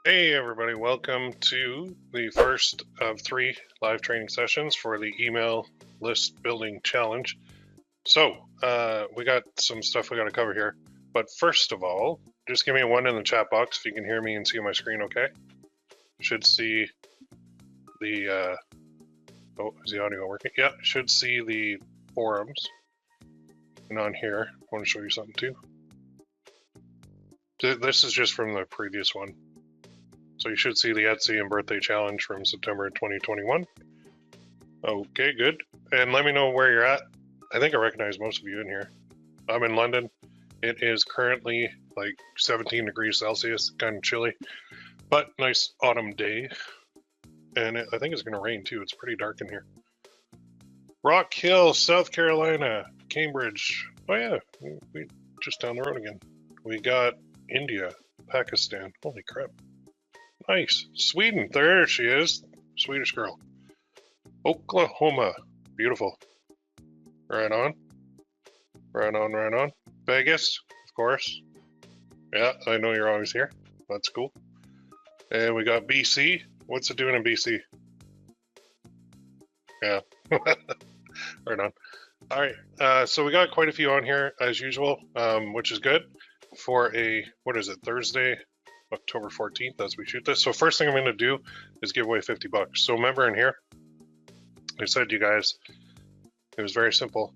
Hey everybody, welcome to the first of 3 live training sessions for the email list building challenge. So we got some stuff we got to cover here, but first of all, just give me a 1 in the chat box if you can hear me and see my screen okay. Should see the, oh, is the audio working? Yeah, should see the forums. And on here, I want to show you something too. This is just from the previous one. So you should see the Etsy and birthday challenge from September 2021. Okay, good. And let me know where you're at. I think I recognize most of you in here. I'm in London. It is currently like 17 degrees Celsius, kind of chilly, but nice autumn day. And I think it's going to rain too. It's pretty dark in here. Rock Hill, South Carolina, Cambridge. Oh yeah, we just down the road again. We got India, Pakistan. Holy crap. Nice. Sweden, there she is. Swedish girl. Oklahoma, beautiful. Right on. Right on, right on. Vegas, of course. Yeah, I know you're always here. That's cool. And we got BC. What's it doing in BC? Yeah. Right on. All right. So we got quite a few on here as usual, which is good for a, what is it, Thursday, October 14th as we shoot this. So first thing I'm going to do is give away 50 bucks. So remember in here, I said you guys, it was very simple.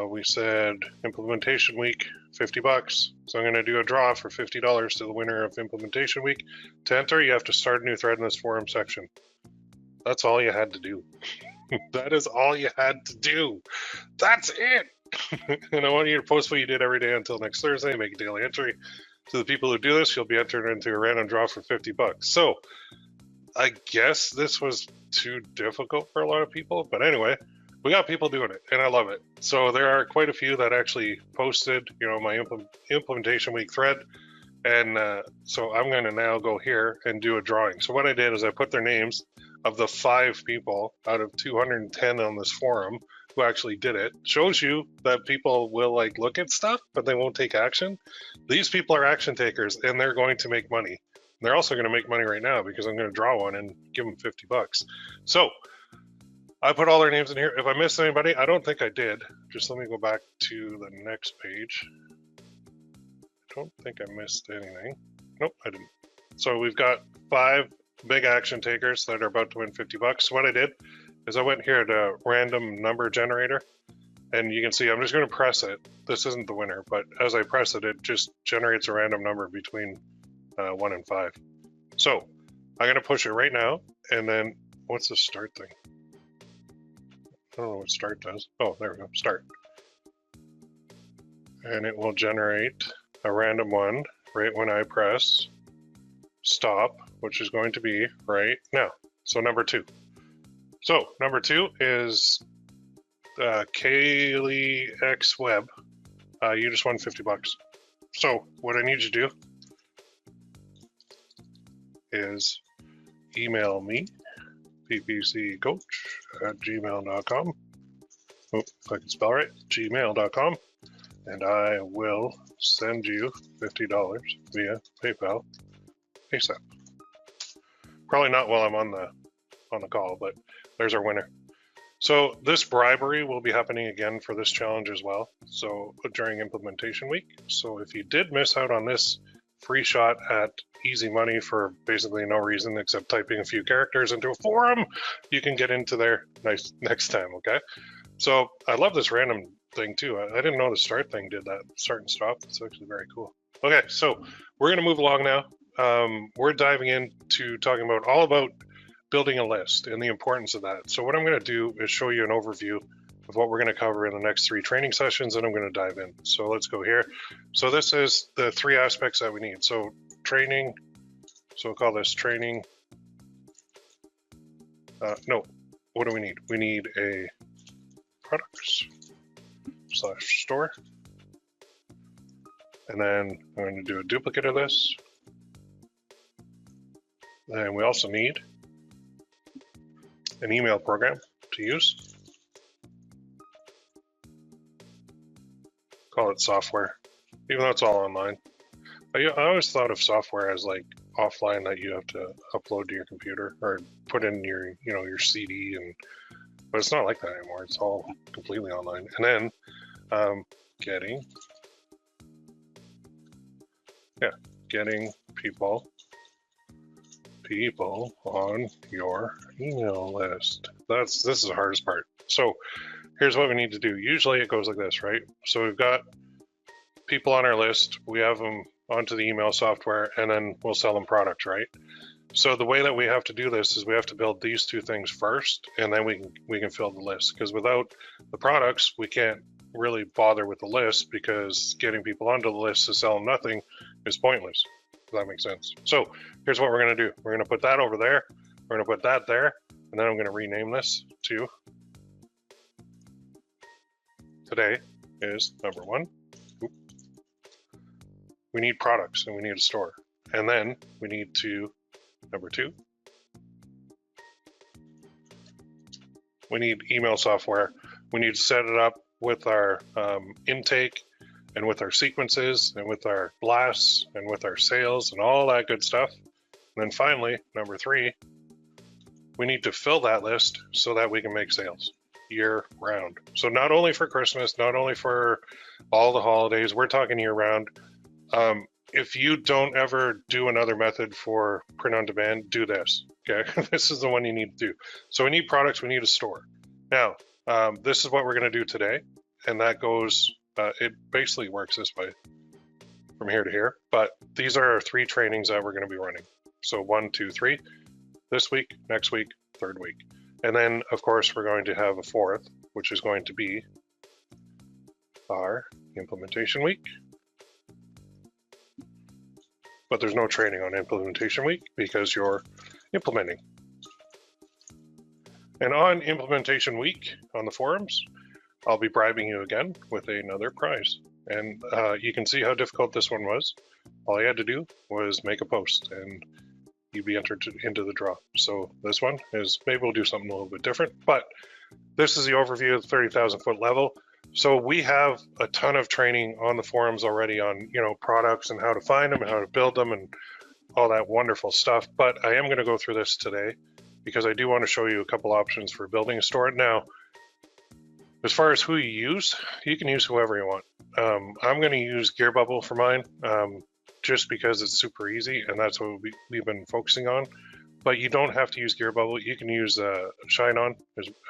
We said implementation week, 50 bucks. So I'm going to do a draw for $50 to the winner of implementation week. To enter, you have to start a new thread in this forum section. That's all you had to do. That is all you had to do. That's it. And I want you to post what you did every day until next Thursday. Make a daily entry. To the people who do this, you'll be entered into a random draw for 50 bucks. So I guess this was too difficult for a lot of people, but anyway, we got people doing it, and I love it. So there are quite a few that actually posted, my implementation week thread, and so I'm going to now go here and do a drawing. So what I did is I put their names of the 5 people out of 210 on this forum who actually did it. Shows you that people will look at stuff, but they won't take action. These people are action takers, and they're going to make money. They're also going to make money right now because I'm going to draw one and give them 50 bucks. So I put all their names in here. If I missed anybody, I don't think I did. Just let me go back to the next page. I don't think I missed anything. Nope, I didn't. So we've got 5 big action takers that are about to win 50 bucks. So what I did is I went here to random number generator, and you can see I'm just going to press it. This isn't the winner, but as I press it, it just generates a random number between 1 and 5. So I'm going to push it right now, and then what's the start thing? I don't know what start does. Oh, there we go, start. And it will generate a random one right when I press stop, which is going to be right now. So number 2. So number 2 is Kaylee X Web. You just won 50 bucks. So what I need you to do is email me, ppccoach@gmail.com. Oh, if I can spell right, gmail.com, and I will send you $50 via PayPal ASAP. Probably not while I'm on the call, but there's our winner. So this bribery will be happening again for this challenge as well. So during implementation week. So if you did miss out on this free shot at easy money for basically no reason except typing a few characters into a forum, you can get into there next time, okay? So I love this random thing too. I didn't know the start thing did that, start and stop. It's actually very cool. Okay, so we're gonna move along now. We're diving into talking about all about building a list and the importance of that. So what I'm gonna do is show you an overview of what we're going to cover in the next 3 training sessions, and I'm going to dive in. So let's go here. So this is the 3 aspects that we need. So training, so we'll call this training. No, what do we need? We need a products/store. And then I'm going to do a duplicate of this. And we also need an email program to use. Call it software, even though it's all online. I always thought of software as like offline that you have to upload to your computer or put in your, your CD, but it's not like that anymore. It's all completely online. And then getting people on your email list. This is the hardest part. So here's what we need to do. Usually it goes like this, right? So we've got people on our list, we have them onto the email software, and then we'll sell them products, right? So the way that we have to do this is we have to build these two things first, and then we can fill the list. Because without the products, we can't really bother with the list, because getting people onto the list to sell them nothing is pointless. If that makes sense. So here's what we're going to do. We're going to put that over there. We're going to put that there, and then I'm going to rename this to today is number 1. We need products and we need a store. And then we need to, number 2, we need email software. We need to set it up with our intake and with our sequences and with our blasts and with our sales and all that good stuff. And then finally, number 3, we need to fill that list so that we can make sales year round. So not only for Christmas, not only for all the holidays, we're talking year round. If you don't ever do another method for print on demand, do this, okay? This is the one you need to do. So we need products, we need a store. Now, this is what we're gonna do today. And that goes, it basically works this way from here to here, but these are our 3 trainings that we're gonna be running. So 1, 2, 3, this week, next week, 3rd week. And then of course, we're going to have a 4th, which is going to be our implementation week. But there's no training on implementation week because you're implementing. And on implementation week on the forums, I'll be bribing you again with another prize. And you can see how difficult this one was. All you had to do was make a post and you'd be entered into the draw. So this one is, maybe we'll do something a little bit different, but this is the overview of the 30,000 foot level. So we have a ton of training on the forums already on, products and how to find them and how to build them and all that wonderful stuff. But I am going to go through this today because I do want to show you a couple options for building a store. Now, as far as who you use, you can use whoever you want. I'm going to use Gearbubble for mine just because it's super easy and that's what we've been focusing on. But you don't have to use Gearbubble. You can use Shine On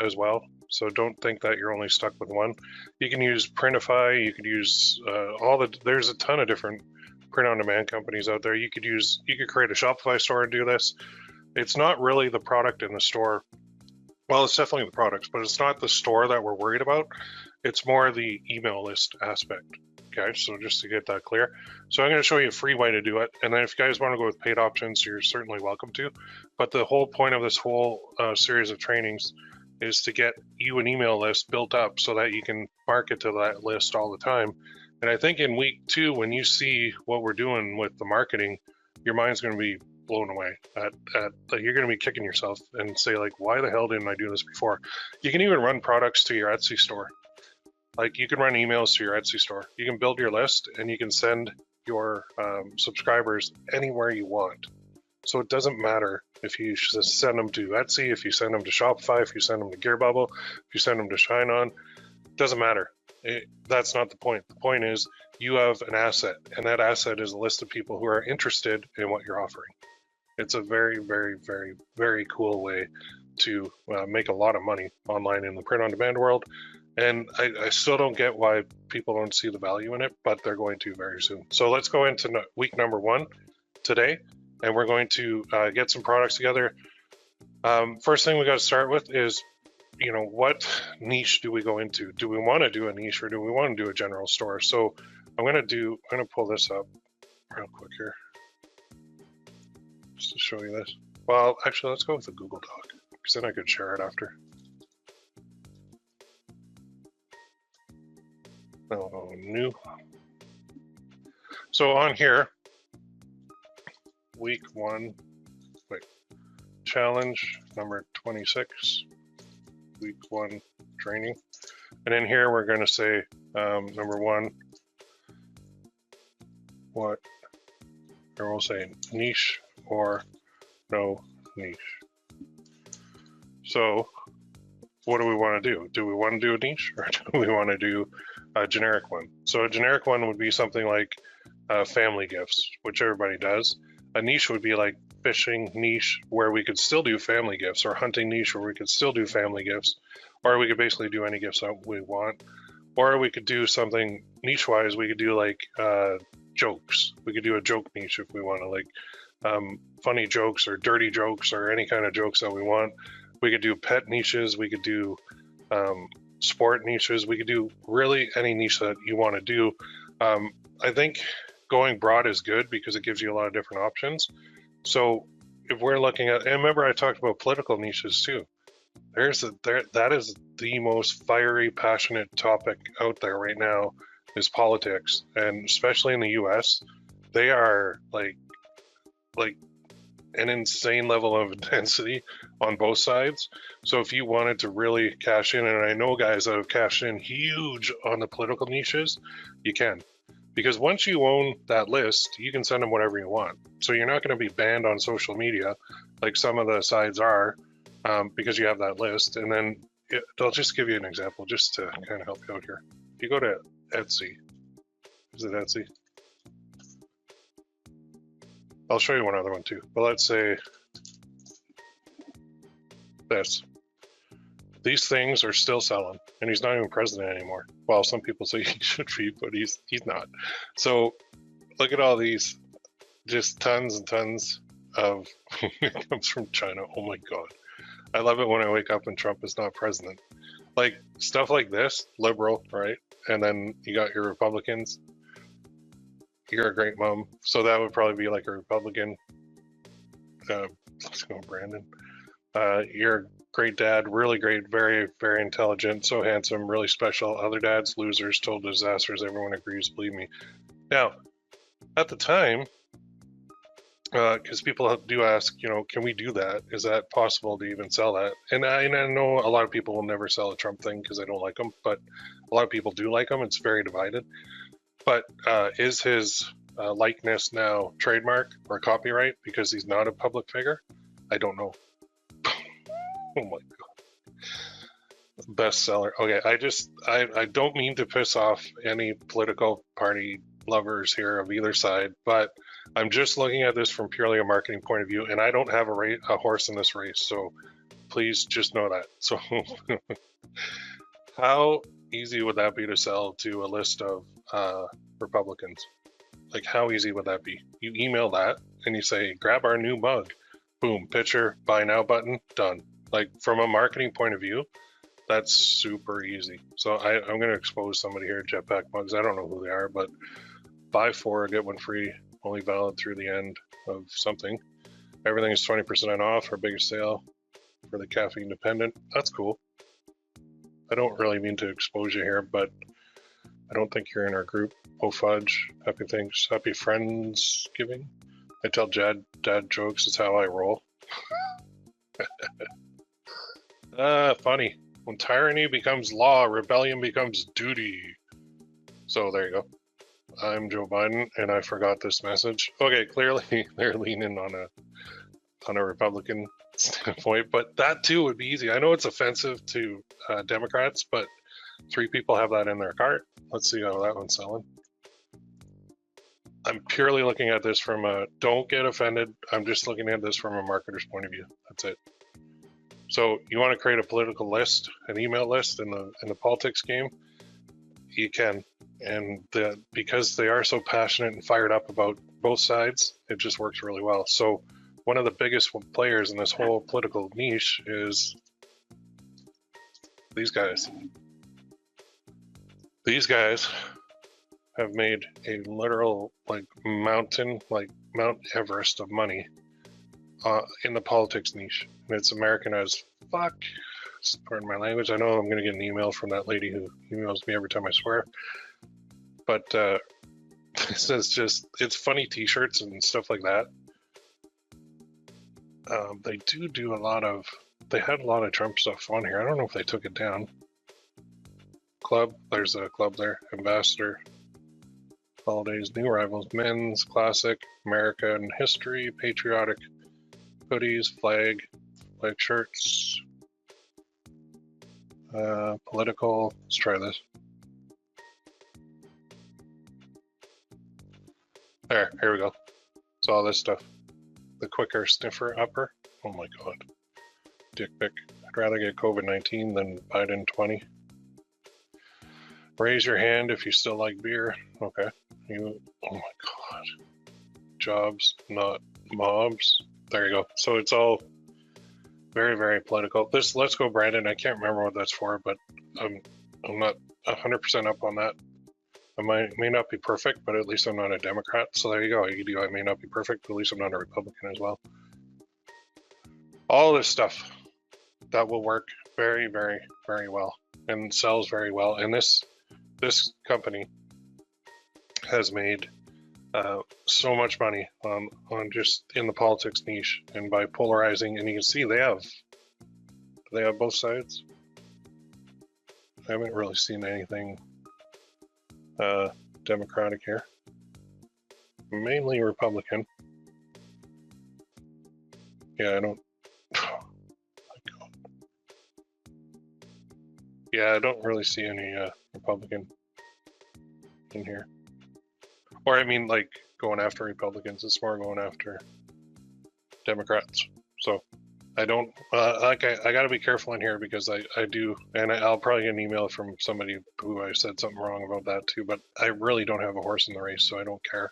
as well. So don't think that you're only stuck with one. You can use Printify. You could use there's a ton of different print-on-demand companies out there. You could create a Shopify store and do this. It's not really the product in the store. Well, it's definitely the products, but it's not the store that we're worried about. It's more the email list aspect. Okay, so just to get that clear. So I'm going to show you a free way to do it. And then if you guys want to go with paid options, you're certainly welcome to. But the whole point of this whole series of trainings is to get you an email list built up so that you can market to that list all the time. And I think in week 2, when you see what we're doing with the marketing, your mind's going to be blown away. You're going to be kicking yourself and say, like, why the hell didn't I do this before? You can even run products to your Etsy store. Like, you can run emails to your Etsy store. You can build your list and you can send your subscribers anywhere you want. So it doesn't matter if you send them to Etsy, if you send them to Shopify, if you send them to Gearbubble, if you send them to Shine On, it doesn't matter. That's not the point. The point is you have an asset, and that asset is a list of people who are interested in what you're offering. It's a very, very, very, very cool way to make a lot of money online in the print-on-demand world. And I still don't get why people don't see the value in it, but they're going to very soon. So let's go into week number 1 today, and we're going to get some products together. First thing we got to start with is, what niche do we go into? Do we want to do a niche or do we want to do a general store? So I'm going to pull this up real quick here just to show you this. Well, actually, let's go with the Google Doc because then I could share it after. Oh, new. So on here, week 1, challenge number 26, week 1 training. And in here, we're going to say, number 1, we'll say niche or no niche. So what do we want to do? Do we want to do a niche, or do we want to do a generic one? So a generic one would be something like family gifts, which everybody does. A niche would be like fishing niche, where we could still do family gifts, or hunting niche, where we could still do family gifts, or we could basically do any gifts that we want. Or we could do something niche-wise. We could do like jokes. We could do a joke niche if we want to, like funny jokes or dirty jokes or any kind of jokes that we want. We could do pet niches. We could do sport niches. We could do really any niche that you want to do. I think going broad is good because it gives you a lot of different options. So if we're looking at, and remember I talked about political niches too. That is the most fiery, passionate topic out there right now is politics, and especially in the U.S., they are like an insane level of intensity on both sides. So if you wanted to really cash in, and I know guys that have cashed in huge on the political niches, you can. Because once you own that list, you can send them whatever you want. So you're not going to be banned on social media like some of the sides are, because you have that list. And then I'll just give you an example just to kind of help you out here. If you go to Etsy, is it Etsy? I'll show you one other one too. But let's say this. These things are still selling, and he's not even president anymore. Well, some people say he should be, but he's not. So look at all these, just tons and tons of, it comes from China. Oh my God. I love it when I wake up and Trump is not president. Like stuff like this, liberal, right? And then you got your Republicans. You're a great mom. So that would probably be like a Republican. Let's go, Brandon. You're a great dad, really great, very, very intelligent, so handsome, really special. Other dads, losers, total disasters, everyone agrees, believe me. Now, at the time, because people do ask, can we do that? Is that possible to even sell that? And I know a lot of people will never sell a Trump thing because they don't like him, but a lot of people do like him. It's very divided. But is his likeness now trademark or copyright because he's not a public figure? I don't know. Oh my God. Bestseller. Okay, I don't mean to piss off any political party lovers here of either side, but I'm just looking at this from purely a marketing point of view, and I don't have a horse in this race, so please just know that. So how easy would that be to sell to a list of Republicans? Like, how easy would that be? You email that and you say, grab our new mug. Boom, picture, buy now button, done. Like, from a marketing point of view, that's super easy. So I'm going to expose somebody here, Jetpack Mugs. I don't know who they are, but buy 4, get 1 free, only valid through the end of something. Everything is 20% off, our biggest sale for the caffeine dependent. That's cool. I don't really mean to expose you here, but I don't think you're in our group. Oh fudge, happy things, happy Friendsgiving. I tell dad jokes, it's how I roll. Funny. When tyranny becomes law, rebellion becomes duty. So there you go. I'm Joe Biden, and I forgot this message. Okay, clearly they're leaning on a Republican standpoint, but that too would be easy. I know it's offensive to Democrats, but 3 people have that in their cart. Let's see how that one's selling. I'm purely looking at this from a, don't get offended. I'm just looking at this from a marketer's point of view. That's it. So you want to create a political list, an email list in the politics game, you can. And because they are so passionate and fired up about both sides, it just works really well. So one of the biggest players in this whole political niche is these guys. These guys have made a literal Mount Everest of money in the politics niche. And it's American as fuck. Pardon my language. I know I'm going to get an email from that lady who emails me every time I swear. But this is just, it's funny t-shirts and stuff like that. They do a lot of, they had a lot of Trump stuff on here. I don't know if they took it down. Club, there's a club there. Ambassador. holidays, new arrivals, men's, classic, American history, patriotic, hoodies, flag shirts, political. Let's try this. Here we go. So all this stuff. The quicker sniffer upper. Oh my god. Dick pic. I'd rather get COVID-19 than Biden 20. Raise your hand if you still like beer. Okay. Oh my god. Jobs, not mobs. There you go. So it's all very, very political. This Let's Go Brandon, I can't remember what that's for, but I'm not 100% up on that. I may not be perfect, but at least I'm not a Democrat. So there you go. You do. I may not be perfect, but at least I'm not a Republican as well. All this stuff that will work very, very, very well and sells very well. And this company has made so much money on just in the politics niche and by polarizing. And you can see they have both sides. I haven't really seen anything Democratic here. Mainly Republican. Yeah, I don't. Yeah, I don't really see any Republican in here. Or I mean, like, going after Republicans. It's more going after Democrats. So I don't, I got to be careful in here because I do, and I'll probably get an email from somebody who I said something wrong about that too, but I really don't have a horse in the race, so I don't care.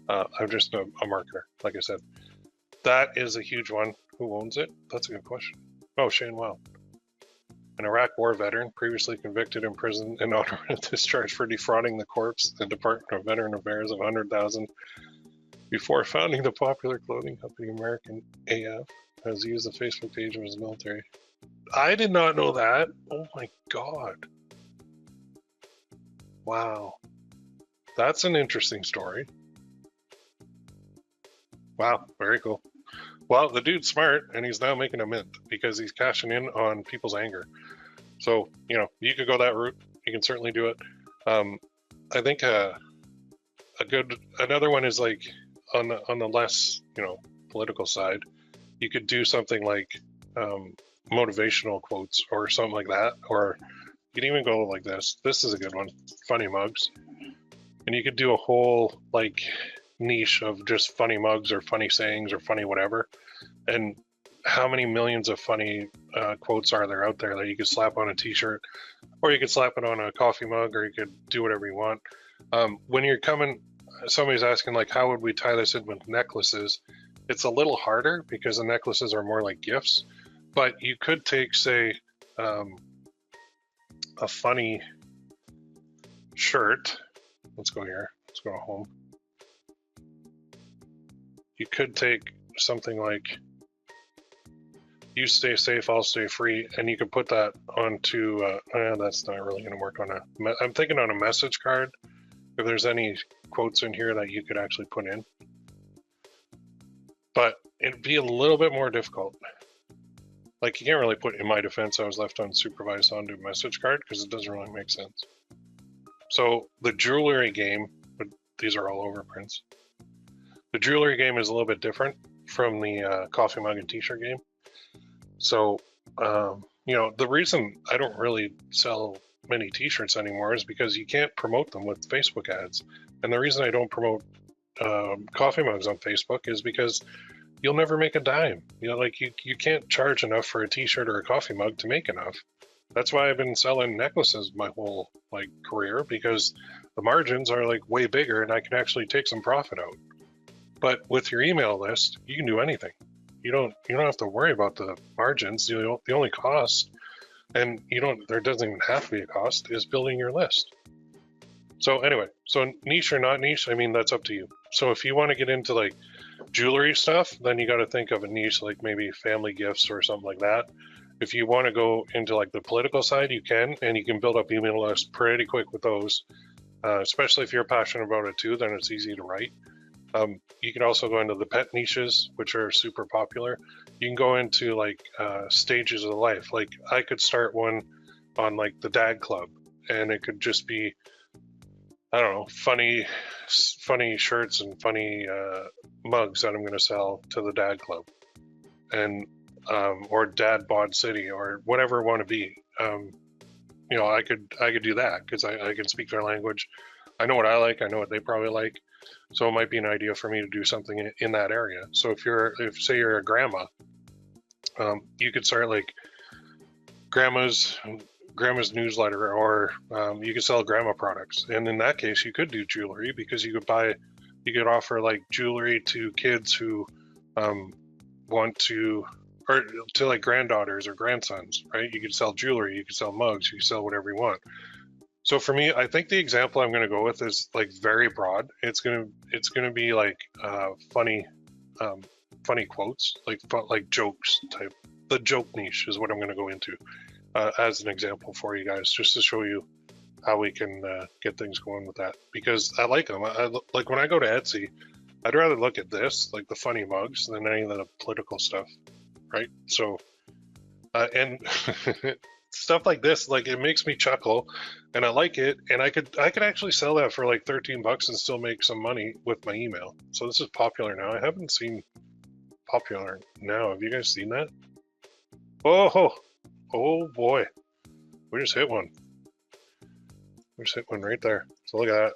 I'm just a marketer, like I said. That is a huge one. Who owns it? That's a good question. Oh, Shane Wild. An Iraq War veteran, previously convicted, imprisoned, and honorably discharged for defrauding the corps, the Department of Veteran Affairs, of $100,000 before founding the popular clothing company American AF, has used the Facebook page of his military. I did not know that. Oh my god. Wow. That's an interesting story. Wow, very cool. Well, the dude's smart, and he's now making a mint because he's cashing in on people's anger. So, you know, you could go that route. You can certainly do it. I think another one is like on the less, you know, political side. You could do something like motivational quotes or something like that, or you can even go like this. This is a good one. Funny mugs, and you could do a whole like niche of just funny mugs or funny sayings or funny whatever. And how many millions of funny quotes are there out there that you could slap on a t-shirt, or you could slap it on a coffee mug, or you could do whatever you want. When you're coming, somebody's asking like, how would we tie this in with necklaces? It's a little harder because the necklaces are more like gifts, but you could take, say, a funny shirt. Let's go here. Let's go home. You could take something like, you stay safe, I'll stay free, and you could put that onto, that's not really going to work on I'm thinking on a message card, if there's any quotes in here that you could actually put in. But it'd be a little bit more difficult. Like, you can't really put, in my defense, I was left unsupervised onto a message card because it doesn't really make sense. So the jewelry game, but these are all overprints. The jewelry game is a little bit different from the coffee mug and t-shirt game. So, you know, the reason I don't really sell many t-shirts anymore is because you can't promote them with Facebook ads. And the reason I don't promote coffee mugs on Facebook is because you'll never make a dime. You know, like you can't charge enough for a t-shirt or a coffee mug to make enough. That's why I've been selling necklaces my whole like career, because the margins are like way bigger and I can actually take some profit out. But with your email list, you can do anything. You don't have to worry about the margins. The only cost, and there doesn't even have to be a cost, is building your list. So anyway, so niche or not niche, I mean, that's up to you. So if you want to get into like jewelry stuff, then you got to think of a niche like maybe family gifts or something like that. If you want to go into like the political side, you can, and you can build up email lists pretty quick with those. Especially if you're passionate about it too, then it's easy to write. You can also go into the pet niches, which are super popular. You can go into like stages of life. Like I could start one on like the dad club, and it could just be I don't know, funny shirts and funny mugs that I'm going to sell to the dad club, and or dad bod city or whatever I want to be. You know, I could do that because I can speak their language. I know what I like. I know what they probably like. So it might be an idea for me to do something in that area. So if say you're a grandma, you could start like grandma's newsletter, or you could sell grandma products. And in that case, you could do jewelry because you could offer like jewelry to kids who want to, or to like granddaughters or grandsons, right? You could sell jewelry, you could sell mugs, you could sell whatever you want. So for me, I think the example I'm going to go with is like very broad. It's gonna be like funny quotes, like jokes type. The joke niche is what I'm going to go into as an example for you guys, just to show you how we can get things going with that. Because I like them. Like when I go to Etsy, I'd rather look at this, like the funny mugs, than any of the political stuff, right? So and stuff like this, like it makes me chuckle, and I like it, and I could actually sell that for like 13 bucks and still make some money with my email. So this is popular now. I haven't seen popular now. Have you guys seen that? Oh boy, we just hit one. We just hit one right there. So look at that.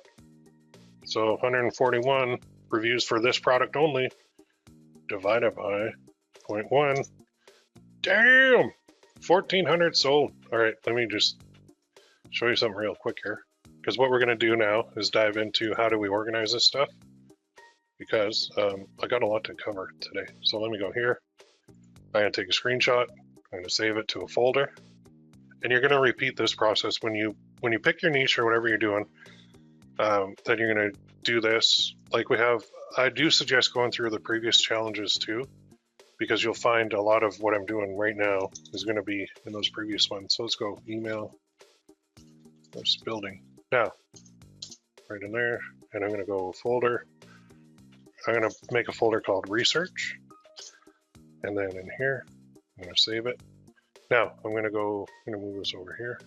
So 141 reviews for this product only, divided by 0.1. Damn! 1,400 sold. All right, let me just show you something real quick here. Because what we're going to do now is dive into how do we organize this stuff. Because I got a lot to cover today. So let me go here. I'm going to take a screenshot. I'm going to save it to a folder. And you're going to repeat this process when you pick your niche or whatever you're doing. Then you're going to do this. Like we have, I do suggest going through the previous challenges too, because you'll find a lot of what I'm doing right now is going to be in those previous ones. So let's go email list building. Now, right in there, and I'm going to go folder. I'm going to make a folder called research. And then in here, I'm going to save it. Now, I'm going to move this over here.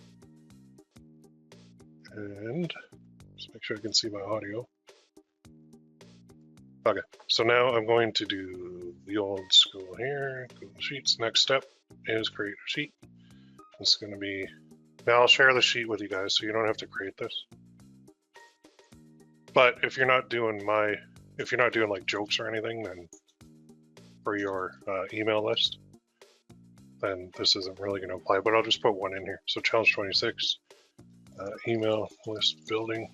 And just make sure I can see my audio. Okay, so now I'm going to do the old school here, Google Sheets. Next step is create a sheet. This is going to be, now I'll share the sheet with you guys so you don't have to create this. But if you're not doing like jokes or anything, then for your email list, then this isn't really going to apply, but I'll just put one in here. So challenge 26, email list building,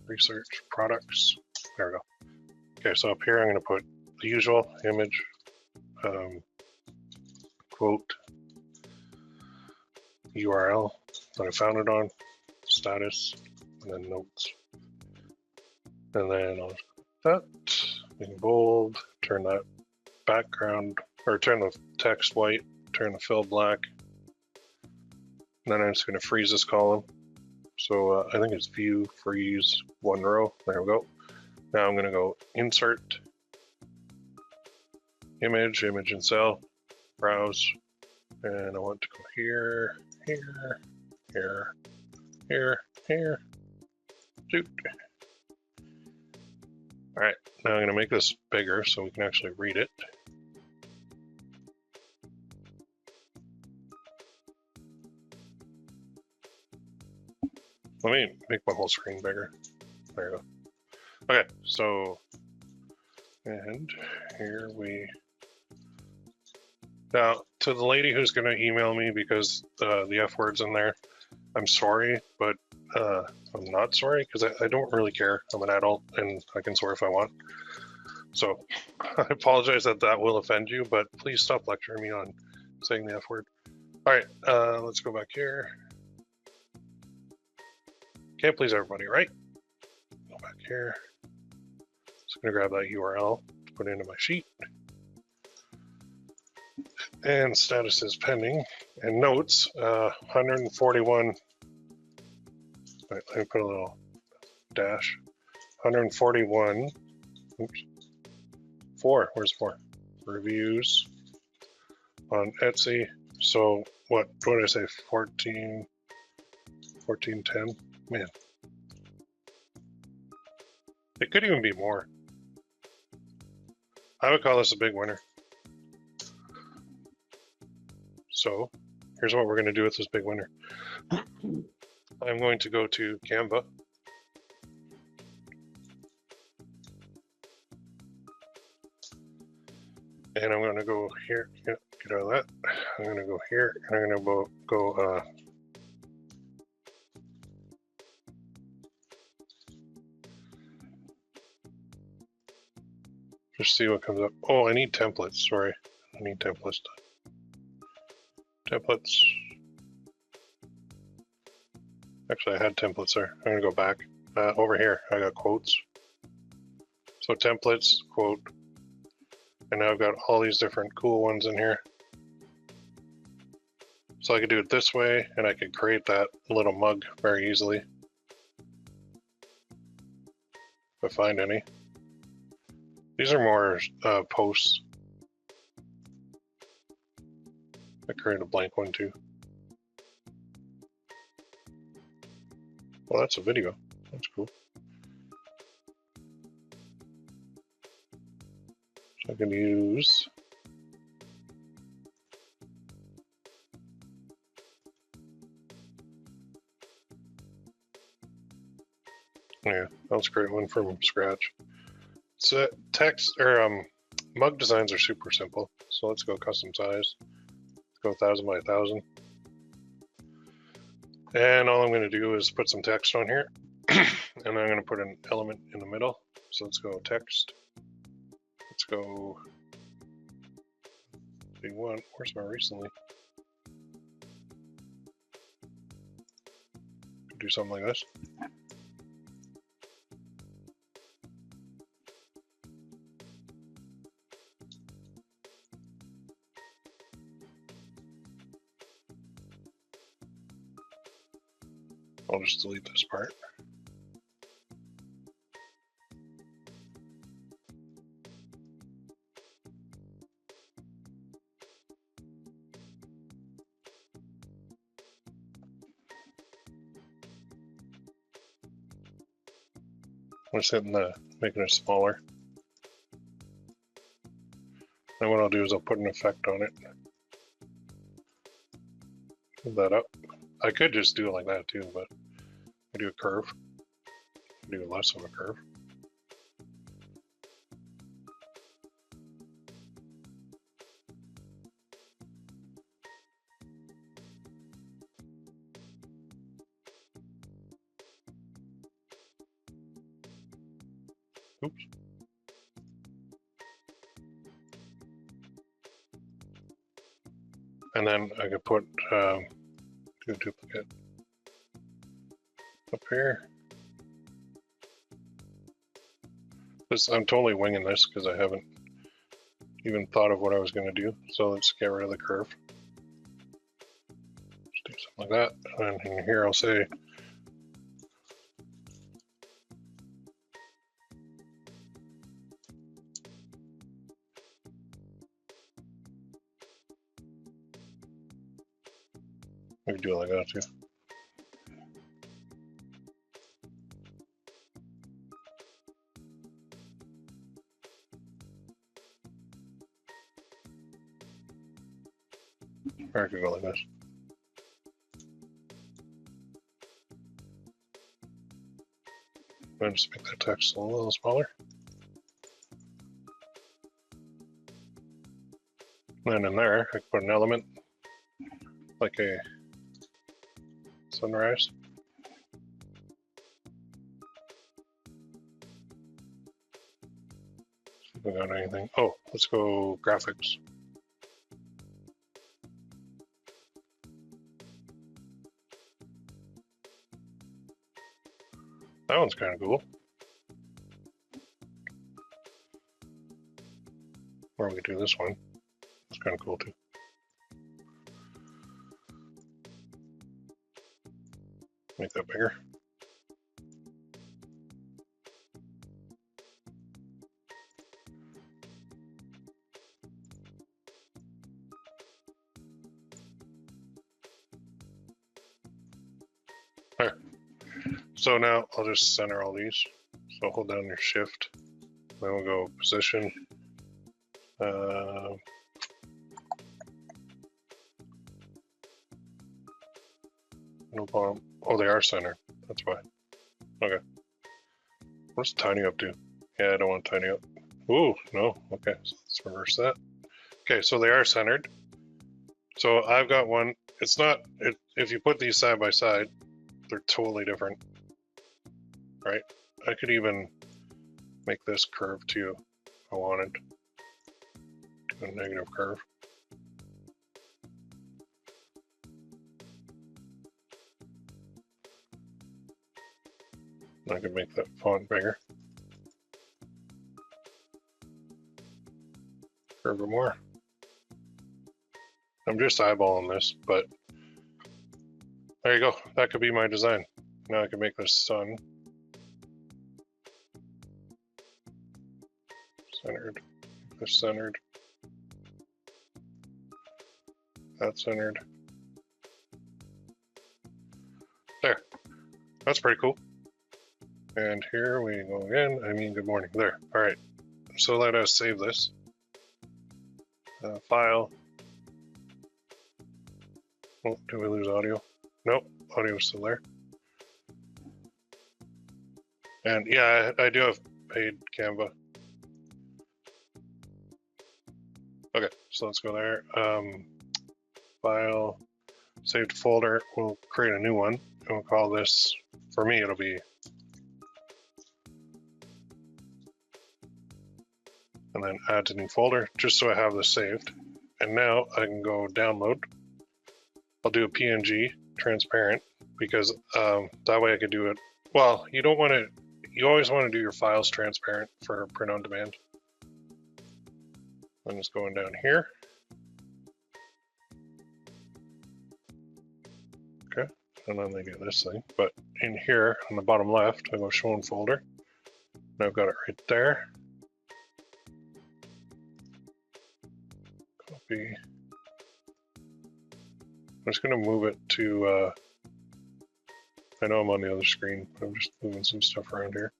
research products. There we go. Okay, so up here I'm going to put the usual image, quote, URL that I found it on, status, and then notes. And then I'll put that in bold, turn that background, or turn the text white, turn the fill black. And then I'm just going to freeze this column. So I think it's view, freeze, one row. There we go. Now I'm going to go insert, image and cell, browse, and I want to go here, here, here, here, here. Doot. All right, now I'm going to make this bigger so we can actually read it. Let me make my whole screen bigger. There you go. Okay, so, and here we, now to the lady who's going to email me because the F word's in there, I'm sorry, but I'm not sorry because I don't really care. I'm an adult and I can swear if I want. So I apologize that will offend you, but please stop lecturing me on saying the F word. All right, let's go back here. Can't please everybody, right? Go back here. Just gonna grab that URL to put into my sheet. And status is pending. And notes, 141. Let me put a little dash. 141. Oops. 4. Where's 4? Reviews on Etsy. So what did I say? 1410. Man, It could even be more. I would call this a big winner. So here's what we're going to do with this big winner. I'm going to go to Canva. And I'm going to go here, get out of that. I'm going to go here, and I'm going to go just see what comes up. Oh, I need templates, sorry. I need templates. Templates. Actually, I had templates there. I'm going to go back. Over here, I got quotes. So templates, quote. And now I've got all these different cool ones in here. So I could do it this way, and I could create that little mug very easily. If I find any. These are more posts. I created a blank one too. Well, that's a video. That's cool. So I can use yeah, let's create one from scratch. So text or mug designs are super simple. So let's go custom size. Let's go 1000 by 1000. And all I'm going to do is put some text on here. And I'm going to put an element in the middle. So let's go text. Let's go V1. Where's my recently? Do something like this. I'll just delete this part. I'm just hitting making it smaller. And what I'll do is I'll put an effect on it. Move that up. I could just do it like that too, but I do a curve. I do less of a curve. Oops. And then I could put do a duplicate up here. I'm totally winging this because I haven't even thought of what I was going to do. So let's get rid of the curve. Just do something like that. And in here I'll say we can do it like that too. Or I could go like this. And just make that text a little smaller. And in there, I can put an element like a sunrise. See if we got anything. Oh, let's go graphics. That one's kind of cool. Or we could do this one. It's kind of cool too. Make that bigger. There. So now I'll just center all these. So hold down your shift. Then we'll go position. No problem. Oh, they are centered. That's why. Okay. What's tiny up do? Yeah, I don't want tiny up. Ooh, no. Okay, so let's reverse that. Okay, so they are centered. So I've got one. It's not, if you put these side by side, they're totally different, right? I could even make this curve too if I wanted. Do a negative curve. I could make that font bigger. Curve it more. I'm just eyeballing this, but there you go. That could be my design. Now I can make this sun. Centered. This centered. That centered. There. That's pretty cool. And here we go again. I mean, good morning. There. All right. So let us save this. File. Oh, did we lose audio? Nope. Audio is still there. And yeah, I do have paid Canva. Okay, so let's go there. File, save to folder. We'll create a new one, and we'll call this, for me, it'll be, and then add to new folder, just so I have this saved. And now I can go download. I'll do a PNG, transparent, because that way I could do it. Well, you don't want to, you always want to do your files transparent for print on demand. I'm just going down here. Okay, and then they do this thing. But in here, on the bottom left, I go show in folder. And I've got it right there. Copy. I'm just going to move it to, I know I'm on the other screen, but I'm just moving some stuff around here.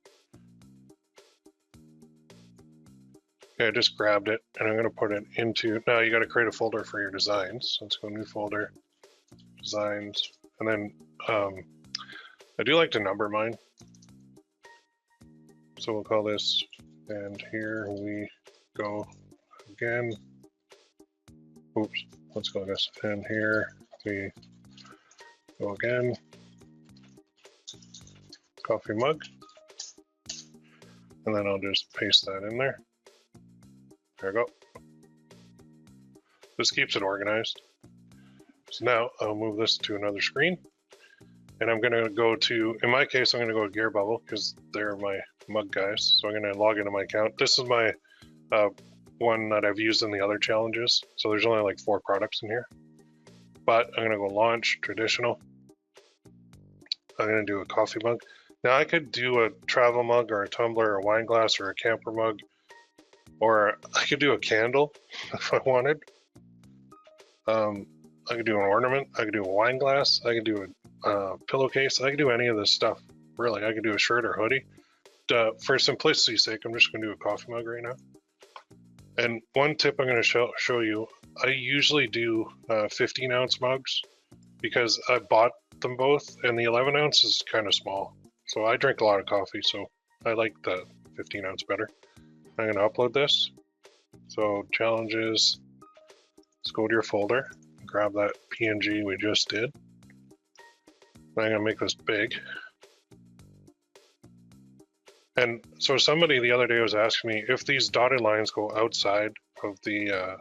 Okay, I just grabbed it, and I'm going to put it into, now you got to create a folder for your designs. So let's go new folder, designs, and then I do like to number mine. So we'll call this, and here we go again. Oops, let's go this, and here we go again. Coffee mug. And then I'll just paste that in there. There we go. This keeps it organized. So now I'll move this to another screen. And I'm going to go to, in my case, I'm going to go to Gearbubble because they're my mug guys. So I'm going to log into my account. This is my one that I've used in the other challenges. So there's only like 4 products in here. But I'm going to go launch, traditional. I'm going to do a coffee mug. Now I could do a travel mug or a tumbler or a wine glass or a camper mug. Or I could do a candle if I wanted. I could do an ornament. I could do a wine glass. I could do a pillowcase. I could do any of this stuff. Really, I could do a shirt or hoodie. For simplicity's sake, I'm just going to do a coffee mug right now. And one tip I'm going to show you, I usually do 15-ounce mugs because I bought them both, and the 11-ounce is kind of small. So I drink a lot of coffee, so I like the 15-ounce better. I'm going to upload this. So challenges, let's go to your folder, grab that PNG we just did. I'm going to make this big. And so somebody the other day was asking me, if these dotted lines go outside of the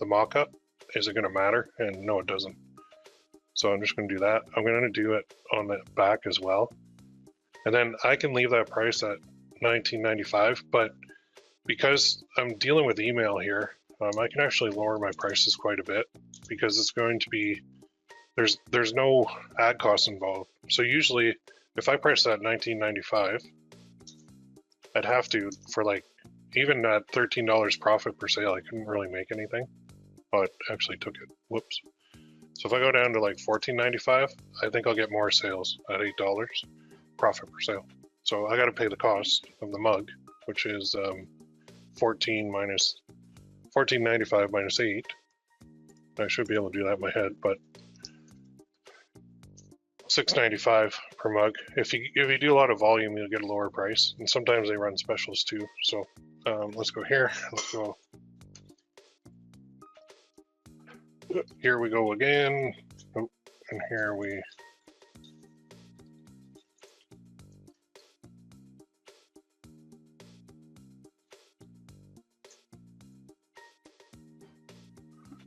mock-up, is it going to matter? And no, it doesn't. So I'm just going to do that. I'm going to do it on the back as well. And then I can leave that price at $19.95, but because I'm dealing with email here, I can actually lower my prices quite a bit because it's going to be, there's no ad costs involved. So usually if I price that $19.95, I'd have to, for like, even at $13 profit per sale, I couldn't really make anything. Oh, it actually took it. Whoops. So if I go down to like $14.95, I think I'll get more sales at $8 profit per sale. So I got to pay the cost of the mug, which is 14.95 minus 8. I should be able to do that in my head, but $6.95 per mug. If you do a lot of volume, you'll get a lower price, and sometimes they run specials too. So let's go here. Let's go. Here we go again. Oh, and here we.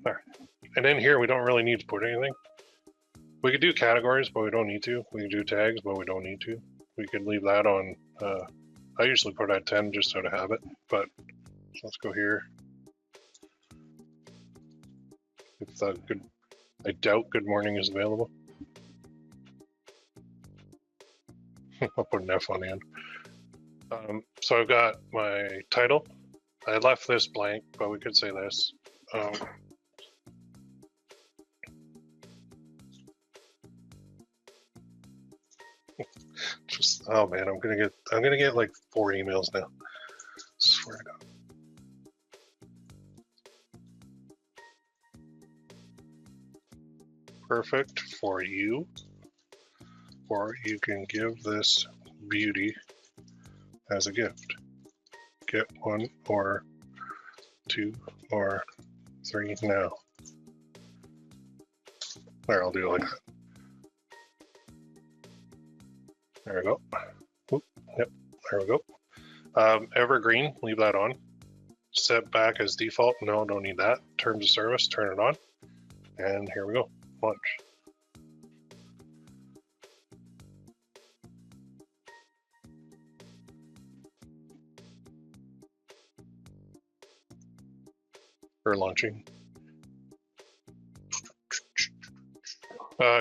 There. And then here we don't really need to put anything. We could do categories, but we don't need to. We can do tags, but we don't need to. We could leave that on. I usually put at 10 just out of habit, but let's go here. If I doubt good morning is available. I'll put an F on the end. So I've got my title. I left this blank, but we could say this. Just, oh man, I'm gonna get like 4 emails now. Swear to God. Perfect for you, or you can give this beauty as a gift. Get 1 or 2 or 3 now. There, I'll do it like that. There we go. Oop, yep, there we go. Evergreen, leave that on. Set back as default, no, don't need that. Terms of service, turn it on. And here we go, launch. Or launching.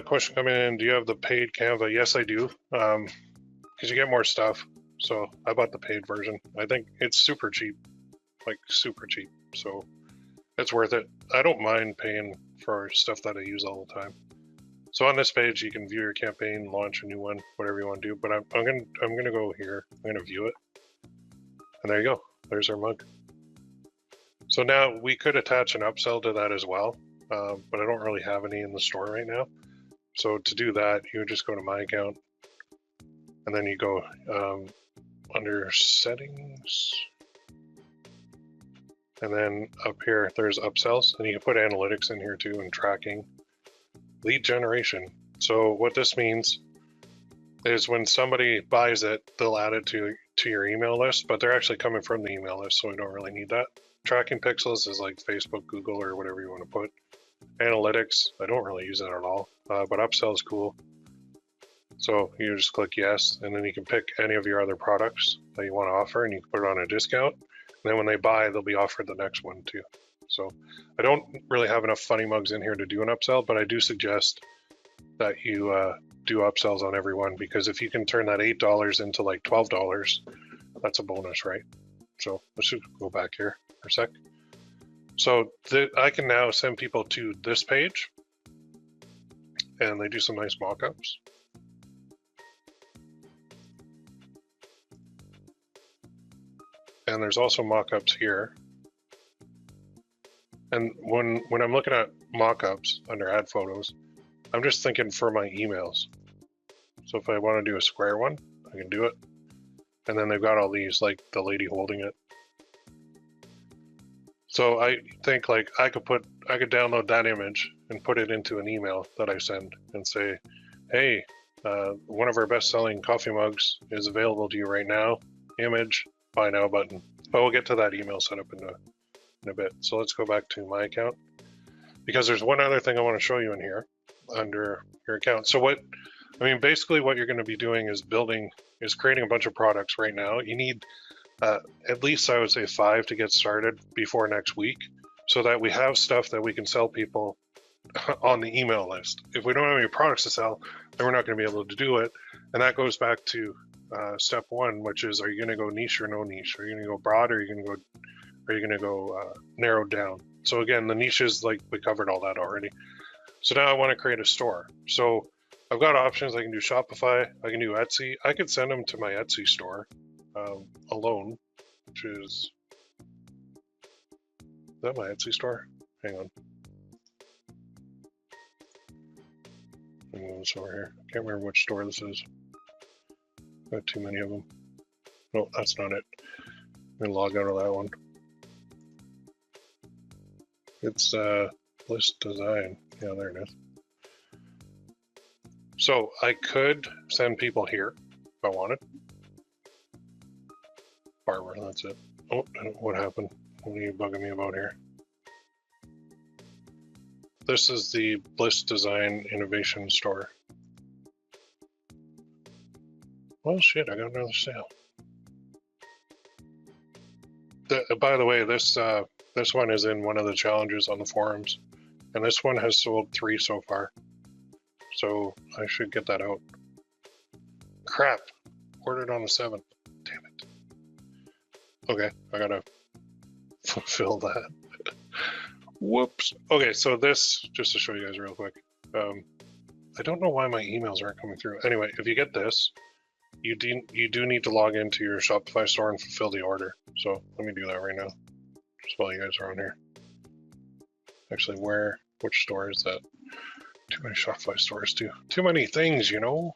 Question coming in, do you have the paid Canva? Yes, I do, because you get more stuff. So I bought the paid version. I think it's super cheap, like super cheap. So it's worth it. I don't mind paying for stuff that I use all the time. So on this page, you can view your campaign, launch a new one, whatever you want to do. But I'm gonna go here. I'm gonna view it, and there you go. There's our mug. So now we could attach an upsell to that as well, but I don't really have any in the store right now. So to do that, you would just go to my account, and then you go under settings, and then up here there's upsells, and you can put analytics in here too, and tracking, lead generation. So what this means is when somebody buys it, they'll add it to your email list, but they're actually coming from the email list, so we don't really need that. Tracking pixels is like Facebook, Google, or whatever you want to put. Analytics, I don't really use that at all, but upsell is cool. So you just click yes, and then you can pick any of your other products that you want to offer, and you can put it on a discount. And then when they buy, they'll be offered the next one too. So I don't really have enough funny mugs in here to do an upsell, but I do suggest that you do upsells on everyone, because if you can turn that $8 into like $12, that's a bonus, right? So let's just go back here for a sec. So I can now send people to this page, and they do some nice mock-ups. And there's also mock-ups here. And when I'm looking at mock-ups under add photos, I'm just thinking for my emails. So if I want to do a square one, I can do it. And then they've got all these, like the lady holding it. So I think like I could download that image and put it into an email that I send and say, hey, one of our best-selling coffee mugs is available to you right now. Image, buy now button. But we'll get to that email setup in a bit. So let's go back to my account, because there's one other thing I want to show you in here under your account. So basically what you're going to be doing is creating a bunch of products right now. You need at least, I would say, 5 to get started before next week, so that we have stuff that we can sell people on the email list. If we don't have any products to sell, then we're not going to be able to do it. And that goes back to step 1, which is, are you going to go niche or no niche? Are you going to go broad, or are you going to go narrowed down? So again, the niches, like we covered all that already. So now I want to create a store. So I've got options. I can do Shopify. I can do Etsy. I could send them to my Etsy store alone, which is that my Etsy store? Hang on. Let me move this over here. I can't remember which store this is. Got too many of them. No, that's not it. I'm gonna log out of that one. It's list design. Yeah, there it is. So I could send people here if I wanted. Barber, that's it. Oh, what happened? What are you bugging me about here? This is the Bliss Design Innovation Store. Well, shit, I got another sale. By the way, this one is in one of the challenges on the forums, and this one has sold 3 so far. So I should get that out. Crap, ordered on the 7th. Damn it. Okay, I gotta fulfill that. Whoops. Okay, so this, just to show you guys real quick. I don't know why my emails aren't coming through. Anyway, if you get this, you do need to log into your Shopify store and fulfill the order. So let me do that right now, just while you guys are on here. Actually, which store is that? Too many Shopify stores too. Too many things, you know.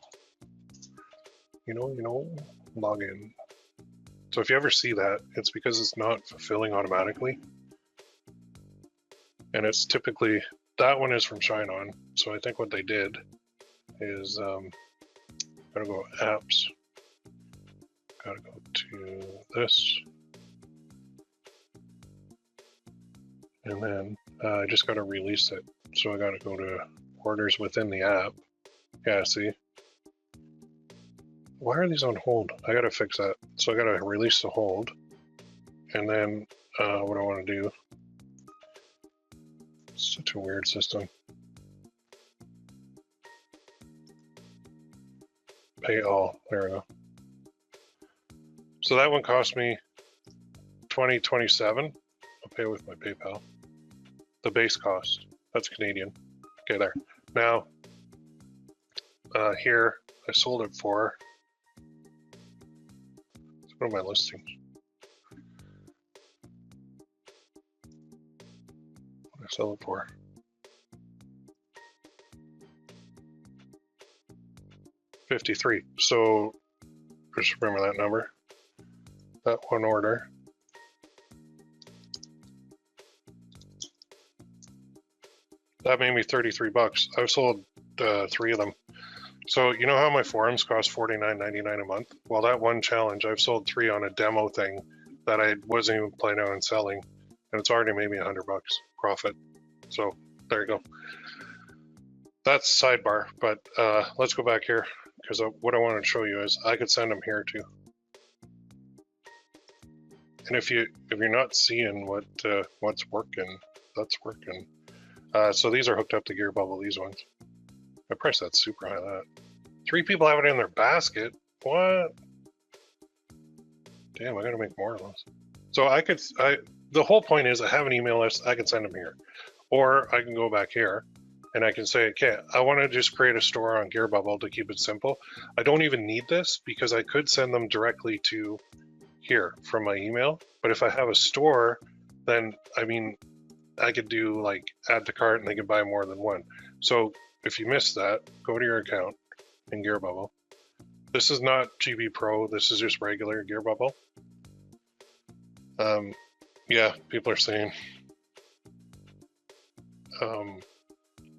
Log in. So if you ever see that, it's because it's not fulfilling automatically. And it's typically, that one is from Shine On. So I think what they did is, gotta go apps. Gotta go to this. And then I just gotta release it. So I gotta go to orders within the app. Yeah, see? Why are these on hold? I gotta fix that. So I gotta release the hold. And then what I wanna do, such a weird system. Pay all, there we go. So that one cost me $20.27. I'll pay with my PayPal. The base cost, that's Canadian. Okay, there. Now, here, I sold it for, what are my listings? What did I sell it for? $53. So, just remember that number. That one order. That made me $33. I've sold 3 of them. So you know how my forums cost $49.99 a month? Well, that one challenge, I've sold 3 on a demo thing that I wasn't even planning on selling, and it's already made me $100 profit. So there you go. That's sidebar, but let's go back here, because what I wanted to show you is I could send them here too. And if you're not seeing what's working, that's working. So these are hooked up to Gearbubble, these ones. I priced that super high, that. 3 people have it in their basket. What? Damn, I gotta make more of those. So the whole point is I have an email list, I can send them here. Or I can go back here and I can say, okay, I wanna just create a store on Gearbubble to keep it simple. I don't even need this because I could send them directly to here from my email. But if I have a store, then, I mean, I could do like add to cart and they can buy more than one. So if you missed that, go to your account in Gearbubble. This is not GB Pro, this is just regular Gearbubble. Yeah, people are saying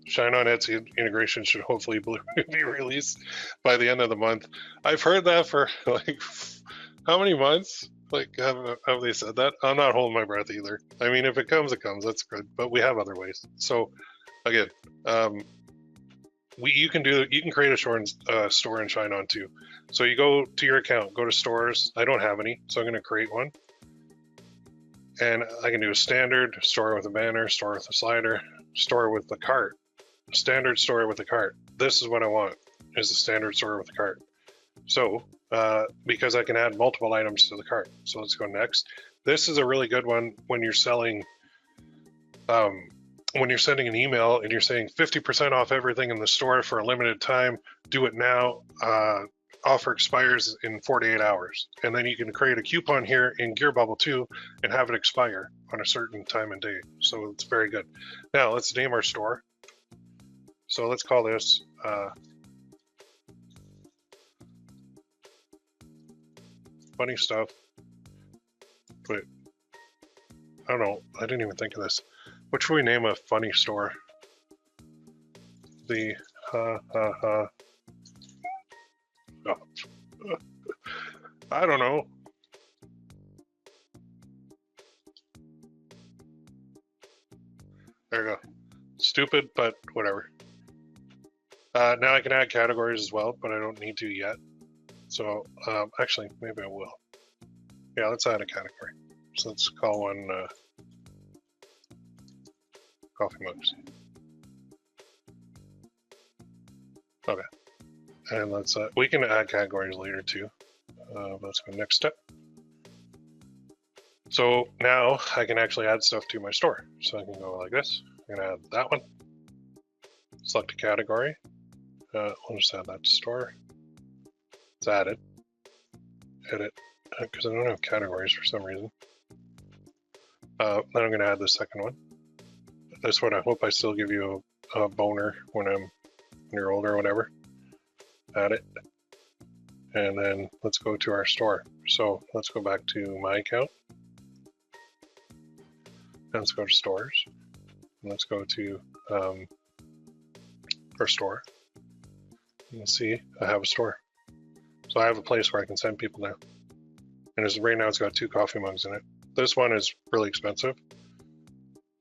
Shine On Etsy integration should hopefully be released by the end of the month. I've heard that for like, how many months? Like, have they said that? I'm not holding my breath either. I mean, if it comes, it comes. That's good. But we have other ways. So, again, you can create a store in Shine On too. So you go to your account, go to stores. I don't have any, so I'm going to create one. And I can do a standard store with a banner, store with a slider, store with the cart, standard store with a cart. This is what I want, is a standard store with a cart. So, because I can add multiple items to the cart. So let's go next. This is a really good one when you're selling when you're sending an email and you're saying 50% off everything in the store for a limited time, do it now. Offer expires in 48 hours. And then you can create a coupon here in Gearbubble too and have it expire on a certain time and date. So it's very good. Now let's name our store. So let's call this funny stuff. But I don't know. I didn't even think of this. What should we name a funny store? The Oh. I don't know. There you go. Stupid, but whatever. Now I can add categories as well, but I don't need to yet. So actually, maybe I will. Yeah, let's add a category. So let's call one coffee mugs. Okay. And let's, we can add categories later too. Let's go next step. So now I can actually add stuff to my store. So I can go like this. I'm gonna add that one. Select a category. We'll just add that to store. It's added. Edit, because I don't have categories for some reason. Then I'm gonna add the second one. This one, I hope I still give you a boner when you're older or whatever. Add it. And then let's go to our store. So let's go back to my account. And let's go to stores. And let's go to our store. You can see I have a store. So I have a place where I can send people now. And right now it's got 2 coffee mugs in it. This one is really expensive.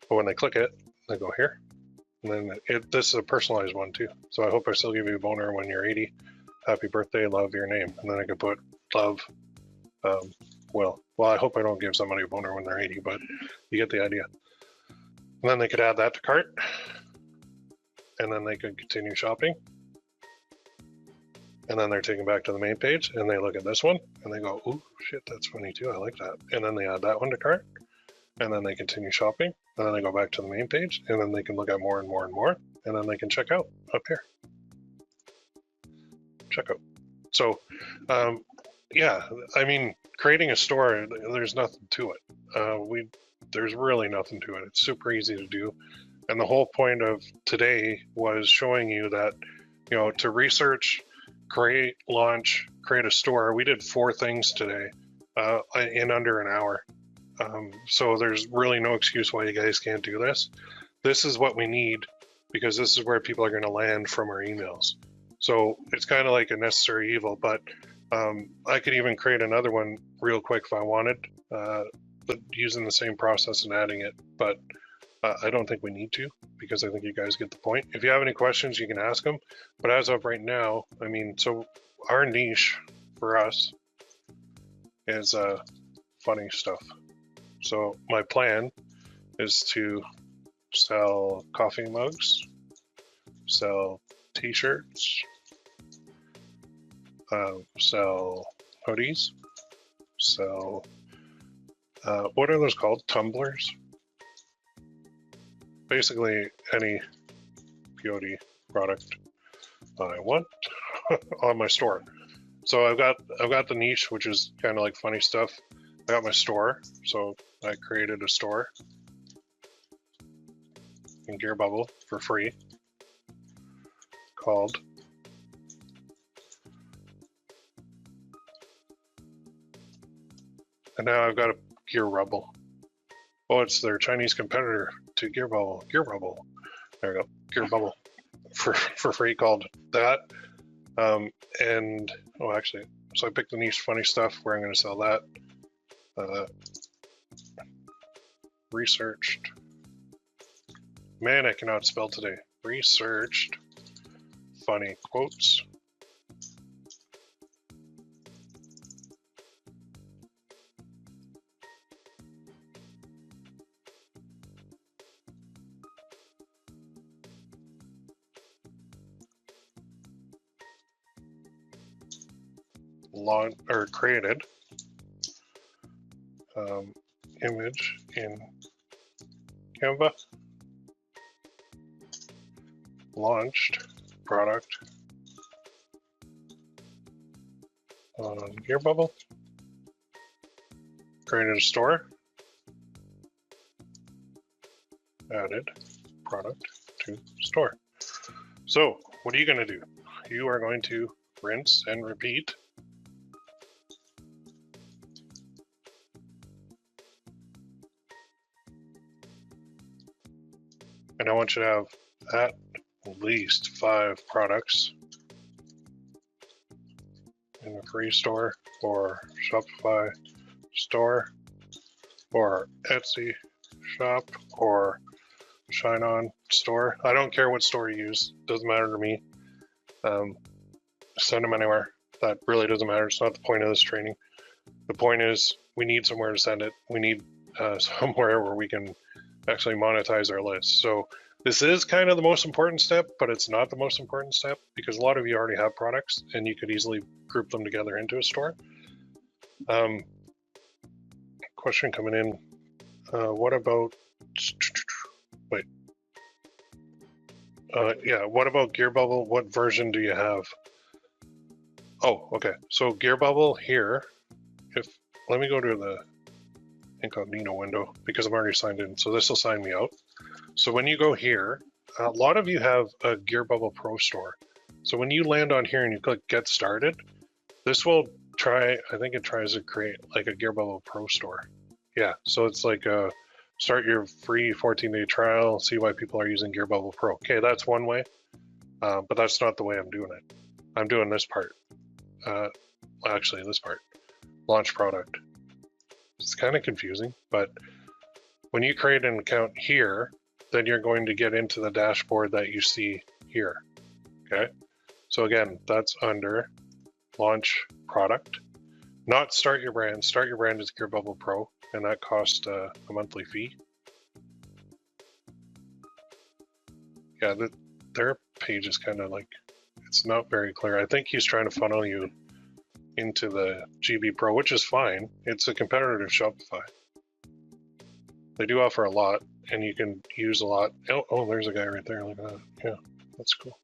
But when they click it, they go here. And then this is a personalized one too. So I hope I still give you a boner when you're 80. Happy birthday, love your name. And then I could put love, Will. Well, I hope I don't give somebody a boner when they're 80, but you get the idea. And then they could add that to cart. And then they could continue shopping. And then they're taken back to the main page and they look at this one and they go, ooh, shit, that's funny too. I like that. And then they add that one to cart and then they continue shopping and then they go back to the main page and then they can look at more and more and more and then they can check out up here. Checkout. So, yeah, I mean, creating a store, there's nothing to it. There's really nothing to it. It's super easy to do. And the whole point of today was showing you that, you know, to research, create, launch, create a store. We did 4 things today in under an hour. So there's really no excuse why you guys can't do this. This is what we need because this is where people are going to land from our emails. So it's kind of like a necessary evil, but I could even create another one real quick if I wanted, but using the same process and adding it. But I don't think we need to because I think you guys get the point. If you have any questions, you can ask them. But as of right now, I mean, so our niche for us is funny stuff. So my plan is to sell coffee mugs, sell t-shirts, sell hoodies, sell, what are those called? Tumblers? Basically any POD product I want on my store. So I've got the niche, which is kind of like funny stuff. I got my store, so I created a store in Gearbubble for free called and now I've got a Gearbubble. Oh, it's their Chinese competitor to Gearbubble. Gearbubble. There we go. Gearbubble for free called that. And oh, actually, so I picked the niche funny stuff where I'm going to sell that. Researched. Man, I cannot spell today. Researched funny quotes. Created image in Canva launched product on Gearbubble, created a store, added product to store. So what are you going to do? You are going to rinse and repeat. And I want you to have at least 5 products in a free store or Shopify store or Etsy shop or Shine On store. I don't care what store you use. Doesn't matter to me. Send them anywhere. That really doesn't matter. It's not the point of this training. The point is we need somewhere to send it. We need somewhere where we can actually monetize our list. So this is kind of the most important step, but it's not the most important step because a lot of you already have products and you could easily group them together into a store. Question coming in. What about, wait. Yeah, what about Gearbubble? What version do you have? Oh, okay. So Gearbubble here, let me go to the incognito window because I'm already signed in. So this will sign me out. So when you go here, a lot of you have a Gearbubble Pro store. So when you land on here and you click Get Started, this will try, I think it tries to create like a Gearbubble Pro store. Yeah, so it's like start your free 14-day trial, see why people are using Gearbubble Pro. Okay, that's one way, but that's not the way I'm doing it. I'm doing this part. Actually, this part, launch product. It's kind of confusing, but when you create an account here, then you're going to get into the dashboard that you see here, okay? So again, that's under launch product, not start your brand. Start your brand is Gearbubble Pro, and that costs a monthly fee. Yeah, their page is kind of like, it's not very clear. I think he's trying to funnel you into the GB Pro, which is fine. It's a competitor to Shopify. They do offer a lot, and you can use a lot. Oh, there's a guy right there. Look at that. Yeah, that's cool.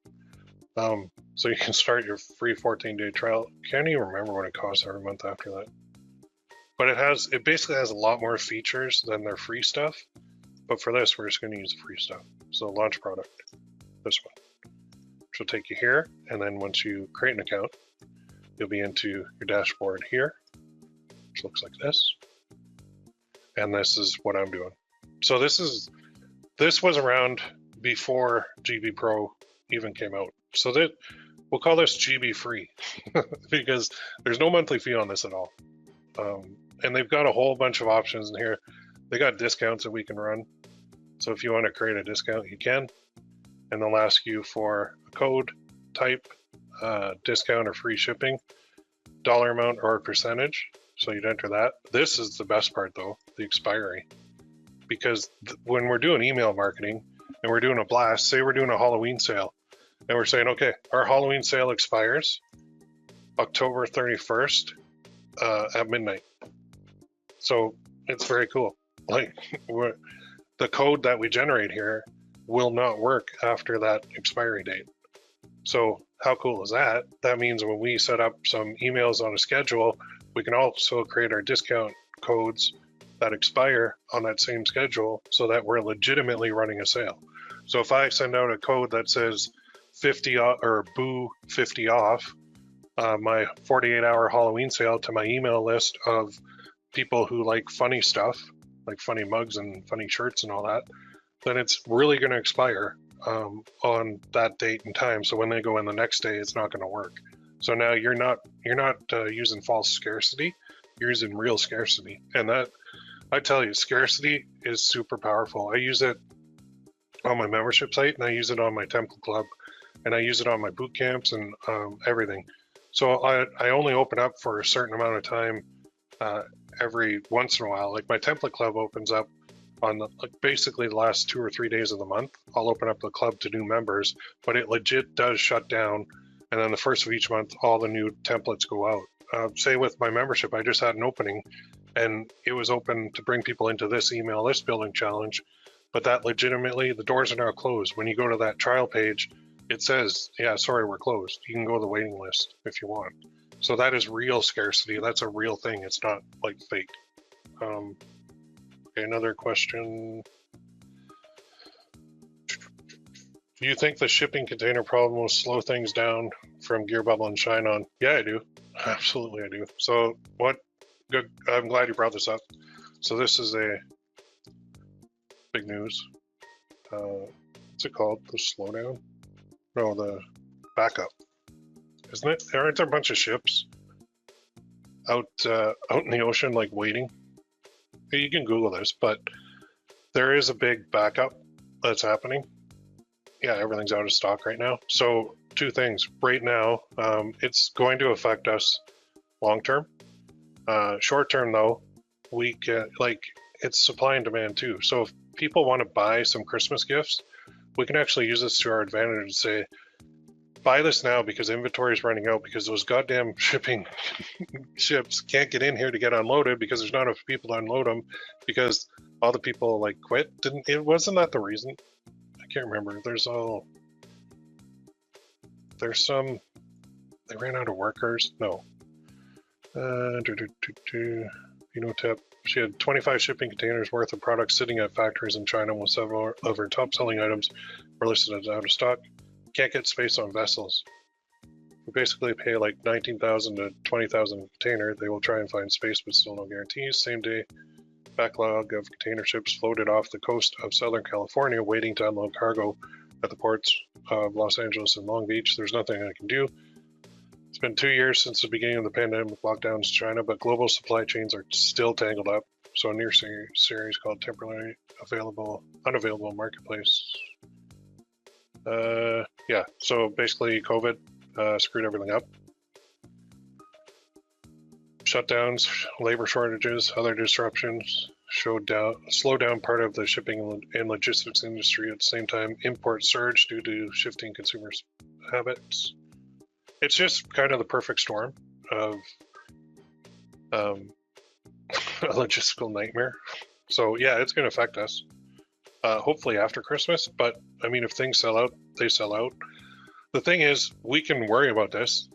So you can start your free 14-day trial. Can't even remember what it costs every month after that. But it basically has a lot more features than their free stuff. But for this, we're just going to use the free stuff. So launch product, this one, which will take you here. And then once you create an account, you'll be into your dashboard here, which looks like this. And this is what I'm doing. So this was around before GB Pro even came out. So that we'll call this GB free because there's no monthly fee on this at all. And they've got a whole bunch of options in here. They got discounts that we can run. So if you want to create a discount, you can. And they'll ask you for a code, type, discount or free shipping, dollar amount or percentage. So you'd enter that. This is the best part though, the expiry. Because when we're doing email marketing and we're doing a blast, say we're doing a Halloween sale, and we're saying, okay, our Halloween sale expires October 31st at midnight. So it's very cool. Like the code that we generate here will not work after that expiry date. So how cool is that? That means when we set up some emails on a schedule, we can also create our discount codes that expire on that same schedule so that we're legitimately running a sale. So if I send out a code that says 50 or boo 50 off my 48-hour Halloween sale to my email list of people who like funny stuff, like funny mugs and funny shirts and all that, then it's really going to expire on that date and time. So when they go in the next day, it's not going to work. So now you're not using false scarcity, you're using real scarcity. And that, I tell you, scarcity is super powerful. I use it on my membership site, and I use it on my template club, and I use it on my boot camps and everything. So I only open up for a certain amount of time every once in a while. Like my template club opens up on basically the last 2 or 3 days of the month. I'll open up the club to new members, but it legit does shut down. And then the first of each month, all the new templates go out. Say with my membership, I just had an opening, and it was open to bring people into this email list building challenge. but that legitimately, the doors are now closed. When you go to that trial page, it says, yeah, sorry, we're closed. You can go to the waiting list if you want. So that is real scarcity. That's a real thing. It's not like fake. Okay, another question. Do you think the shipping container problem will slow things down from Gearbubble and Shine On? Yeah, I do. Absolutely, I do. So what? Good. I'm glad you brought this up. So this is a big news. What's it called? The slowdown? No, the backup. Isn't it? Aren't there a bunch of ships out in the ocean, like waiting? You can Google this, but there is a big backup that's happening. Yeah, everything's out of stock right now. So two things. Right now, it's going to affect us long term. Short term, though, we can, like, it's supply and demand too. So if people want to buy some Christmas gifts, we can actually use this to our advantage and say, buy this now because inventory is running out, because those goddamn shipping ships can't get in here to get unloaded because there's not enough people to unload them because all the people like quit. Wasn't that the reason? I can't remember. They ran out of workers. No. Tip. She had 25 shipping containers worth of products sitting at factories in China, while several of her top selling items were listed as out of stock. Can't get space on vessels. We basically pay like 19,000 to 20,000 a container. They will try and find space, but still no guarantees. Same day, backlog of container ships floated off the coast of Southern California, waiting to unload cargo at the ports of Los Angeles and Long Beach. There's nothing I can do. It's been 2 years since the beginning of the pandemic lockdowns in China, but global supply chains are still tangled up. So a new series called Temporarily Unavailable Marketplace. Yeah, so basically COVID screwed everything up. Shutdowns, labor shortages, other disruptions slowed down part of the shipping and logistics industry. At the same time, imports surged due to shifting consumers' habits. It's just kind of the perfect storm of a logistical nightmare. So yeah, it's going to affect us. Hopefully after Christmas, but I mean, if things sell out, they sell out. The thing is, we can worry about this.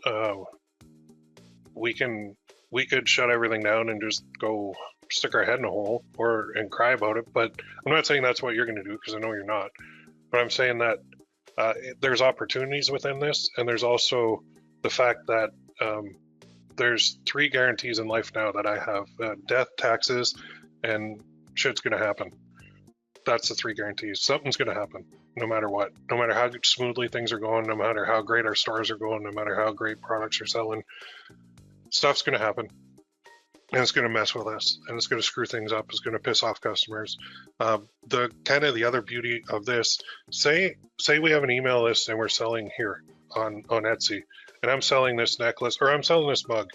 We could shut everything down and just go stick our head in a hole and cry about it. But I'm not saying that's what you're going to do, because I know you're not. But I'm saying that there's opportunities within this, and there's also the fact that there's 3 guarantees in life now that I have: death, taxes, and shit's going to happen. That's the 3 guarantees. Something's going to happen, no matter what. No matter how smoothly things are going, no matter how great our stores are going, no matter how great products are selling, stuff's going to happen. And it's going to mess with us, and it's going to screw things up. It's going to piss off customers. The other beauty of this, say we have an email list and we're selling here on Etsy, and I'm selling this necklace, or I'm selling this mug,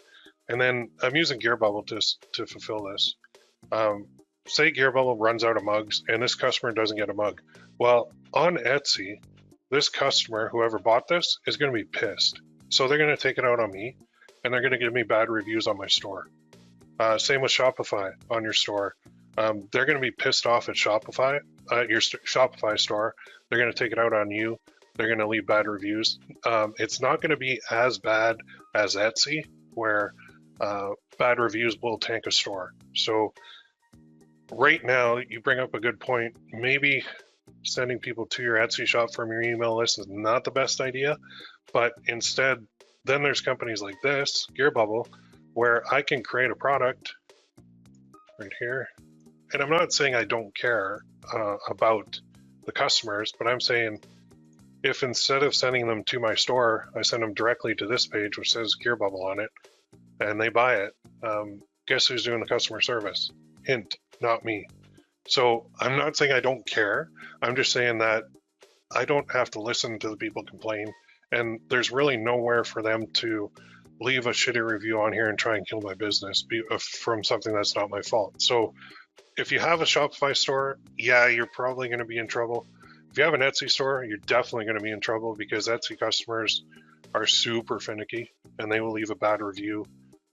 and then I'm using Gearbubble to fulfill this. Say Gearbubble runs out of mugs and this customer doesn't get a mug. Well, on Etsy, this customer, whoever bought this, is going to be pissed. So they're going to take it out on me, and they're going to give me bad reviews on my store. Same with Shopify on your store. They're going to be pissed off at Shopify, your Shopify store. They're going to take it out on you. They're going to leave bad reviews. It's not going to be as bad as Etsy, where bad reviews will tank a store. So right now, you bring up a good point. Maybe sending people to your Etsy shop from your email list is not the best idea, but instead, then there's companies like this, Gearbubble, where I can create a product right here. And I'm not saying I don't care about the customers, but I'm saying if instead of sending them to my store, I send them directly to this page, which says Gearbubble on it, and they buy it, guess who's doing the customer service? Hint, not me. So I'm not saying I don't care. I'm just saying that I don't have to listen to the people complain, and there's really nowhere for them to leave a shitty review on here and try and kill my business from something that's not my fault. So if you have a Shopify store, yeah, you're probably going to be in trouble. If you have an Etsy store, you're definitely going to be in trouble, because Etsy customers are super finicky and they will leave a bad review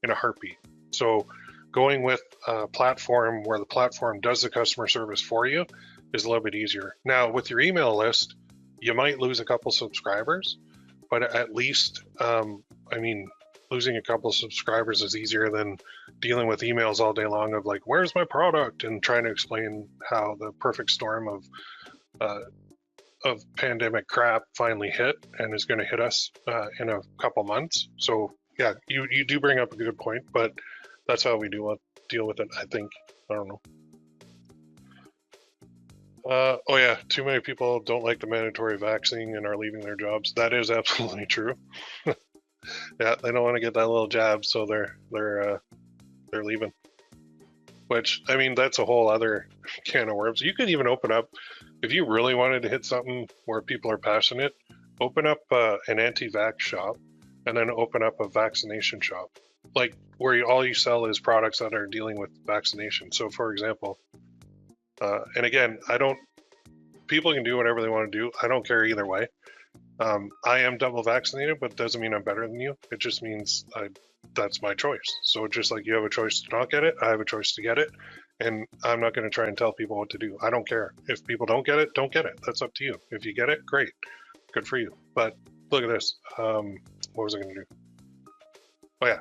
in a heartbeat. So going with a platform where the platform does the customer service for you is a little bit easier. Now, with your email list, you might lose a couple subscribers, but at least, I mean, losing a couple of subscribers is easier than dealing with emails all day long of like, where's my product? And trying to explain how the perfect storm of pandemic crap finally hit and is going to hit us in a couple months. So yeah, you do bring up a good point, but that's how we deal with it, I think. I don't know. Oh yeah, too many people don't like the mandatory vaccine and are leaving their jobs. That is absolutely true. Yeah, they don't want to get that little jab, so they're leaving. Which, I mean, that's a whole other can of worms. You could even open up, if you really wanted to hit something where people are passionate, open up an anti-vax shop, and then open up a vaccination shop, like where all you sell is products that are dealing with vaccination. So, for example, and again, people can do whatever they want to do. I don't care either way. I am double vaccinated, but it doesn't mean I'm better than you. It just means that's my choice. So just like you have a choice to not get it, I have a choice to get it. And I'm not going to try and tell people what to do. I don't care. If people don't get it, don't get it. That's up to you. If you get it, great. Good for you. But look at this. What was I going to do? Oh, yeah.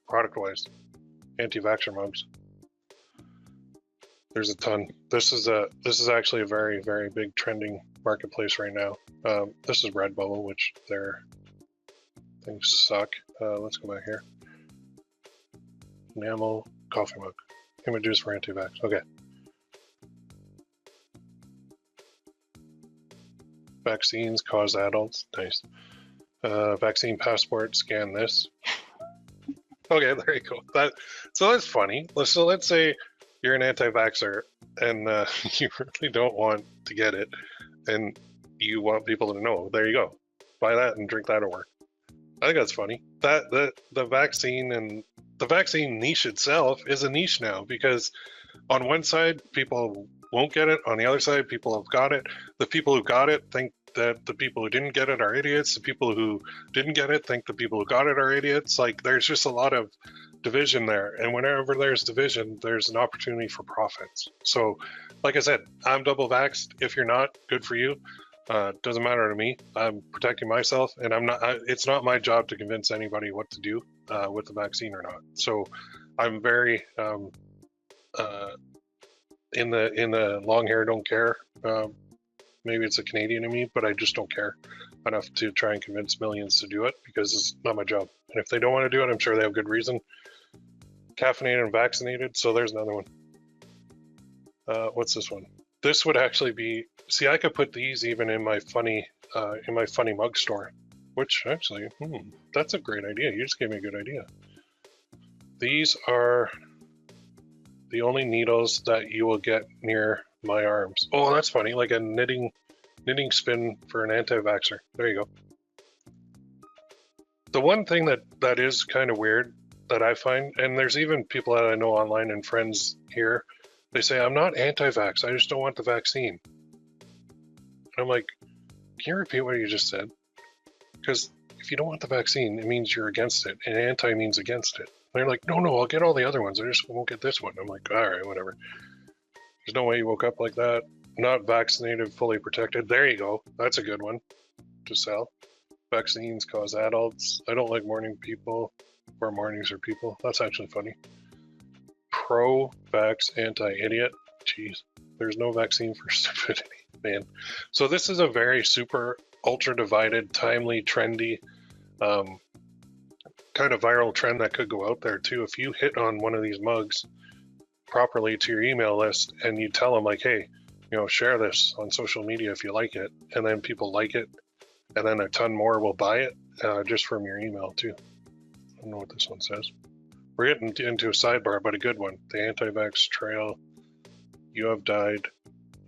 Product-wise, anti-vaxxer mugs. There's a ton. This is actually a very, very big trending marketplace right now. This is Redbubble, which their things suck. Let's go back here. Enamel coffee mug. Images for anti-vax. Okay. Vaccines cause adults. Nice. Vaccine passport. Scan this. Okay, there you go. So that's funny. So let's say you're an anti-vaxxer and you really don't want to get it, and you want people to know. There you go. Buy that and drink that at work. I think that's funny. That the vaccine and the vaccine niche itself is a niche now, because on one side people won't get it, on the other side people have got it. The people who got it think that the people who didn't get it are idiots. The people who didn't get it think the people who got it are idiots. Like, there's just a lot of division there, and whenever there's division, there's an opportunity for profits. So like I said, I'm double vaxxed. If you're not, good for you. Doesn't matter to me. I'm protecting myself, and it's not my job to convince anybody what to do with the vaccine or not. So I'm very in the long hair don't care. Maybe it's a Canadian in me, but I just don't care enough to try and convince millions to do it, because it's not my job. And if they don't want to do it, I'm sure they have good reason. Caffeinated and vaccinated. So there's another one. What's this one? This would actually be, see, I could put these even in my funny mug store, which actually, that's a great idea. You just gave me a good idea. These are the only needles that you will get near my arms. Oh, that's funny, like a knitting spin for an anti-vaxxer. There you go. The one thing that is kind of weird that I find, and there's even people that I know online and friends here, they say, I'm not anti-vax, I just don't want the vaccine. And I'm like, can you repeat what you just said? Because if you don't want the vaccine, it means you're against it, and anti means against it. And they're like, no, I'll get all the other ones, I just won't get this one. I'm like, all right, whatever. There's no way you woke up like that. Not vaccinated, fully protected. There you go. That's a good one to sell. Vaccines cause adults. I don't like morning people, or mornings are people. That's actually funny. Pro-vax, anti-idiot. Jeez, there's no vaccine for stupidity, man. So this is a very super ultra divided, timely, trendy, kind of viral trend that could go out there too. If you hit on one of these mugs properly to your email list and you tell them like, hey, share this on social media if you like it, and then people like it, and then a ton more will buy it just from your email too. I don't know what this one says. We're getting into a sidebar, but a good one. The anti-vax trail. You have died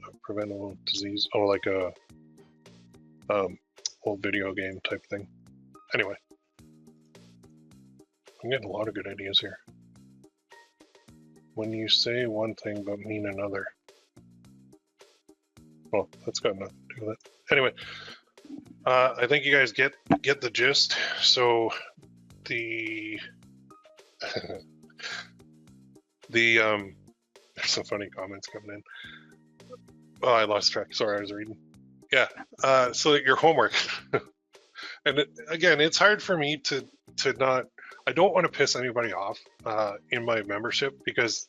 of preventable disease. Oh, like a old video game type thing. Anyway, I'm getting a lot of good ideas here. When you say one thing but mean another. Well, that's got nothing to do with it. Anyway, I think you guys get the gist. So the The there's some funny comments coming in. Oh, I lost track. Sorry, I was reading. Yeah. So your homework, and again, it's hard for me to not. I don't want to piss anybody off in my membership because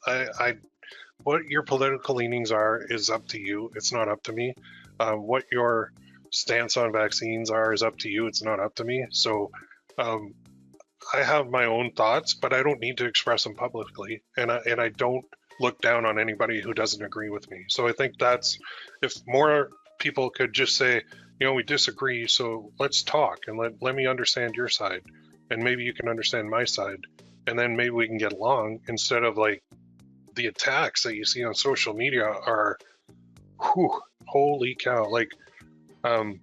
what your political leanings are is up to you. It's not up to me. What your stance on vaccines are is up to you. It's not up to me. So I have my own thoughts, but I don't need to express them publicly, and I don't look down on anybody who doesn't agree with me. So I think that's, if more people could just say, we disagree, so let's talk and let me understand your side, and maybe you can understand my side, and then maybe we can get along, instead of like the attacks that you see on social media are, whew, holy cow. Like, and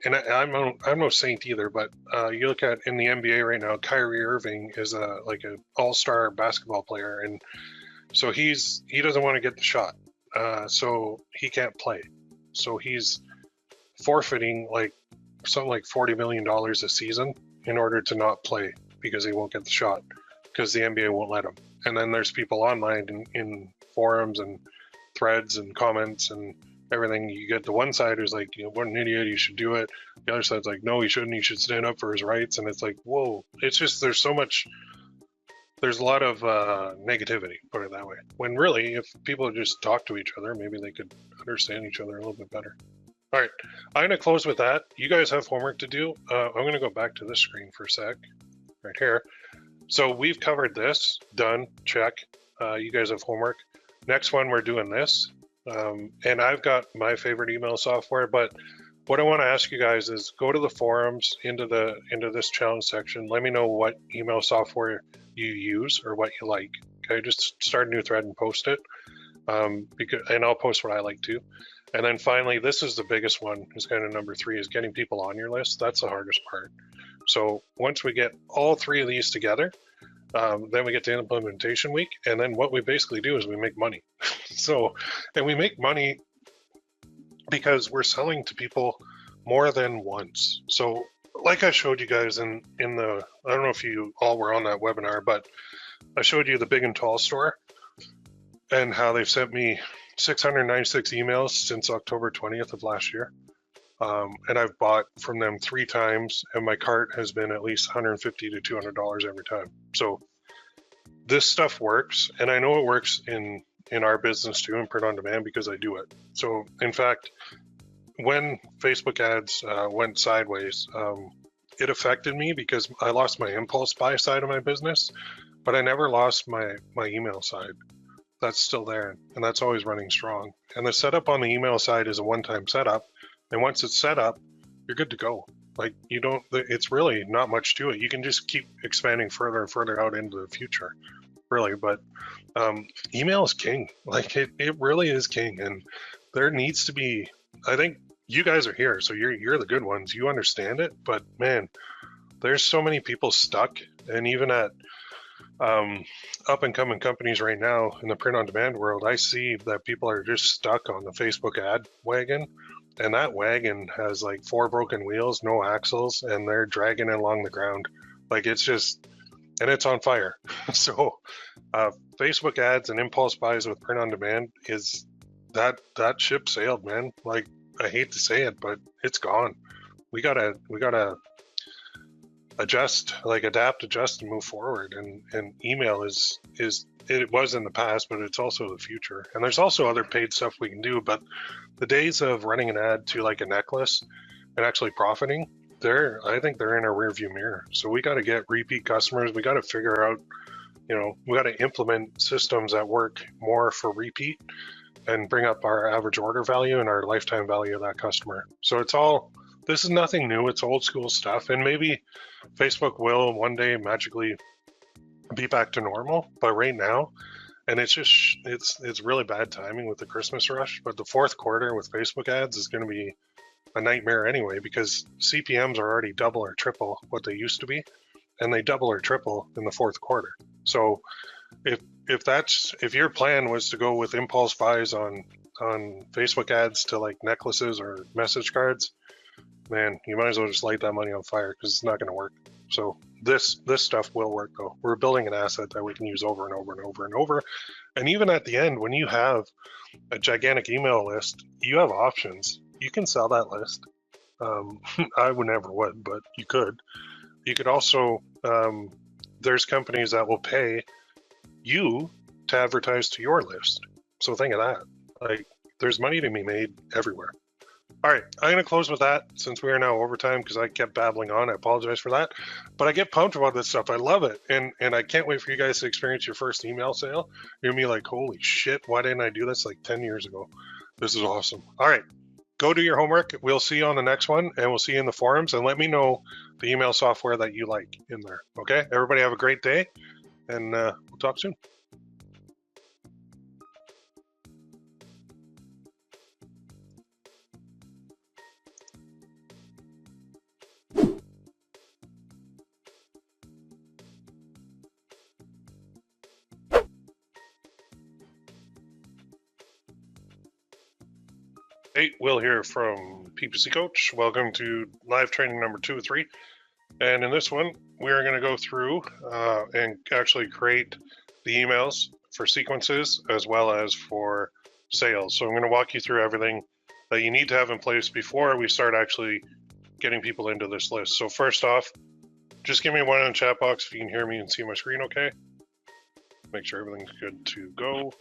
I'm no saint either, but you look at in the NBA right now, Kyrie Irving is like an all-star basketball player, and so he doesn't want to get the shot, so he can't play. So he's forfeiting like something like $40 million a season in order to not play because he won't get the shot because the NBA won't let him. And then there's people online in forums and threads and comments and everything. You get the one side who's like, what an idiot, you should do it. The other side's like, no, he shouldn't, he should stand up for his rights. And it's like, whoa, it's just, there's a lot of negativity, put it that way. When really, if people just talk to each other, maybe they could understand each other a little bit better. All right, I'm gonna close with that. You guys have homework to do. I'm gonna go back to this screen for a sec, right here. So we've covered this, done, check. You guys have homework. Next one, we're doing this. And I've got my favorite email software, but what I want to ask you guys is go to the forums, into this challenge section. Let me know what email software you use or what you like. Okay, just start a new thread and post it. And I'll post what I like too. And then finally, this is the biggest one, is kind of number 3, is getting people on your list. That's the hardest part. So once we get all 3 of these together, then we get to implementation week, and then what we basically do is we make money. And we make money because we're selling to people more than once. So like I showed you guys in the, I don't know if you all were on that webinar, but I showed you the Big and Tall store and how they've sent me 696 emails since October 20th of last year. And I've bought from them 3 times, and my cart has been at least $150 to $200 every time. So this stuff works, and I know it works in our business too, in print on demand, because I do it. So in fact, when Facebook ads went sideways, it affected me because I lost my impulse buy side of my business, but I never lost my email side. That's still there, and that's always running strong. And the setup on the email side is a one-time setup. And once it's set up, you're good to go. Like, it's really not much to it. You can just keep expanding further and further out into the future, really. But email is king. Like, it really is king. And there needs to be, I think you guys are here, so you're the good ones. You understand it, but man, there's so many people stuck. And even at up and coming companies right now in the print on demand world, I see that people are just stuck on the Facebook ad wagon. And that wagon has like 4 broken wheels, no axles, and they're dragging it along the ground. Like, it's just, and it's on fire. So Facebook ads and impulse buys with print on demand is that ship sailed, man. Like, I hate to say it, but it's gone. We gotta adjust, like adapt, adjust, and move forward. And email is it was in the past, but it's also the future. And there's also other paid stuff we can do, but the days of running an ad to like a necklace and actually profiting, I think they're in our rearview mirror. So we got to get repeat customers. We got to figure out, we got to implement systems that work more for repeat and bring up our average order value and our lifetime value of that customer. So this is nothing new. It's old school stuff. And maybe Facebook will one day magically be back to normal, but right now, and it's really bad timing with the Christmas rush, but the 4th quarter with Facebook ads is going to be a nightmare anyway, because CPMs are already double or triple what they used to be, and they double or triple in the 4th quarter. So if your plan was to go with impulse buys on Facebook ads to like necklaces or message cards, man, you might as well just light that money on fire, because it's not going to work. So this stuff will work though. We're building an asset that we can use over and over and over and over. And even at the end, when you have a gigantic email list, you have options. You can sell that list. I would never would, but you could. You could also, there's companies that will pay you to advertise to your list. So think of that. Like, there's money to be made everywhere. All right, I'm going to close with that since we are now overtime because I kept babbling on. I apologize for that. But I get pumped about this stuff. I love it. And I can't wait for you guys to experience your first email sale. You're going to be like, holy shit, why didn't I do this like 10 years ago? This is awesome. All right, go do your homework. We'll see you on the next one, and we'll see you in the forums. And let me know the email software that you like in there. Okay, everybody have a great day, and we'll talk soon. Hey, Will here from PPC Coach. Welcome to live training number 2 or 3. And in this one, we are going to go through and actually create the emails for sequences as well as for sales. So I'm going to walk you through everything that you need to have in place before we start actually getting people into this list. So first off, just give me one in the chat box if you can hear me and see my screen okay. Make sure everything's good to go.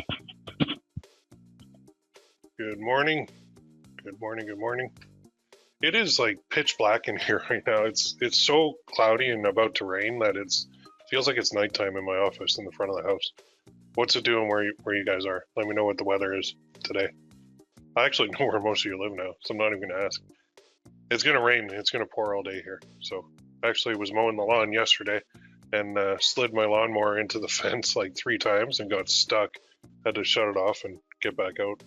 Good morning. Good morning, good morning. It is like pitch black in here right now. It's so cloudy and about to rain that it feels like it's nighttime in my office in the front of the house. What's it doing where you guys are? Let me know what the weather is today. I actually know where most of you live now, so I'm not even gonna ask. It's gonna rain, it's gonna pour all day here. So I actually was mowing the lawn yesterday and slid my lawnmower into the fence like 3 times and got stuck. Had to shut it off and get back out.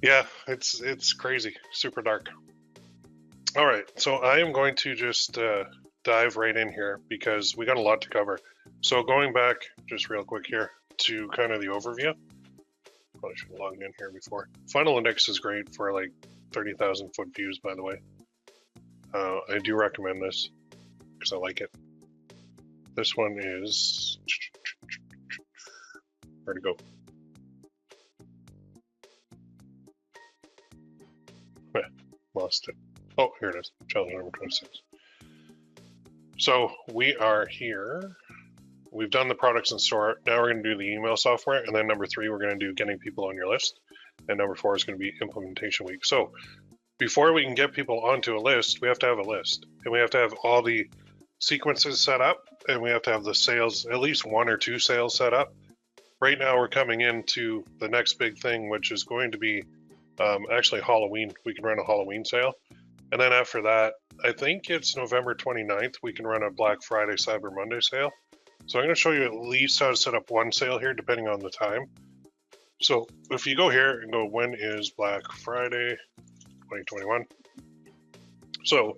Yeah, it's crazy, super dark. All right, so I am going to just dive right in here because we got a lot to cover. So going back just real quick here to kind of the overview. Probably should have logged in here before. Final Index is great for like 30,000 foot views, by the way. I do recommend this because I like it. This one is, where'd it go? Lost it. Oh, here it is. Challenge number 26. So we are here. We've done the products in store. Now we're going to do the email software. And then number 3, we're going to do getting people on your list. And number 4 is going to be implementation week. So before we can get people onto a list, we have to have a list. And we have to have all the sequences set up. And we have to have the sales, at least 1 or 2 sales set up. Right now we're coming into the next big thing, which is going to be actually Halloween. We can run a Halloween sale. And then after that, I think it's November 29th, we can run a Black Friday, Cyber Monday sale. So I'm going to show you at least how to set up one sale here, depending on the time. So if you go here and go, when is Black Friday 2021? So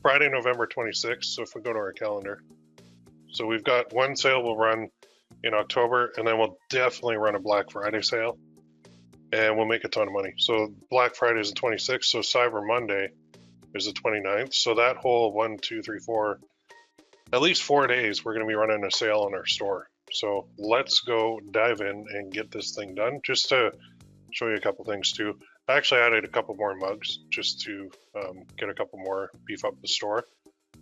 Friday, November 26th. So if we go to our calendar, so we've got one sale we'll run in October, and then we'll definitely run a Black Friday sale. And we'll make a ton of money. So Black Friday is the 26th, so Cyber Monday is the 29th. So that whole 1, 2, 3, 4, at least 4 days, we're gonna be running a sale in our store. So let's go dive in and get this thing done. Just to show you a couple things too. I actually added a couple more mugs just to get a couple more, beef up the store.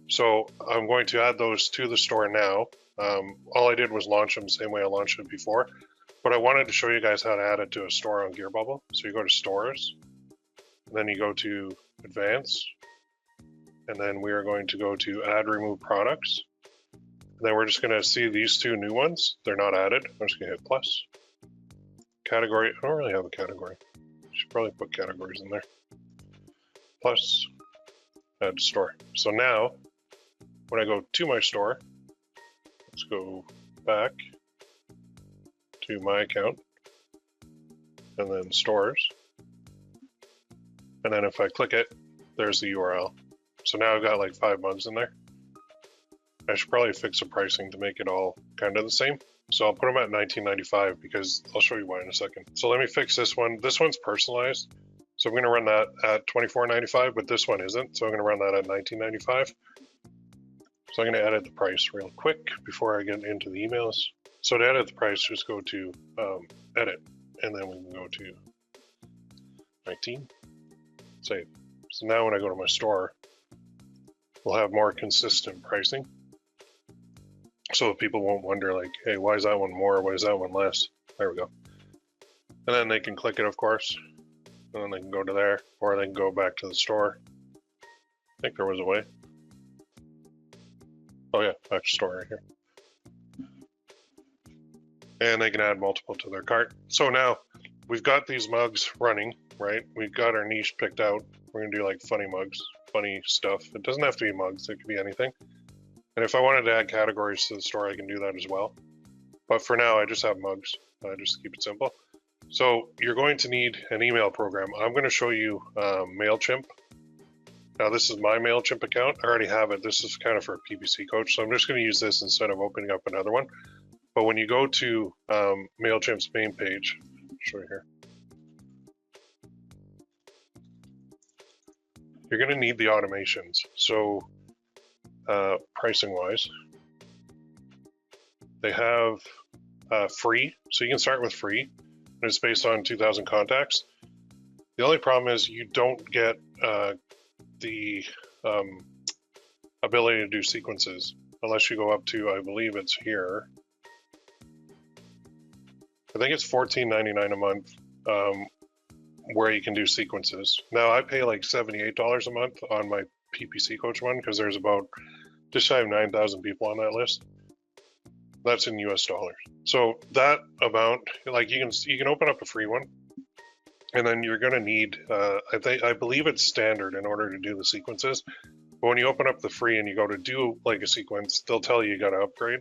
So I'm going to add those to the store now. All I did was launch them the same way I launched it before. But I wanted to show you guys how to add it to a store on Gearbubble. So you go to Stores, and then you go to Advanced, and then we are going to go to Add Remove Products. And then we're just going to see these 2 new ones. They're not added. I'm just going to hit plus. Category, I don't really have a category. I should probably put categories in there. Plus, add to store. So now, when I go to my store, let's go back to my account and then stores, and then if I click it, there's the URL. So now I've got like 5 mugs in there. I should probably fix the pricing to make it all kind of the same. So I'll put them at $19.95 because I'll show you why in a second. So let me fix this one. This one's personalized, so I'm going to run that at $24.95, but this one isn't, so I'm going to run that at $19.95. So I'm going to edit the price real quick before I get into the emails. So to edit the price, just go to edit, and then we can go to 19, save. So now when I go to my store, we'll have more consistent pricing. So people won't wonder like, hey, why is that one more? Why is that one less? There we go. And then they can click it, of course. And then they can go to there, or they can go back to the store. I think there was a way. Oh yeah, back to store right here. And they can add multiple to their cart. So now we've got these mugs running, right? We've got our niche picked out. We're gonna do like funny mugs, funny stuff. It doesn't have to be mugs, it could be anything. And if I wanted to add categories to the store, I can do that as well. But for now, I just have mugs, just to keep it simple. So you're going to need an email program. I'm gonna show you MailChimp. Now this is my MailChimp account. I already have it. This is kind of for a PPC coach. So I'm just gonna use this instead of opening up another one. But when you go to MailChimp's main page, I'll show you here. You're going to need the automations. So pricing wise, they have free. So you can start with free. And it's based on 2,000 contacts. The only problem is you don't get the ability to do sequences unless you go up to, I believe it's here. I think it's $14.99 a month where you can do sequences. Now I pay like $78 a month on my PPC coach one because there's about just shy of 9,000 people on that list. That's in US dollars. So that amount, like you can open up a free one, and then you're going to need I believe it's standard in order to do the sequences. But when you open up the free and you go to do like a sequence, they'll tell you got to upgrade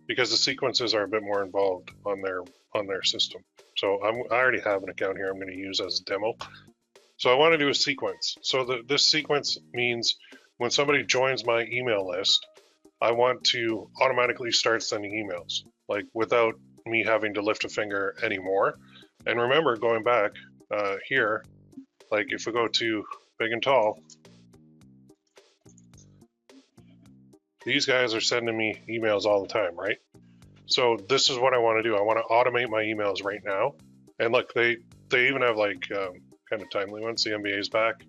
because the sequences are a bit more involved on their system. So I already have an account here I'm going to use as a demo. So I want to do a sequence. So this sequence means when somebody joins my email list, I want to automatically start sending emails, like without me having to lift a finger anymore. And remember, going back here, like if we go to big and tall, these guys are sending me emails all the time, right? So this is what I want to do. I want to automate my emails right now. And look, they even have like kind of timely ones. The NBA's back.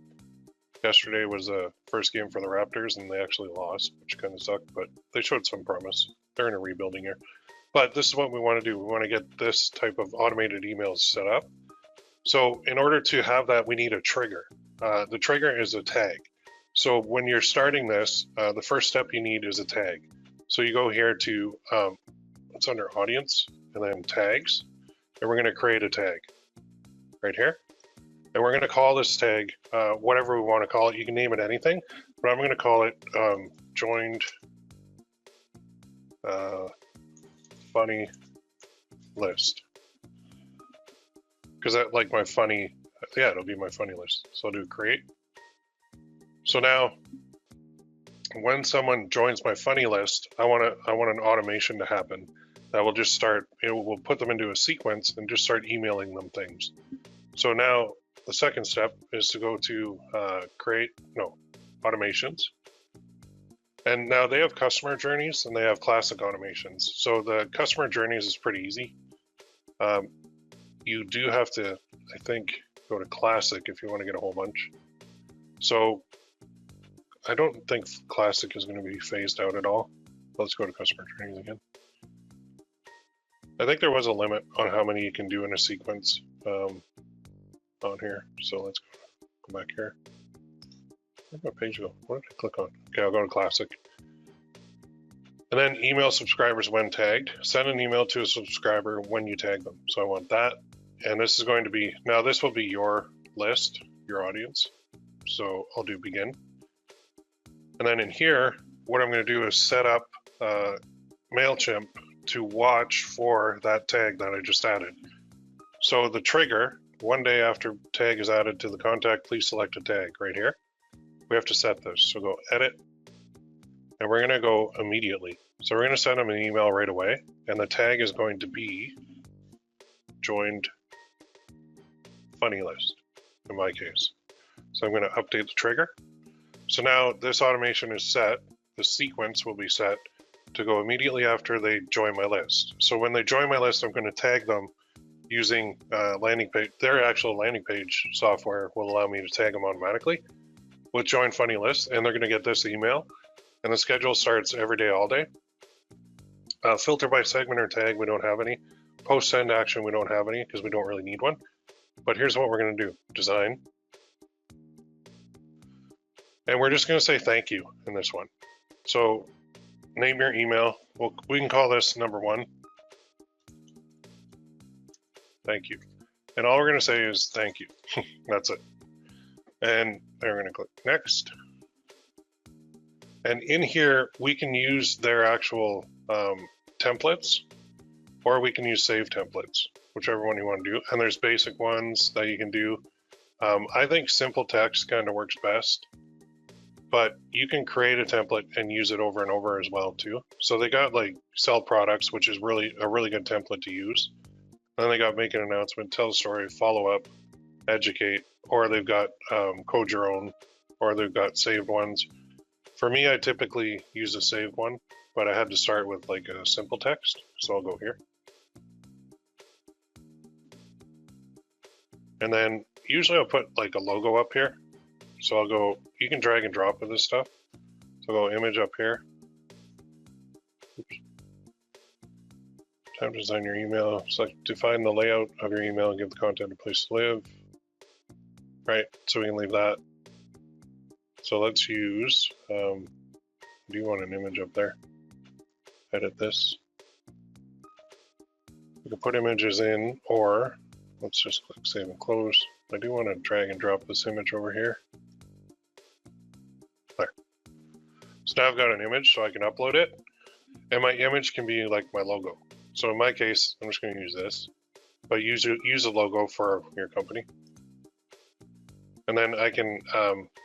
Yesterday was the first game for the Raptors, and they actually lost, which kind of sucked, but they showed some promise. They're in a rebuilding year. But this is what we want to do. We want to get this type of automated emails set up. So in order to have that, we need a trigger. The trigger is a tag. So when you're starting this, the first step you need is a tag. So you go here to, it's under audience, and then tags, and we're going to create a tag right here. And we're going to call this tag whatever we want to call it. You can name it anything, but I'm going to call it joined funny list. Because I like my funny, yeah, it'll be my funny list. So I'll do create. So now when someone joins my funny list, I want an automation to happen that will just start, it will put them into a sequence and just start emailing them things. So now the second step is to go to automations. And now they have customer journeys and they have classic automations. So the customer journeys is pretty easy. You do have to, I think, go to classic if you want to get a whole bunch. So I don't think classic is going to be phased out at all. Let's go to customer journeys again. I think there was a limit on how many you can do in a sequence on here. So let's go back here. Where'd my page go? What did I click on? Okay, I'll go to classic. And then email subscribers when tagged. Send an email to a subscriber when you tag them. So I want that. And this is going to be, now this will be your list, your audience. So I'll do begin. And then in here, what I'm going to do is set up MailChimp to watch for that tag that I just added. So the trigger, one day after tag is added to the contact, please select a tag right here. We have to set this. So go edit, and we're going to go immediately. So we're going to send them an email right away, and the tag is going to be joined funny list in my case. So I'm going to update the trigger. So now this automation is set. the sequence will be set to go immediately after they join my list. So when they join my list, I'm going to tag them using landing page. Their actual landing page software will allow me to tag them automatically with Join Funny List, and they're going to get this email. And the schedule starts every day, all day. Filter by segment or tag, we don't have any. Post send action, we don't have any because we don't really need one. But here's what we're going to do. Design. And we're just going to say thank you in this one. So name your email. We can call this number 1. Thank you. And all we're going to say is thank you. That's it. And we're going to click next. And in here, we can use their actual templates, or we can use save templates, whichever one you want to do. And there's basic ones that you can do. I think simple text kind of works best, but you can create a template and use it over and over as well too. So they got like sell products, which is really a really good template to use. Then they got make an announcement, tell a story, follow up, educate, or they've got code your own, or they've got saved ones. For me, I typically use a saved one, but I had to start with like a simple text. So I'll go here. And then usually I'll put like a logo up here. So I'll go, you can drag and drop with this stuff. So I'll go image up here. Oops. Time to design your email. Select define the layout of your email and give the content a place to live. Right, so we can leave that. So let's use, do you want an image up there? Edit this. We can put images in, or let's just click save and close. I do want to drag and drop this image over here. There. So now I've got an image, so I can upload it. And my image can be like my logo. So in my case, I'm just going to use this, but use a logo for your company. And then I can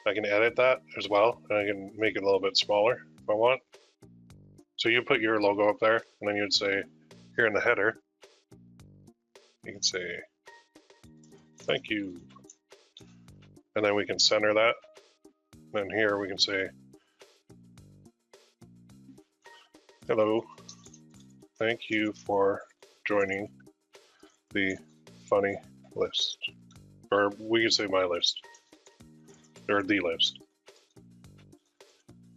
edit that as well, and I can make it a little bit smaller if I want. So you put your logo up there, and then you'd say here in the header, you can say thank you, and then we can center that. Then here we can say hello, thank you for joining the funny list. Or we can say my list, or the list.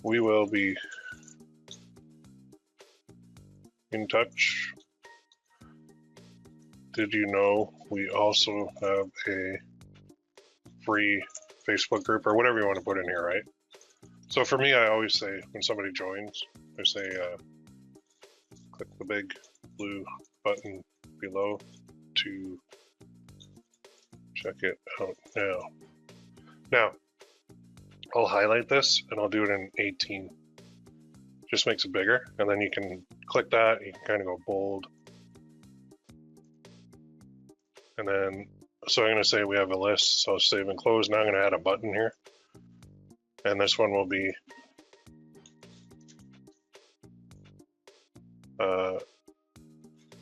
We will be in touch. Did you know we also have a free Facebook group, or whatever you want to put in here, right? So for me, I always say when somebody joins, I say click the big blue button below to check it out now. Now, I'll highlight this and I'll do it in 18. Just makes it bigger, and then you can click that, you can kind of go bold. And then, so I'm going to say we have a list, so save and close. Now I'm going to add a button here. And this one will be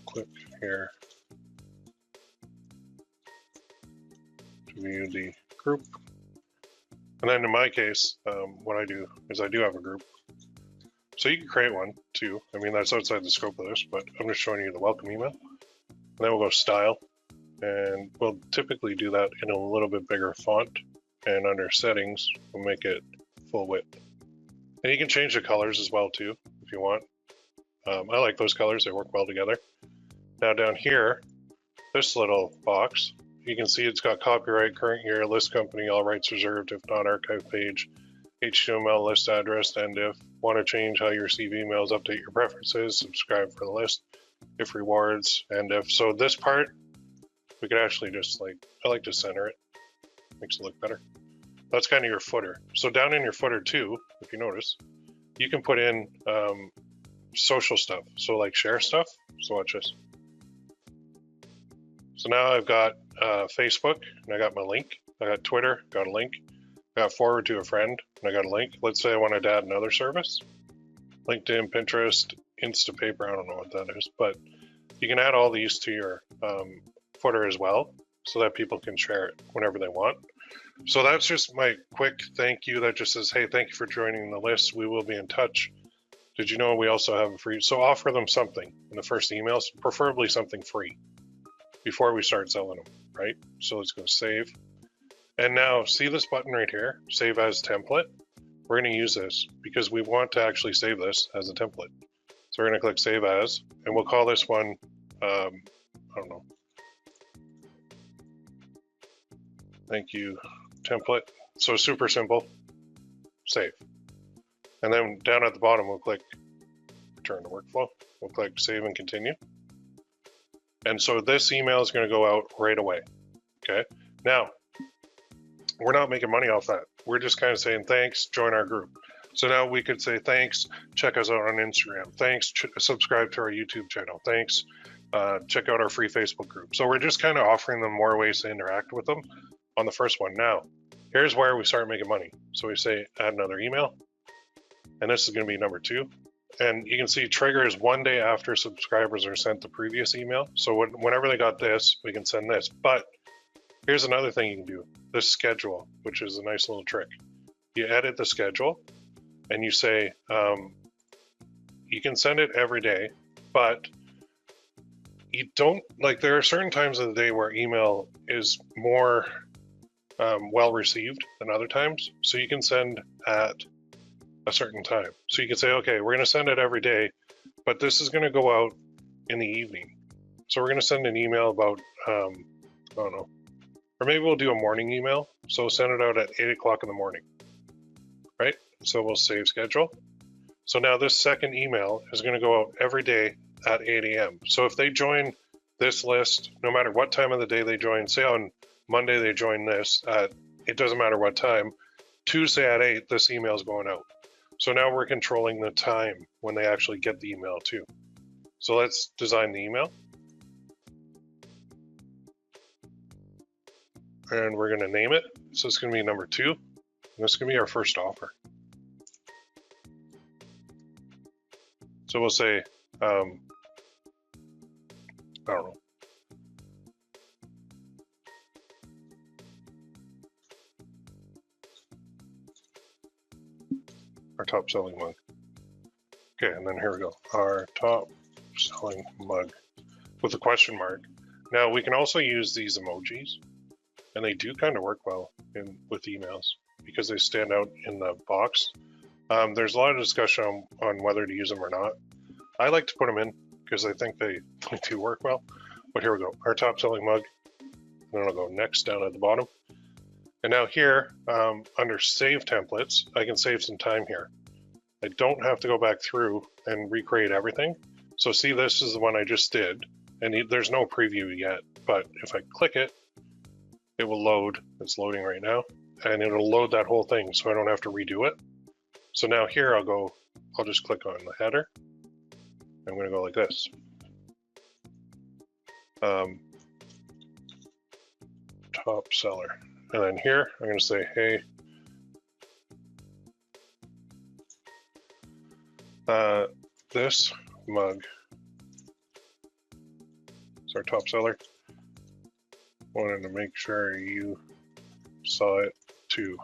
click here to view the group. And then in my case, what I do is I do have a group. So you can create one too. I mean, that's outside the scope of this, but I'm just showing you the welcome email. And then we'll go style, and we'll typically do that in a little bit bigger font. And under settings, we'll make it full width. And you can change the colors as well too, if you want. I like those colors, they work well together. Now down here, this little box, you can see it's got copyright, current year, list company, all rights reserved, if not archive page, HTML list address, and if want to change how you receive emails, update your preferences, subscribe for the list, if rewards, and if. So this part, we could actually just I like to center it, makes it look better. That's kind of your footer. So down in your footer too, if you notice, you can put in social stuff. So like share stuff. So watch this. So now I've got Facebook, and I got my link. I got Twitter, got a link. I got forward to a friend, and I got a link. Let's say I wanted to add another service. LinkedIn, Pinterest, Instapaper, I don't know what that is, but you can add all these to your footer as well, so that people can share it whenever they want. So that's just my quick thank you that just says, hey, thank you for joining the list. We will be in touch. Did you know we also have a free? So offer them something in the first emails, preferably something free before we start selling them, right? So let's go save. And now see this button right here, save as template. We're going to use this because we want to actually save this as a template. So we're going to click save as, and we'll call this one, I don't know. Thank you, template. So super simple, save. And then down at the bottom, we'll click return to workflow. We'll click save and continue. And so this email is going to go out right away. Okay. Now, we're not making money off that. We're just kind of saying, thanks, join our group. So now we could say, thanks, check us out on Instagram. Thanks, subscribe to our YouTube channel. Thanks, check out our free Facebook group. So we're just kind of offering them more ways to interact with them on the first one. Now, here's where we start making money. So we say, add another email. And this is going to be number 2. And you can see trigger is 1 day after subscribers are sent the previous email. So whenever they got this, we can send this. But here's another thing you can do, this schedule, which is a nice little trick. You edit the schedule and you say, you can send it every day, but you don't, like, there are certain times of the day where email is more well received than other times. So you can send at a certain time. So you can say, okay, we're going to send it every day, but this is going to go out in the evening. So we're going to send an email about, I don't know, or maybe we'll do a morning email. So send it out at 8 o'clock in the morning, right? So we'll save schedule. So now this second email is going to go out every day at 8 a.m. So if they join this list, no matter what time of the day they join, say on Monday they join this at, it doesn't matter what time, Tuesday at 8, this email is going out. So now we're controlling the time when they actually get the email too. So let's design the email. And we're going to name it. So it's going to be number 2. And this is going to be our first offer. So we'll say, I don't know. Our top selling mug. Okay, and then here we go. Our top selling mug with a question mark. Now we can also use these emojis, and they do kind of work well with emails because they stand out in the box. There's a lot of discussion on whether to use them or not. I like to put them in because I think they do work well. But here we go. Our top selling mug. And then I'll go next down at the bottom. And now here, under Save Templates, I can save some time here. I don't have to go back through and recreate everything. So see, this is the one I just did, and there's no preview yet, but if I click it, it will load. It's loading right now, and it'll load that whole thing so I don't have to redo it. So now here I'll just click on the header. I'm gonna go like this. Top seller. And then here, I'm going to say, hey, this mug is our top seller. Wanted to make sure you saw it too.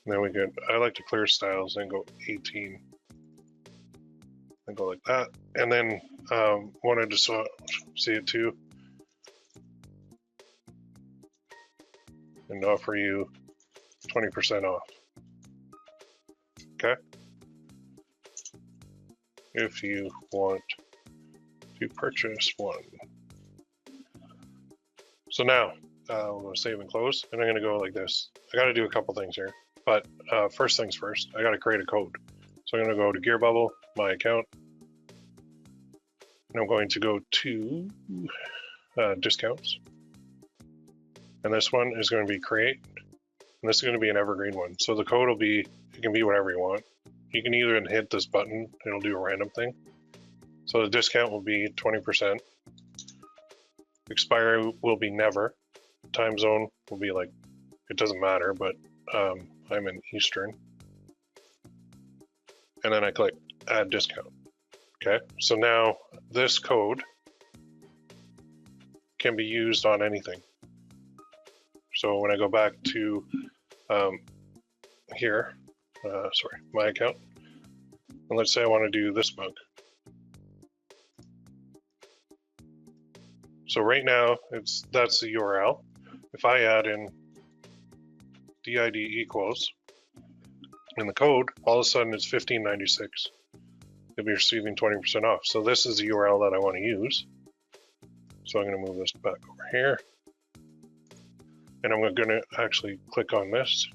And then we can, I like to clear styles and go 18 and go like that. And then wanted to see it too and offer you 20% off. Okay. If you want to purchase one. So now I'm going to save and close, and I'm going to go like this. I got to do a couple things here, but first things first, I got to create a code. So I'm going to go to Gearbubble, my account, and I'm going to go to discounts. And this one is going to be create, and this is going to be an evergreen one. So the code will be, it can be whatever you want. You can either hit this button, it'll do a random thing. So the discount will be 20%. Expiry will be never. Time zone will be like, it doesn't matter, but I'm in Eastern. And then I click add discount. Okay, so now this code can be used on anything. So when I go back to here, sorry, my account, and let's say I want to do this mug. So right now, that's the URL. If I add in DID equals, in the code, all of a sudden it's $15.96. You'll be receiving 20% off. So this is the URL that I want to use. So I'm going to move this back over here. And I'm going to actually click on this.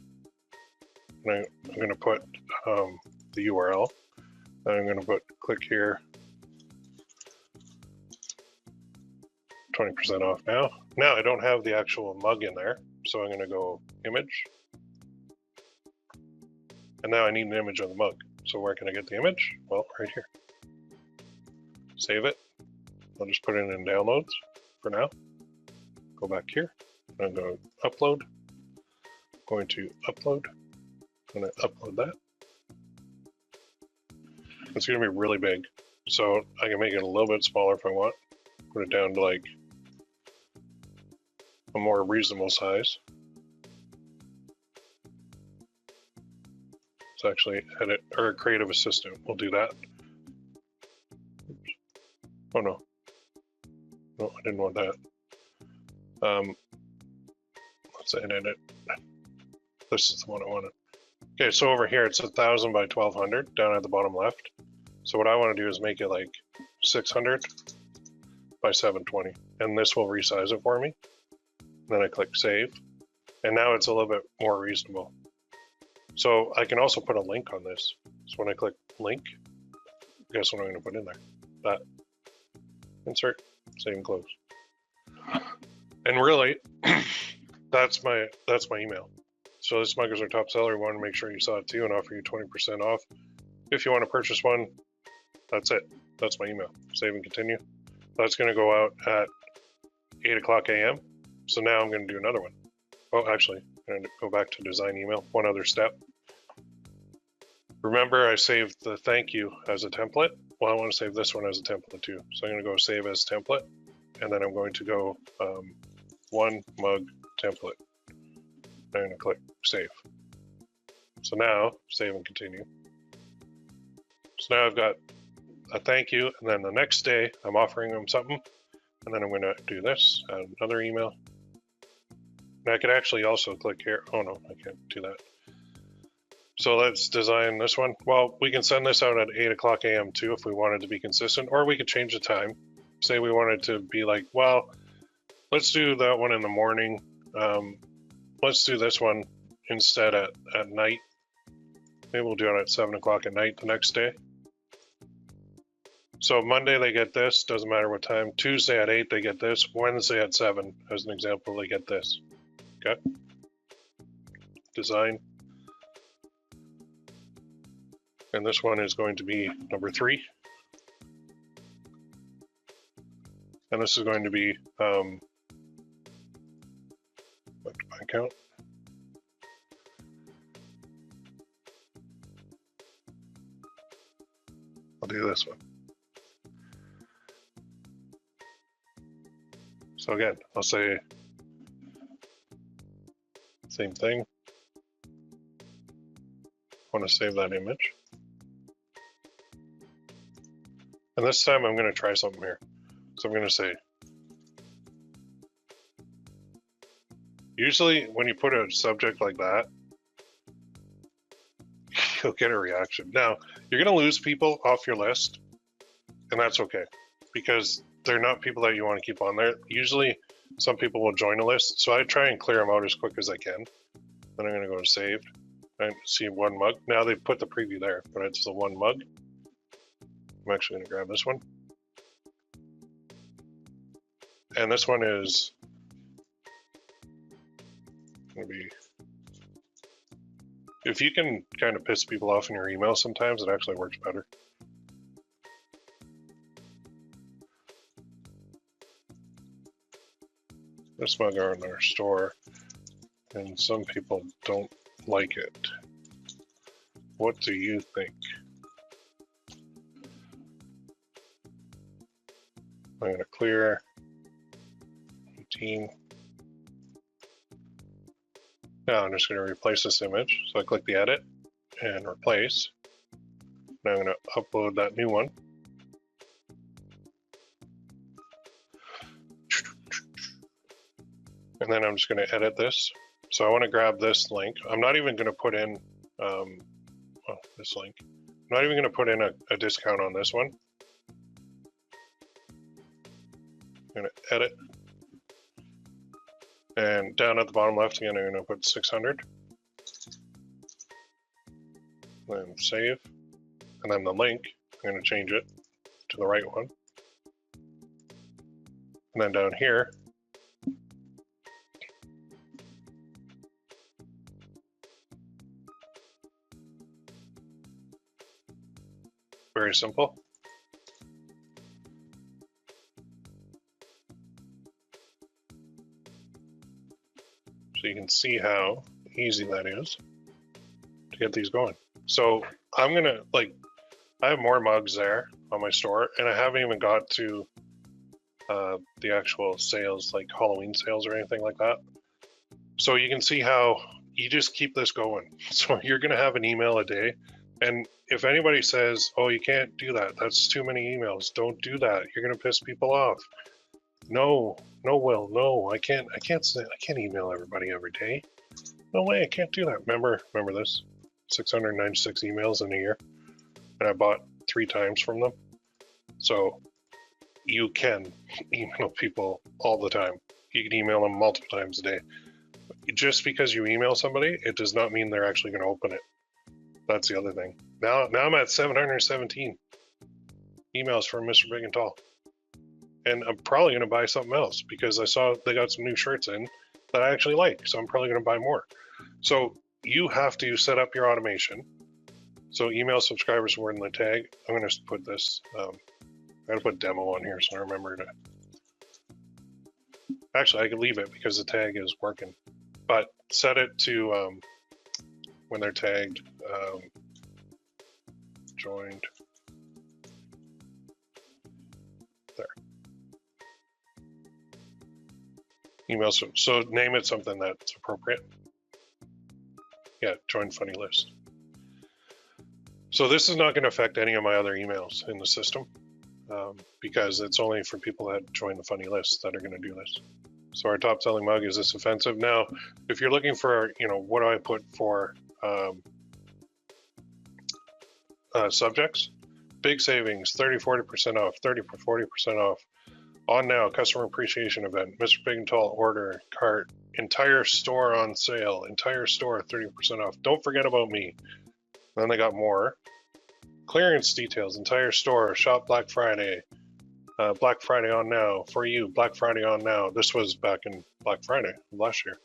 And I'm going to put the URL. And I'm going to click here. 20% off now. Now I don't have the actual mug in there. So I'm going to go image. And now I need an image of the mug. So where can I get the image? Well, right here. Save it. I'll just put it in downloads for now. Go back here. I'm going to upload. Going to upload. I'm going to upload that. It's going to be really big. So I can make it a little bit smaller if I want. Put it down to like a more reasonable size. Let's actually edit, or creative assistant. We'll do that. Oops. Oh no. No, I didn't want that. Let's edit it. This is the one I wanted. Okay, so over here it's 1000 by 1200 down at the bottom left. So what I want to do is make it like 600 by 720, and this will resize it for me. Then I click save, and now it's a little bit more reasonable. So I can also put a link on this. So when I click link, guess what I'm going to put in there? That. Insert, save and close. And really, that's my email. So this mug is our top seller. We want to make sure you saw it too and offer you 20% off. If you want to purchase one, that's it. That's my email. Save and continue. That's going to go out at 8 o'clock a.m. So now I'm going to do another one. Oh, actually, I'm going to go back to design email. One other step. Remember, I saved the thank you as a template. Well, I want to save this one as a template too. So I'm going to go save as template. And then I'm going to go one mug template. I'm going to click save. So now, save and continue. So now I've got a thank you, and then the next day I'm offering them something, and then I'm going to do this, add another email. And I could actually also click here. Oh no, I can't do that. So let's design this one. Well, we can send this out at 8 o'clock a.m. too if we wanted to be consistent, or we could change the time. Say we wanted to be like, well, let's do that one in the morning. Let's do this one instead at night. Maybe we'll do it at 7 o'clock at night the next day. So Monday they get this, doesn't matter what time. Tuesday at 8 they get this. Wednesday at 7, as an example, they get this. Okay. Design. And this one is going to be number 3. And this is going to be back to my account. I'll do this one. So again, I'll say same thing. I want to save that image. And this time I'm going to try something here. So I'm going to say, usually when you put a subject like that, you'll get a reaction. Now, you're going to lose people off your list, and that's okay, because they're not people that you want to keep on there. Usually, some people will join a list, so I try and clear them out as quick as I can. Then I'm going to go to saved and see one mug. Now they've put the preview there, but it's the one mug. I'm actually going to grab this one. And this one is going to be, if you can kind of piss people off in your email sometimes, it actually works better. This mug are in our store, and some people don't like it. What do you think? I'm going to clear 2019. Now I'm just going to replace this image. So I click the edit and replace. Now I'm going to upload that new one. And then I'm just going to edit this. So I want to grab this link. I'm not even going to put in this link. I'm not even going to put in a discount on this one. I'm going to edit. And down at the bottom left again, I'm going to put 600. Then save. And then the link, I'm going to change it to the right one. And then down here, very simple. So you can see how easy that is to get these going. So I'm gonna, like, I have more mugs there on my store, and I haven't even got to the actual sales, like Halloween sales or anything like that. So you can see how you just keep this going. So you're gonna have an email a day. And if anybody says, oh, you can't do that, that's too many emails, don't do that, you're gonna piss people off. No, Will, no, I can't email everybody every day. No way, I can't do that. Remember this? 696 emails in a year. And I bought 3 times from them. So you can email people all the time. You can email them multiple times a day. Just because you email somebody, it does not mean they're actually gonna open it. That's the other thing. Now I'm at 717 emails from Mr. Big and Tall. And I'm probably going to buy something else because I saw they got some new shirts in that I actually like. So I'm probably going to buy more. So you have to set up your automation. So email subscribers word in the tag. I'm going to put this, I'm going to put demo on here so I remember to. Actually, I can leave it because the tag is working. But set it to when they're tagged, joined. There. Email, so name it something that's appropriate. Yeah, join funny list. So this is not going to affect any of my other emails in the system because it's only for people that join the funny list that are going to do this. So our top selling mug, is this offensive? Now, if you're looking for, what do I put for subjects? Big savings, 30-40% off, 30-40% off. On now, customer appreciation event, Mr. Big and Tall order, cart, entire store on sale, entire store 30% off. Don't forget about me. Then they got more. Clearance details, entire store, shop Black Friday on now, for you, Black Friday on now. This was back in Black Friday last year.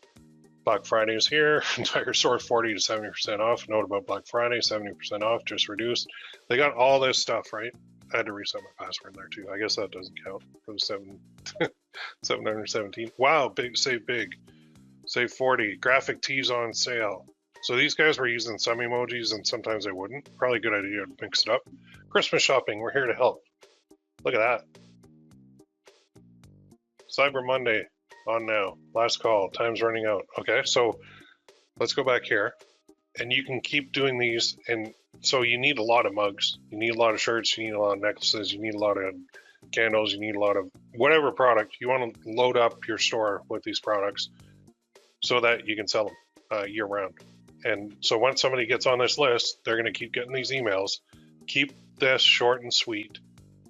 Black Friday is here, entire store 40 to 70% off. Note about Black Friday, 70% off, just reduced. They got all this stuff, right? I had to reset my password there too. I guess that doesn't count for the 717. Wow, save big. Save 40. Graphic tees on sale. So these guys were using some emojis and sometimes they wouldn't. Probably a good idea to mix it up. Christmas shopping, we're here to help. Look at that. Cyber Monday on now. Last call, time's running out. Okay, so let's go back here. And you can keep doing these, and so you need a lot of mugs, you need a lot of shirts, you need a lot of necklaces, you need a lot of candles, you need a lot of whatever product. You want to load up your store with these products so that you can sell them year round. And so once somebody gets on this list, they're going to keep getting these emails. Keep this short and sweet.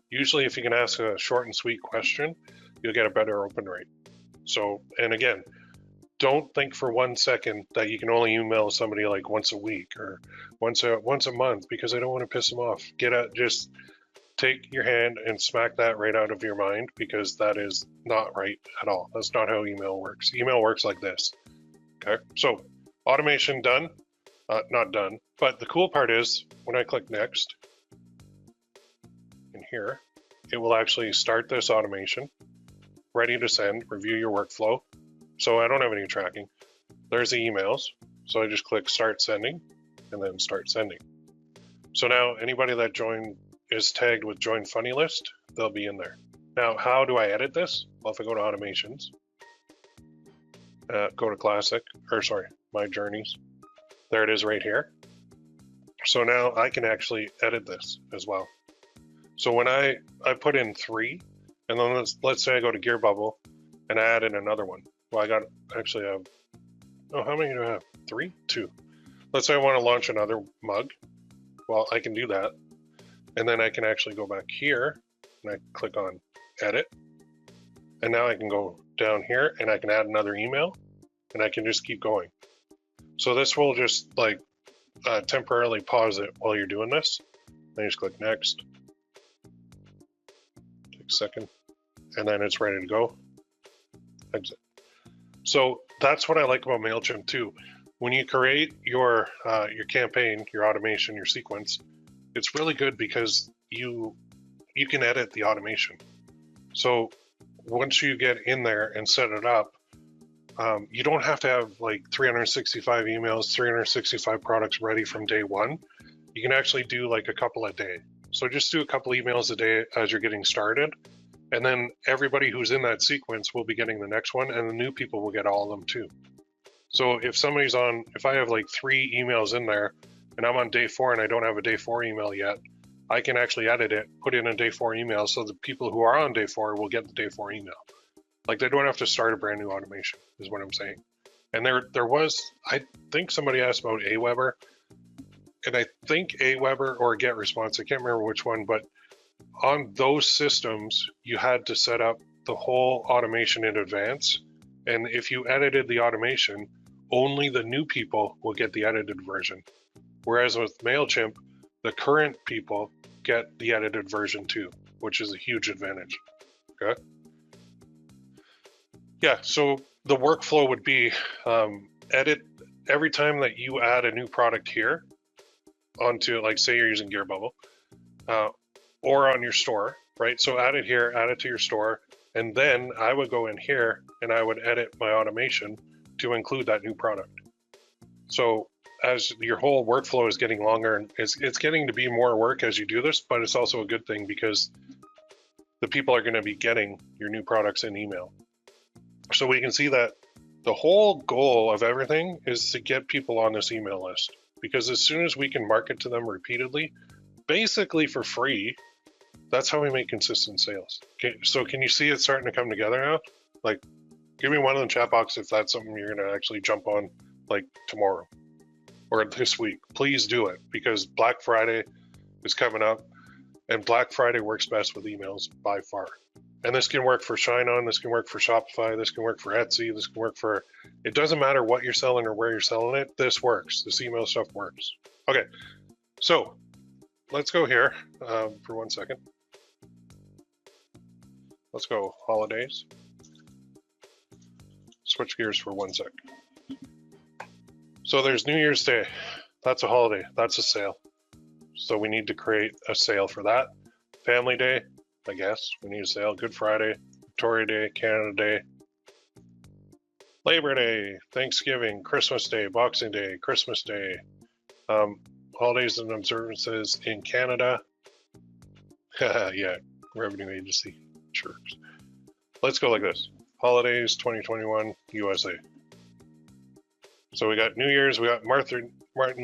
Usually if you can ask a short and sweet question, you'll get a better open rate. So, and again, don't think for 1 second that you can only email somebody like once a week or once a month because I don't want to piss them off. Just take your hand and smack that right out of your mind because that is not right at all. That's not how email works. Email works like this. Okay, so automation done, not done. But the cool part is when I click next in here, it will actually start this automation, ready to send, review your workflow. So I don't have any tracking. There's the emails. So I just click start sending and then start sending. So now anybody that is tagged with join funny list, they'll be in there. Now, how do I edit this? Well, if I go to automations, Go to classic, or sorry, my journeys. There it is right here. So now I can actually edit this as well. So when I put in 3, and then let's say I go to Gearbubble and I add in another one. Well, actually have, oh, how many do I have? 3? 2. Let's say I want to launch another mug. Well, I can do that. And then I can actually go back here and I click on edit. And now I can go down here and I can add another email and I can just keep going. So this will just like temporarily pause it while you're doing this. Then you just click next. Take a second. And then it's ready to go. Exit. So that's what I like about MailChimp too. When you create your campaign, your automation, your sequence, it's really good because you can edit the automation. So once you get in there and set it up, you don't have to have like 365 emails, 365 products ready from day one. You can actually do like a couple a day. So just do a couple emails a day as you're getting started. And then everybody who's in that sequence will be getting the next one, and the new people will get all of them too. So if I have like 3 emails in there and I'm on day 4 and I don't have a day 4 email yet, I can actually edit it, put in a day 4 email so the people who are on day 4 will get the day 4 email. Like they don't have to start a brand new automation, is what I'm saying. And there was, I think somebody asked about Aweber, and I think Aweber or GetResponse, I can't remember which one, but on those systems, you had to set up the whole automation in advance. And if you edited the automation, only the new people will get the edited version. Whereas with MailChimp, the current people get the edited version too, which is a huge advantage. Okay. Yeah, so the workflow would be edit every time that you add a new product here onto, like say you're using Gearbubble, or on your store, right? So add it here, add it to your store, and then I would go in here and I would edit my automation to include that new product. So as your whole workflow is getting longer, and it's getting to be more work as you do this, but it's also a good thing because the people are going to be getting your new products in email. So we can see that the whole goal of everything is to get people on this email list, because as soon as we can market to them repeatedly, basically for free, that's how we make consistent sales. Okay, so can you see it starting to come together now? Like, give me one in the chat box if that's something you're going to actually jump on like tomorrow or this week. Please do it, because Black Friday is coming up, and Black Friday works best with emails by far. And this can work for Shine-On, this can work for Shopify, this can work for Etsy, this can work for, it doesn't matter what you're selling or where you're selling it, this works. This email stuff works. Okay, so let's go here for 1 second. Let's go holidays. Switch gears for 1 sec. So there's New Year's Day. That's a holiday. That's a sale. So we need to create a sale for that. Family Day, I guess. We need a sale. Good Friday, Victoria Day, Canada Day, Labor Day, Thanksgiving, Christmas Day, Boxing Day, Christmas Day, holidays and observances in Canada. Yeah, revenue agency. Sure. Let's go like this. Holidays 2021 USA. So we got New Year's, we got Martin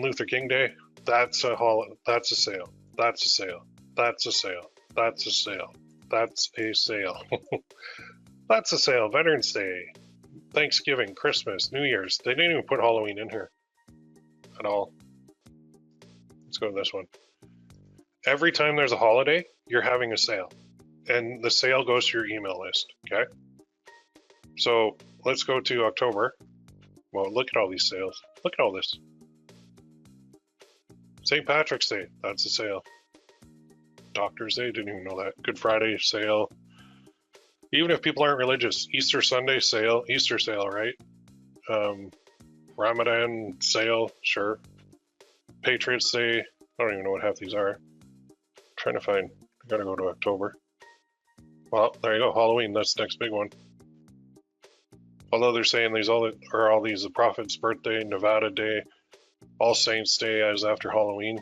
Luther King Day. That's a that's a sale. That's a sale. That's a sale. That's a sale. That's a sale. That's a sale. Veterans Day, Thanksgiving, Christmas, New Year's. They didn't even put Halloween in here at all. Let's go to this one. Every time there's a holiday, you're having a sale, and the sale goes to your email list. Okay. So let's go to October. Well, look at all these sales. Look at all this. St. Patrick's Day, that's a sale. Doctor's Day, didn't even know that. Good Friday, sale. Even if people aren't religious, Easter Sunday, sale. Easter sale, right? Ramadan, sale, sure. Patriots Day, I don't even know what half these are. I'm trying to find, I gotta go to October. Well, there you go, Halloween, that's the next big one. Although they're saying these all these the Prophet's birthday, Nevada Day, All Saints Day as after Halloween,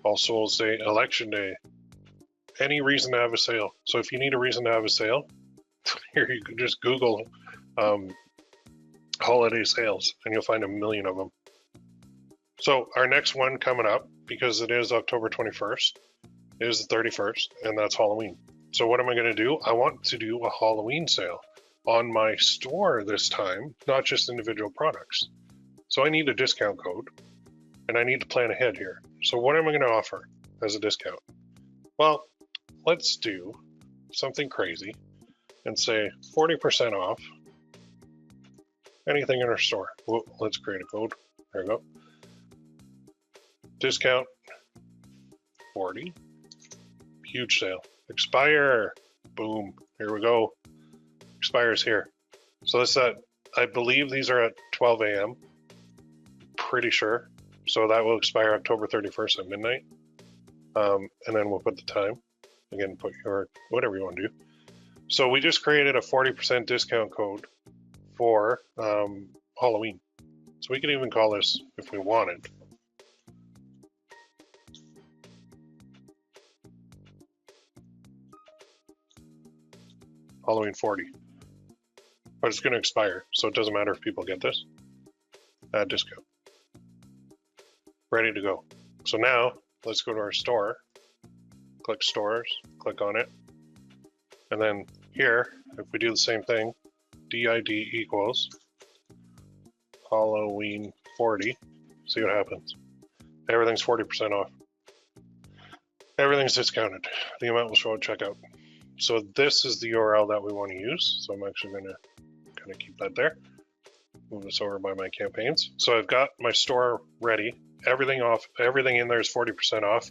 All Souls Day, Election Day. Any reason to have a sale. So if you need a reason to have a sale, here you can just Google holiday sales, and you'll find a million of them. So our next one coming up, because it is October 21st, is the 31st, and that's Halloween. So what am I going to do? I want to do a Halloween sale on my store this time, not just individual products. So I need a discount code, and I need to plan ahead here. So what am I going to offer as a discount? Well, let's do something crazy and say 40% off anything in our store. Whoa, let's create a code. There we go. Discount 40. Huge sale. Expire. Boom. Here we go. Expires here. So this I believe these are at 12 a.m. Pretty sure. So that will expire October 31st at midnight. And then we'll put the time. Again, put your whatever you want to do. So we just created a 40% discount code for Halloween. So we could even call this, if we wanted, Halloween 40. But it's going to expire, so it doesn't matter if people get this. Add discount. Ready to go. So now, let's go to our store. Click stores, click on it. And then here, if we do the same thing, DID equals Halloween 40. See what happens. Everything's 40% off. Everything's discounted. The amount will show at checkout. So this is the URL that we want to use. So I'm actually going to kind of keep that there. Move this over by my campaigns. So I've got my store ready. Everything off. Everything in there is 40% off.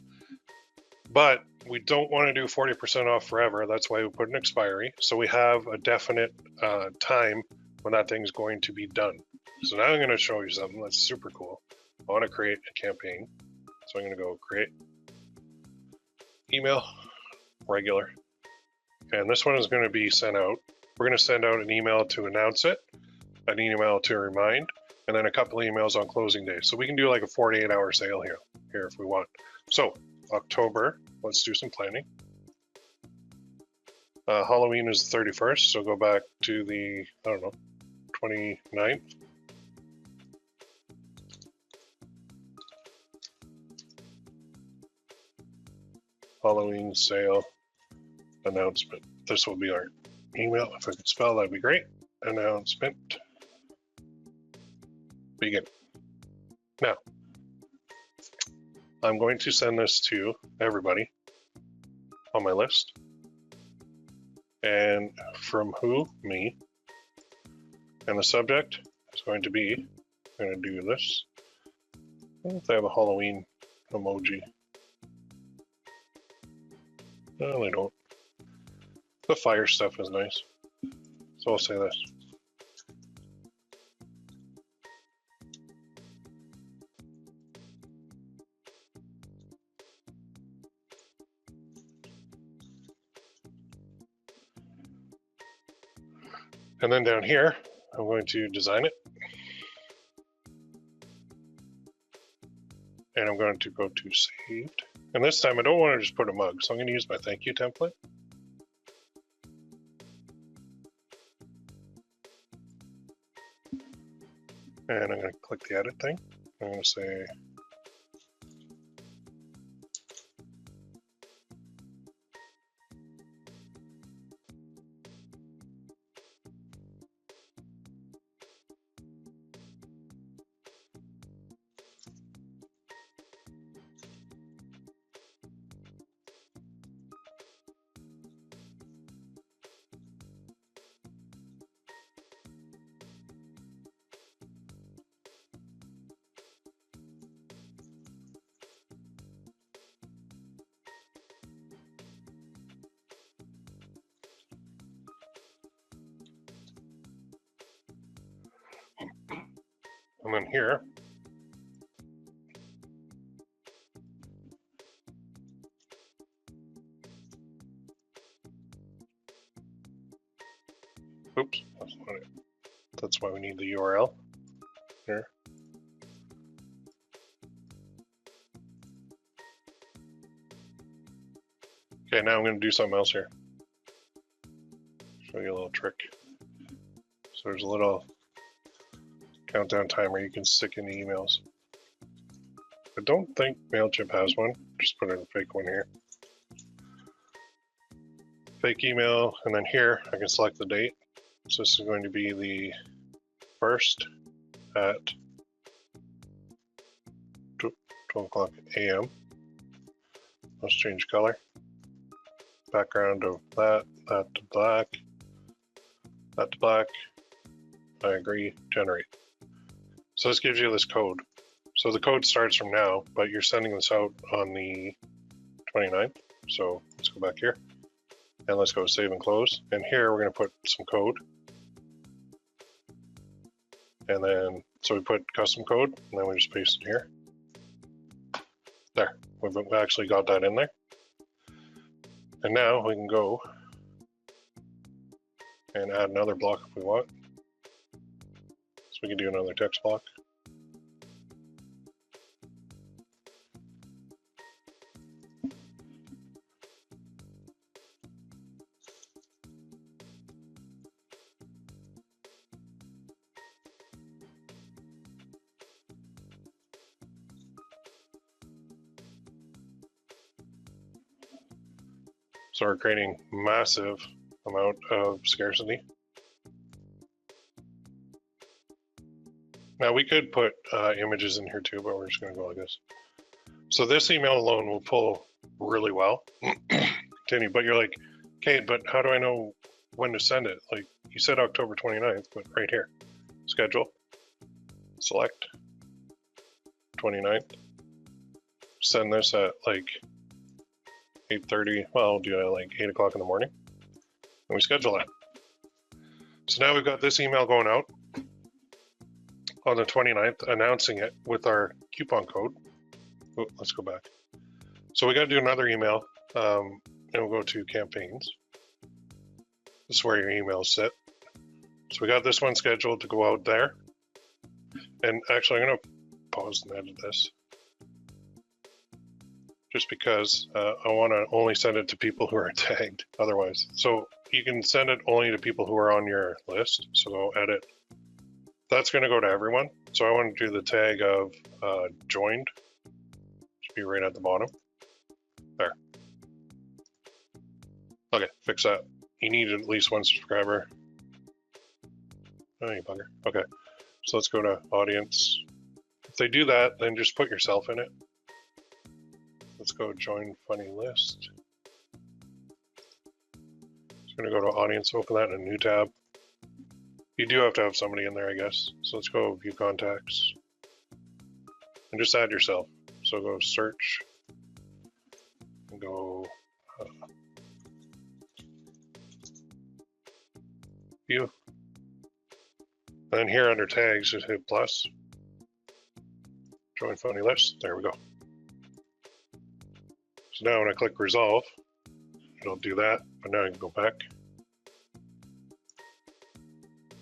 But we don't want to do 40% off forever. That's why we put an expiry. So we have a definite time when that thing's going to be done. So now I'm going to show you something that's super cool. I want to create a campaign. So I'm going to go create email, regular. And this one is going to be sent out. We're going to send out an email to announce it, an email to remind, and then a couple of emails on closing day. So we can do like a 48-hour sale here if we want. So October, let's do some planning. Halloween is the 31st, so go back to the, 29th. Halloween sale announcement. This will be our email. If I could spell, that'd be great. Announcement. Begin. Now, I'm going to send this to everybody on my list. And from who? Me. And the subject is going to be, I'm going to do this. I don't know if they have a Halloween emoji. No, they don't. The fire stuff is nice. So I'll say this. And then down here, I'm going to design it. And I'm going to go to saved. And this time I don't want to just put a mug, so I'm going to use my thank you template. And I'm going to click the edit thing. I'm going to say and then here, oops, that's not it. That's why we need the URL here. Okay, now I'm going to do something else here. Show you a little trick. So there's a little countdown timer you can stick in the emails. I don't think MailChimp has one. Just put in a fake one here. Fake email, and then here I can select the date. So this is going to be the 1st at 12 o'clock a.m. Let's change color. Background of that to black, that to black. I agree, generate. So this gives you this code. So the code starts from now, but you're sending this out on the 29th. So let's go back here and let's go save and close. And here we're going to put some code. And then, so we put custom code and then we just paste it here. There, we've actually got that in there. And now we can go and add another block if we want. So we can do another text block. So we're creating massive amount of scarcity. Now we could put images in here too, but we're just going to go like this. So this email alone will pull really well. Continue, but you're like, okay, but how do I know when to send it? Like you said October 29th, but right here, schedule, select, 29th, send this at like 8:30, well, I'll do it at like 8 o'clock in the morning, and we schedule that. So now we've got this email going out on the 29th, announcing it with our coupon code. Oh, let's go back. So we got to do another email, and we'll go to campaigns. This is where your emails sit. So we got this one scheduled to go out there. And actually, I'm going to pause and edit this, just because I want to only send it to people who are tagged otherwise. So you can send it only to people who are on your list. So I'll edit. That's going to go to everyone. So I want to do the tag of joined. Should be right at the bottom. There. Okay, fix that. You need at least one subscriber. Oh, you bugger. Okay, so let's go to audience. If they do that, then just put yourself in it. Let's go join funny list. It's going to go to audience, open that in a new tab. You do have to have somebody in there, I guess. So let's go view contacts and just add yourself. So go search and go view. And then here under tags, just hit plus. Join funny list. There we go. So now when I click resolve, it'll do that, but now I can go back.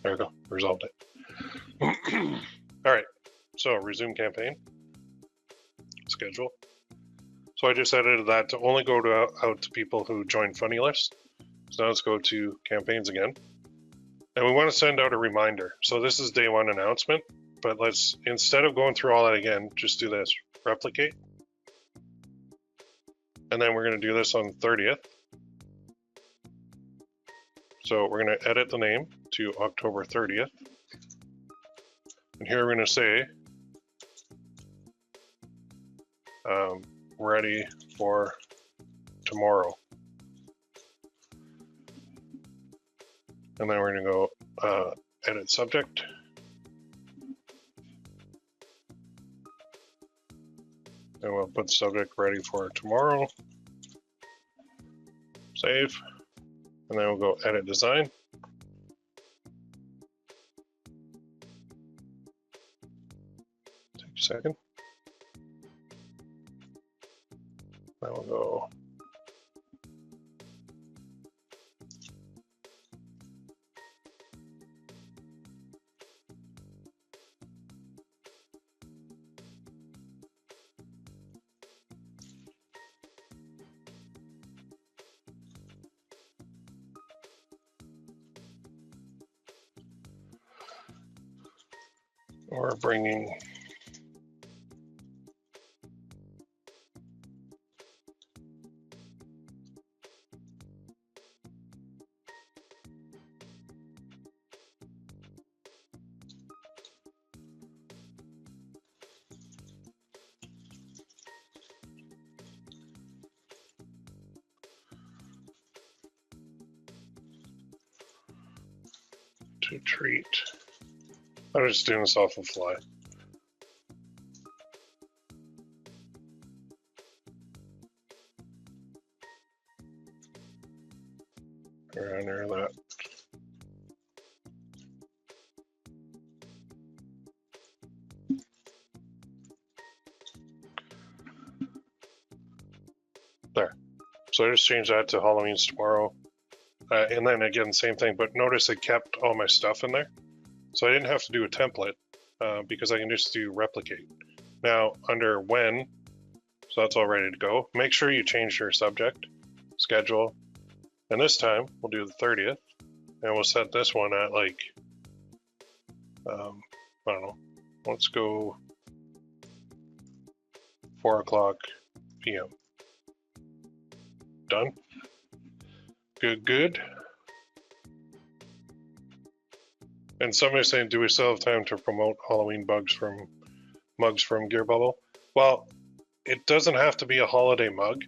There we go, resolved it. All right, so resume campaign, schedule. So I just edited that to only go out to people who join funny list. So now let's go to campaigns again. And we want to send out a reminder. So this is day one announcement, but let's, instead of going through all that again, just do this, replicate. And then we're going to do this on the 30th. So we're going to edit the name to October 30th. And here we're going to say, ready for tomorrow. And then we're going to go edit subject. And we'll put subject ready for tomorrow. Save. And then we'll go edit design. Take a second. Then we'll go or bringing to treat. I'm just doing this off the fly. Around there, that. There. So I just changed that to Halloween's tomorrow. And then again, same thing, but notice it kept all my stuff in there. So I didn't have to do a template because I can just do replicate. Now under when, so that's all ready to go. Make sure you change your subject, schedule, and this time we'll do the 30th, and we'll set this one at like, I don't know, let's go 4:00 p.m. Done. Good. And somebody's saying, do we still have time to promote Halloween mugs from Gearbubble? Well, it doesn't have to be a holiday mug.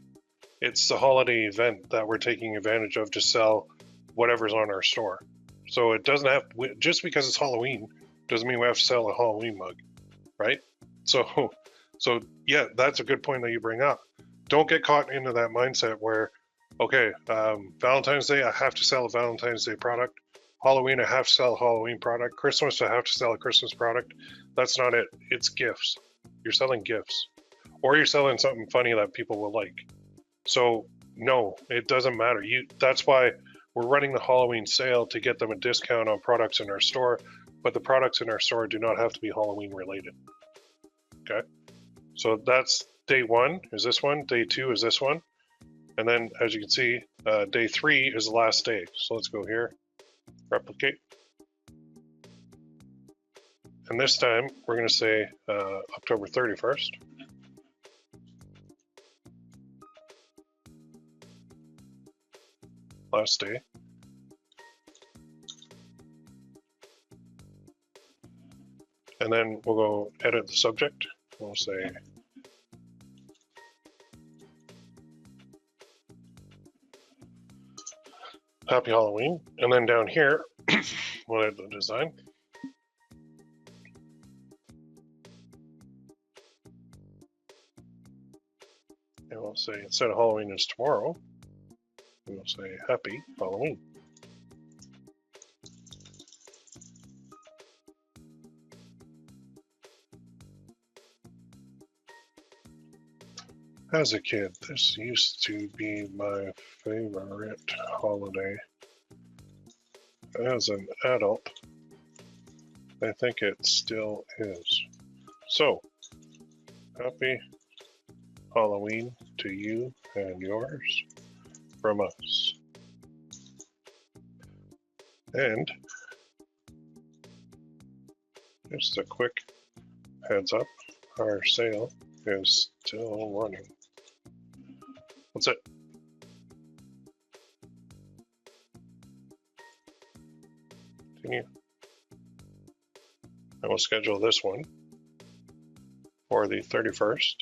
It's the holiday event that we're taking advantage of to sell whatever's on our store. So it doesn't have, just because it's Halloween, doesn't mean we have to sell a Halloween mug, right? So yeah, that's a good point that you bring up. Don't get caught into that mindset where, okay, Valentine's Day, I have to sell a Valentine's Day product. Halloween, I have to sell a Halloween product. Christmas, I have to sell a Christmas product. That's not it. It's gifts. You're selling gifts. Or you're selling something funny that people will like. So no, it doesn't matter. That's why we're running the Halloween sale to get them a discount on products in our store, but the products in our store do not have to be Halloween related. Okay? So that's day 1 is this one, day 2 is this one. And then as you can see, day 3 is the last day. So let's go here. Replicate. And this time we're going to say October 31st. Last day. And then we'll go edit the subject. We'll say Happy Halloween. And then down here, we'll add the design. And we'll say instead of Halloween is tomorrow, we'll say Happy Halloween. As a kid, this used to be my favorite holiday. As an adult, I think it still is. So, happy Halloween to you and yours from us. And just a quick heads up, our sale is still running. That's it. Continue. I will schedule this one for the 31st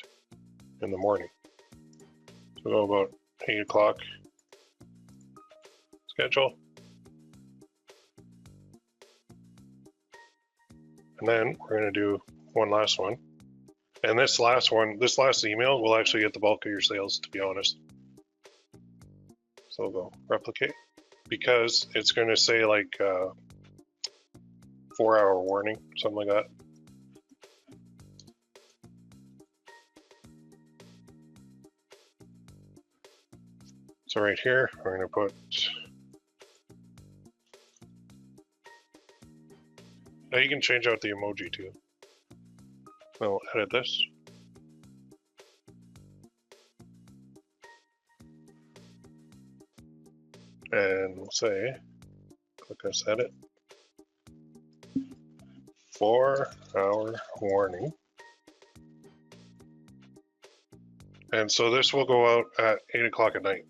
in the morning. So go about 8 o'clock. Schedule. And then we're going to do one last one. And this last email will actually get the bulk of your sales, to be honest. So we'll go replicate, because it's going to say like 4-hour warning, something like that. So right here, we're going to put, now you can change out the emoji too. We'll edit this. And we'll say, click this edit. 4-hour warning. And so this will go out at 8 o'clock at night.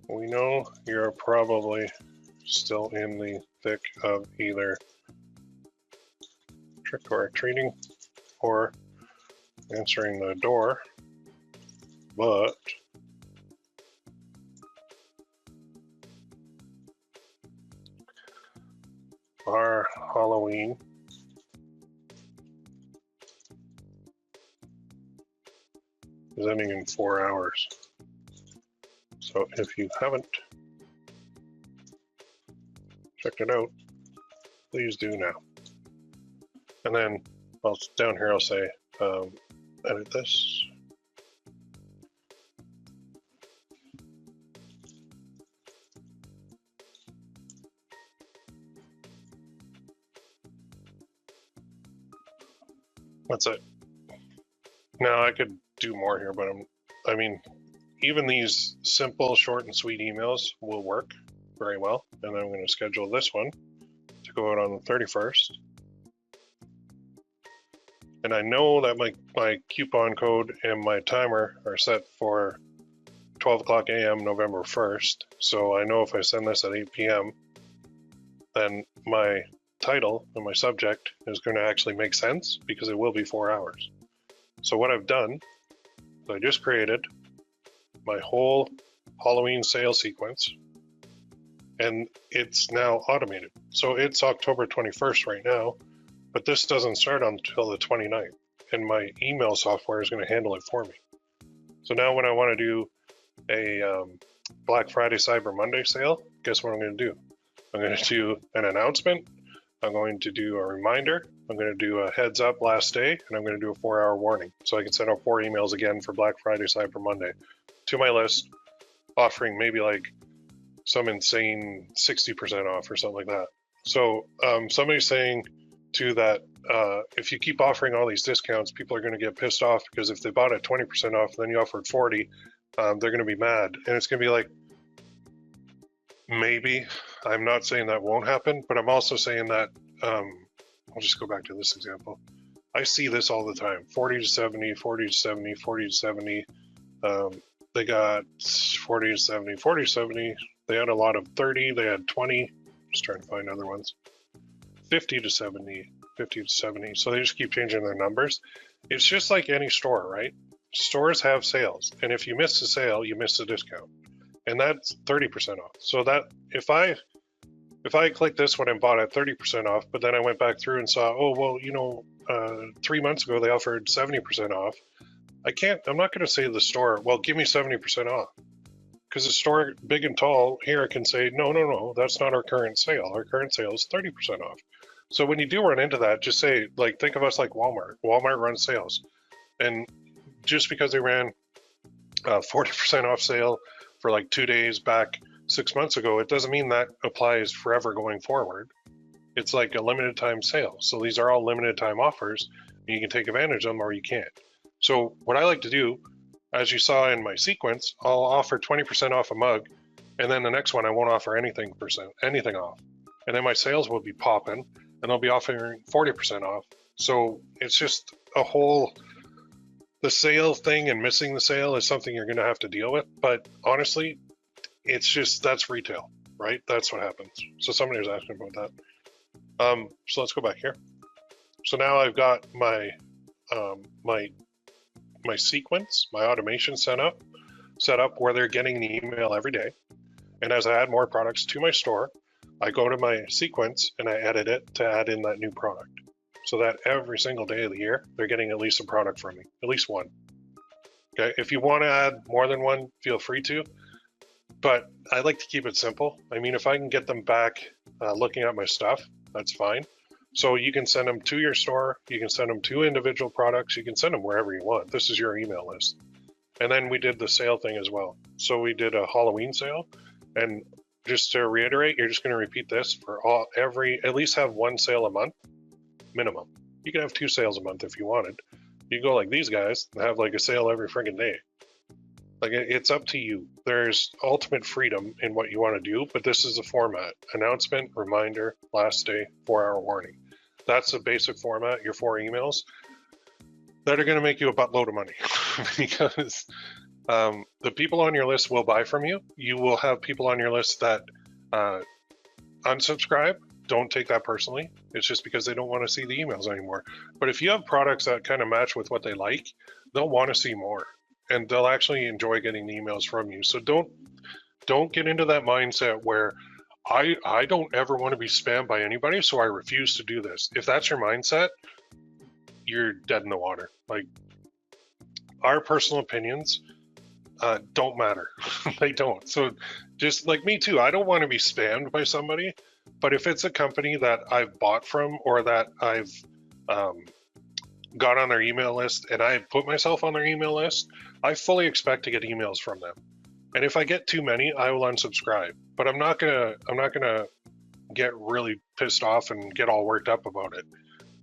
We know you're probably still in the thick of either trick or treating or answering the door, but our Halloween is ending in 4 hours. So if you haven't checked it out, please do now. And then down here I'll say, edit this. That's it. Now I could do more here, but I mean, even these simple, short and sweet emails will work very well. And then I'm going to schedule this one to go out on the 31st. And I know that my coupon code and my timer are set for 12 o'clock a.m. November 1st. So I know if I send this at 8 p.m., then my title and my subject is going to actually make sense because it will be 4 hours. So what I've done is I just created my whole Halloween sale sequence, and it's now automated. So it's October 21st right now, but this doesn't start until the 29th, and my email software is going to handle it for me. So now when I want to do a Black Friday Cyber Monday sale, guess what I'm going to do? I'm going to do an announcement, I'm going to do a reminder, I'm going to do a heads up last day, and I'm going to do a 4-hour warning. So I can send out 4 emails again for Black Friday Cyber Monday to my list, offering maybe like some insane 60% off or something like that. So somebody's saying too that if you keep offering all these discounts, people are going to get pissed off because if they bought at 20% off, then you offered 40, they're going to be mad. And it's going to be like, maybe. I'm not saying that won't happen, but I'm also saying that, I'll just go back to this example. I see this all the time, 40 to 70, 40 to 70, 40 to 70. They got 40 to 70, 40 to 70. They had a lot of 30, they had 20. Just trying to find other ones. 50 to 70, 50 to 70. So they just keep changing their numbers. It's just like any store, right? Stores have sales, and if you miss the sale, you miss the discount, and that's 30% off. So that if I clicked this one and bought at 30% off, but then I went back through and saw, oh well, you know, 3 months ago they offered 70% off. I'm not going to say to the store, well, give me 70% off, because the store, big and tall here, can say, no, that's not our current sale. Our current sale is 30% off. So when you do run into that, just say, like, think of us like Walmart. Walmart runs sales, and just because they ran a 40% off sale for like 2 days back 6 months ago, it doesn't mean that applies forever going forward. It's like a limited time sale. So these are all limited time offers, and you can take advantage of them or you can't. So what I like to do, as you saw in my sequence, I'll offer 20% off a mug, and then the next one I won't offer anything off. And then my sales will be popping, and I'll be offering 40% off. So it's just the sale thing, and missing the sale is something you're going to have to deal with. But honestly, it's just, that's retail, right? That's what happens. So somebody was asking about that. So let's go back here. So now I've got my my sequence, my automation set up where they're getting the email every day. And as I add more products to my store, I go to my sequence and I edit it to add in that new product, so that every single day of the year, they're getting at least a product from me, at least one. Okay, if you want to add more than one, feel free to, but I like to keep it simple. I mean, if I can get them back looking at my stuff, that's fine. So you can send them to your store, you can send them to individual products, you can send them wherever you want. This is your email list. And then we did the sale thing as well. So we did a Halloween sale, and just to reiterate, you're just going to repeat this for at least have one sale a month minimum. You can have 2 sales a month if you wanted. You go like these guys and have like a sale every friggin' day. Like, it's up to you. There's ultimate freedom in what you want to do, but this is the format: announcement, reminder, last day, 4-hour warning. That's the basic format, your 4 emails that are going to make you a buttload of money because the people on your list will buy from you. You will have people on your list that unsubscribe. Don't take that personally. It's just because they don't want to see the emails anymore. But if you have products that kind of match with what they like, they'll want to see more, and they'll actually enjoy getting the emails from you. So don't get into that mindset where I don't ever want to be spammed by anybody, so I refuse to do this. If that's your mindset, you're dead in the water. Like, our personal opinions don't matter. They don't. So just like me too, I don't want to be spammed by somebody, but if it's a company that I've bought from or that I've got on their email list and I put myself on their email list, I fully expect to get emails from them. And if I get too many, I will unsubscribe. But I'm not gonna get really pissed off and get all worked up about it.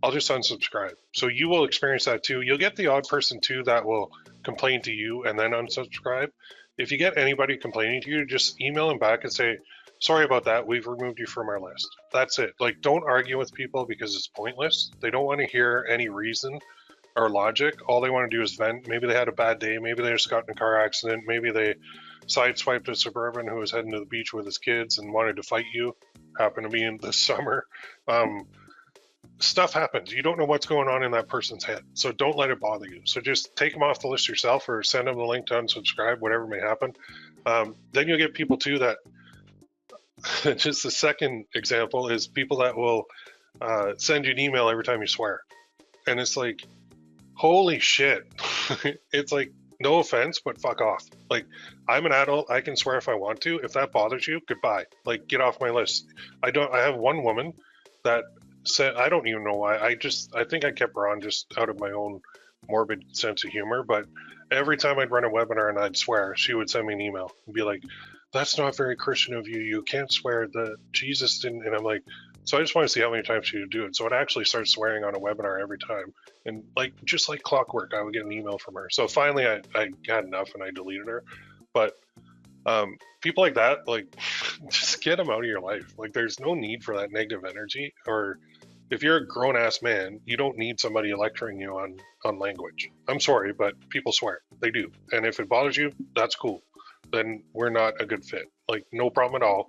I'll just unsubscribe. So you will experience that too. You'll get the odd person too that will complain to you and then unsubscribe. If you get anybody complaining to you, just email them back and say, sorry about that, we've removed you from our list. That's it. Like, don't argue with people because it's pointless. They don't want to hear any reason or logic. All they want to do is vent. Maybe they had a bad day. Maybe they just got in a car accident. Maybe they sideswiped a suburban who was heading to the beach with his kids and wanted to fight you. Happened to be in the summer. Stuff happens. You don't know what's going on in that person's head. So don't let it bother you. So just take them off the list yourself or send them the link to unsubscribe, whatever may happen. Then you'll get people too that, just the second example is people that will send you an email every time you swear. And it's like, holy shit. It's like, no offense, but fuck off. Like, I'm an adult. I can swear if I want to. If that bothers you, goodbye. Like, get off my list. I have one woman that said, I don't even know why. I think I kept her on just out of my own morbid sense of humor. But every time I'd run a webinar and I'd swear, she would send me an email and be like, that's not very Christian of you. You can't swear. The Jesus didn't. And I'm like, so I just want to see how many times she would do it. So I'd actually start swearing on a webinar every time. And like, just like clockwork, I would get an email from her. So finally I had enough and I deleted her. But people like that, like, just get them out of your life. Like, there's no need for that negative energy. Or if you're a grown ass man, you don't need somebody lecturing you on language. I'm sorry, but people swear. They do. And if it bothers you, that's cool. Then we're not a good fit. Like, no problem at all.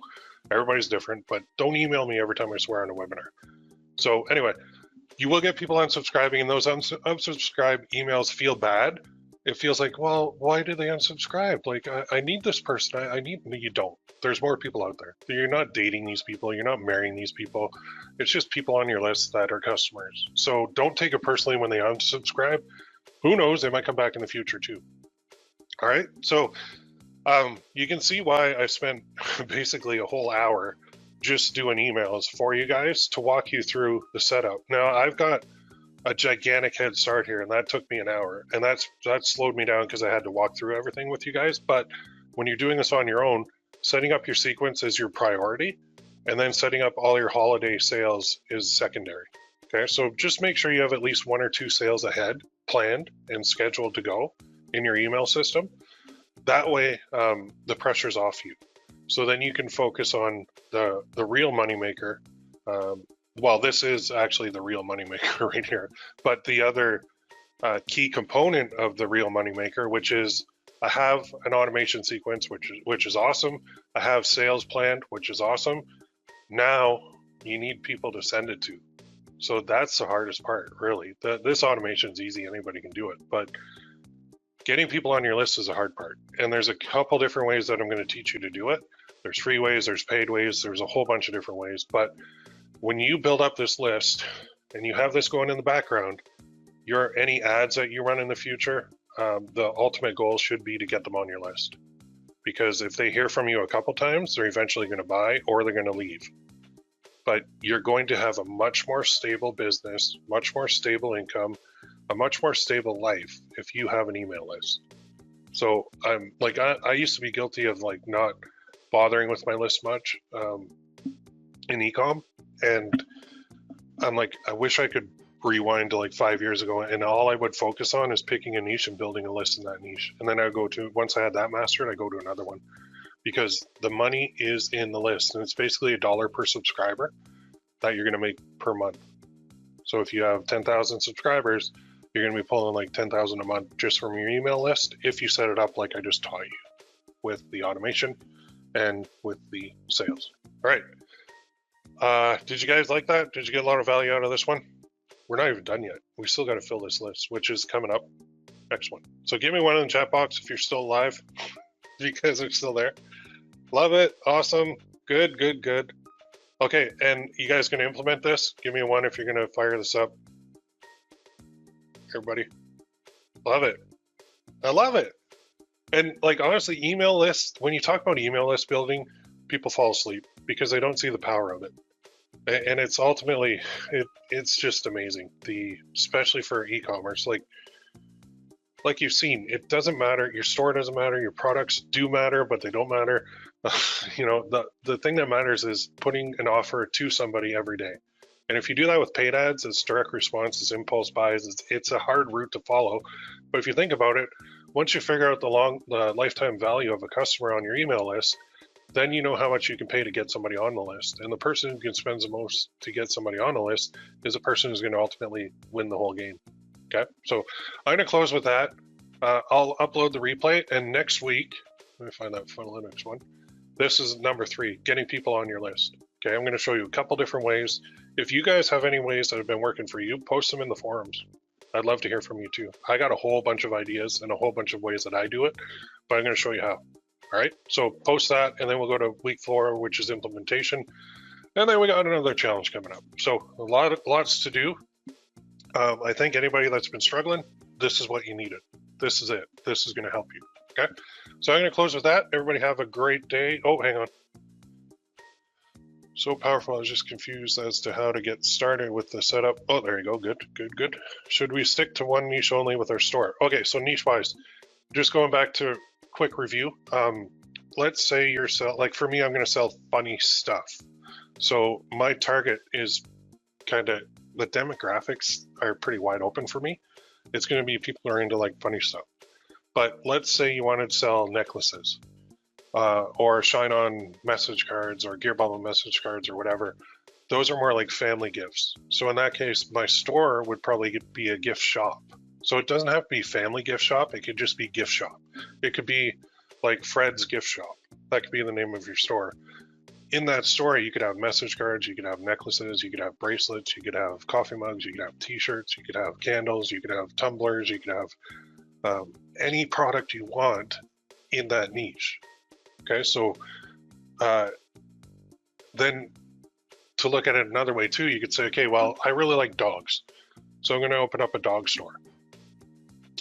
Everybody's different, but don't email me every time I swear on a webinar. So anyway, you will get people unsubscribing, and those unsubscribe emails feel bad. It feels like, well, why did they unsubscribe? Like, I need this person. You don't. There's more people out there. You're not dating these people. You're not marrying these people. It's just people on your list that are customers. So don't take it personally when they unsubscribe. Who knows? They might come back in the future too. All right. So you can see why I spent basically a whole hour just doing emails for you guys to walk you through the setup. Now, I've got a gigantic head start here, and that took me an hour, and that slowed me down because I had to walk through everything with you guys. But when you're doing this on your own, setting up your sequence is your priority, and then setting up all your holiday sales is secondary. Okay, so just make sure you have at least 1 or 2 sales ahead, planned and scheduled to go in your email system. That way, the pressure's off you. So then you can focus on the real moneymaker. Well, this is actually the real moneymaker right here. But the other key component of the real moneymaker, which is I have an automation sequence, which is awesome. I have sales planned, which is awesome. Now you need people to send it to. So that's the hardest part, really. This automation is easy. Anybody can do it. But getting people on your list is a hard part. And there's a couple different ways that I'm going to teach you to do it. There's free ways, there's paid ways, there's a whole bunch of different ways. But when you build up this list and you have this going in the background, any ads that you run in the future, the ultimate goal should be to get them on your list. Because if they hear from you a couple times, they're eventually going to buy or they're going to leave. But you're going to have a much more stable business, much more stable income, a much more stable life if you have an email list. So I'm like, I used to be guilty of like not bothering with my list much in ecom, and I'm like, I wish I could rewind to like 5 years ago, and all I would focus on is picking a niche and building a list in that niche. And then I go to, once I had that mastered, I go to another one, because the money is in the list, and it's basically $1 per subscriber that you're going to make per month. So if you have 10,000 subscribers, you're going to be pulling like 10,000 a month just from your email list if you set it up like I just taught you with the automation and with the sales. All right. Did you guys like that? Did you get a lot of value out of this one? We're not even done yet. We still got to fill this list, which is coming up next one. So give me one in the chat box if you're still alive. You guys are still there. Love it. Awesome. Good, good, good. Okay, and you guys going to implement this? Give me a one if you're going to fire this up. Everybody. Love it. I love it. And like, honestly, email lists, when you talk about email list building, people fall asleep because they don't see the power of it. And it's ultimately, it's just amazing. Especially for e-commerce, like you've seen, it doesn't matter. Your store doesn't matter. Your products do matter, but they don't matter. You know, the thing that matters is putting an offer to somebody every day. And if you do that with paid ads, it's direct response, it's impulse buys, it's a hard route to follow. But if you think about it, once you figure out the lifetime value of a customer on your email list, then you know how much you can pay to get somebody on the list. And the person who can spend the most to get somebody on the list is the person who's going to ultimately win the whole game. Okay, so I'm going to close with that. I'll upload the replay, and next week, let me find that funnel next one. This is number 3, getting people on your list. Okay, I'm going to show you a couple different ways. If you guys have any ways that have been working for you, post them in the forums. I'd love to hear from you too. I got a whole bunch of ideas and a whole bunch of ways that I do it, but I'm going to show you how. All right, so post that, and then we'll go to week 4, which is implementation. And then we got another challenge coming up. So lots to do. I think anybody that's been struggling, this is what you needed. This is it. This is going to help you. Okay, so I'm going to close with that. Everybody have a great day. Oh, hang on. So powerful. I was just confused as to how to get started with the setup. Oh, there you go. Good, good, good. Should we stick to one niche only with our store? Okay, so niche wise, just going back to quick review. Let's say you're like for me, I'm going to sell funny stuff. So my target is kind of, the demographics are pretty wide open for me. It's going to be people who are into like funny stuff. But let's say you wanted to sell necklaces or shine on message cards or Gearbubble message cards or whatever. Those are more like family gifts. So in that case, my store would probably be a gift shop. So it doesn't have to be family gift shop. It could just be gift shop. It could be like Fred's gift shop. That could be the name of your store. In that store, you could have message cards, you could have necklaces, you could have bracelets, you could have coffee mugs, you could have t-shirts, you could have candles, you could have tumblers, you could have any product you want in that niche. Okay, so then to look at it another way too, you could say, okay, well, I really like dogs. So I'm going to open up a dog store.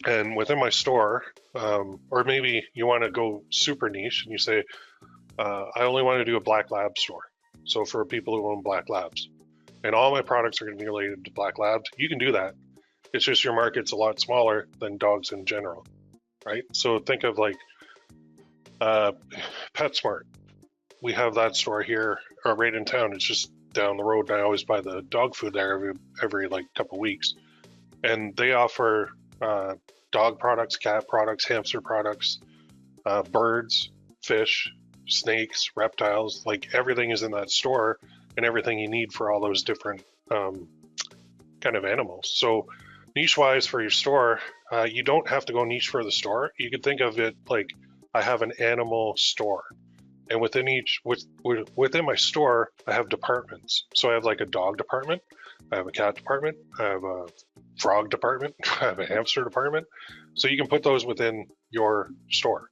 And within my store, or maybe you want to go super niche and you say, I only want to do a black lab store. So for people who own black labs, and all my products are going to be related to black labs, you can do that. It's just your market's a lot smaller than dogs in general, right? So think of like PetSmart. We have that store here, or right in town. It's just down the road. I always buy the dog food there every like couple weeks, and they offer dog products, cat products, hamster products, birds, fish, snakes, reptiles, like everything is in that store, and everything you need for all those different kind of animals. So niche wise for your store, you don't have to go niche for the store. You could think of it like I have an animal store, and within my store, I have departments. So I have like a dog department, I have a cat department, I have a frog department, I have a hamster department. So you can put those within your store.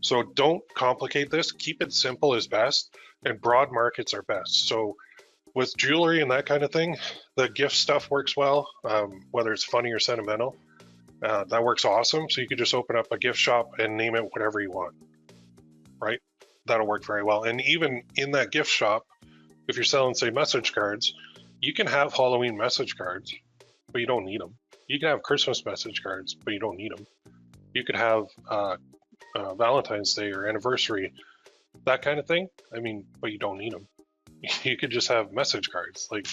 So don't complicate this. Keep it simple is best, and broad markets are best. So with jewelry and that kind of thing, the gift stuff works well, whether it's funny or sentimental. That works awesome. So you could just open up a gift shop and name it whatever you want, right? That'll work very well. And even in that gift shop, if you're selling, say, message cards, you can have Halloween message cards, but you don't need them. You can have Christmas message cards, but you don't need them. You could have Valentine's Day or anniversary, that kind of thing. I mean, but you don't need them. You could just have message cards. Like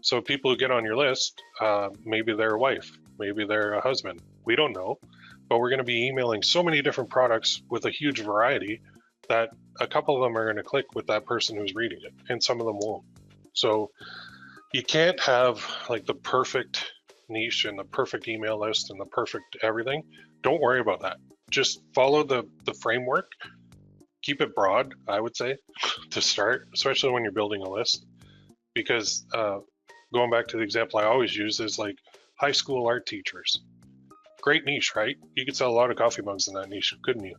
So people who get on your list, maybe they're a wife, maybe they're a husband. We don't know, but we're going to be emailing so many different products with a huge variety that a couple of them are going to click with that person who's reading it, and some of them won't. So you can't have like the perfect niche and the perfect email list and the perfect everything. Don't worry about that. Just follow the framework. Keep it broad, I would say, to start, especially when you're building a list. Because going back to the example I always use is like high school art teachers. Great niche, right? You could sell a lot of coffee mugs in that niche, couldn't you?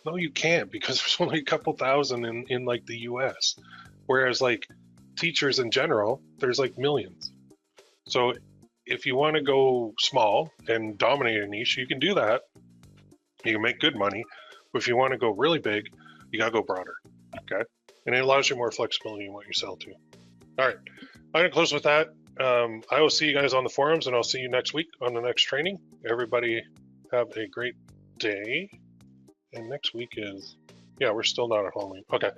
No, you can't, because there's only a couple thousand in like the US. Whereas like teachers in general, there's like millions. So if you want to go small and dominate a niche, you can do that. You can make good money. But if you want to go really big, you gotta go broader. Okay. And it allows you more flexibility in what you sell to. All right. I'm gonna close with that. I will see you guys on the forums, and I'll see you next week on the next training. Everybody have a great day. And next week is, yeah, we're still not at Halloween. Okay.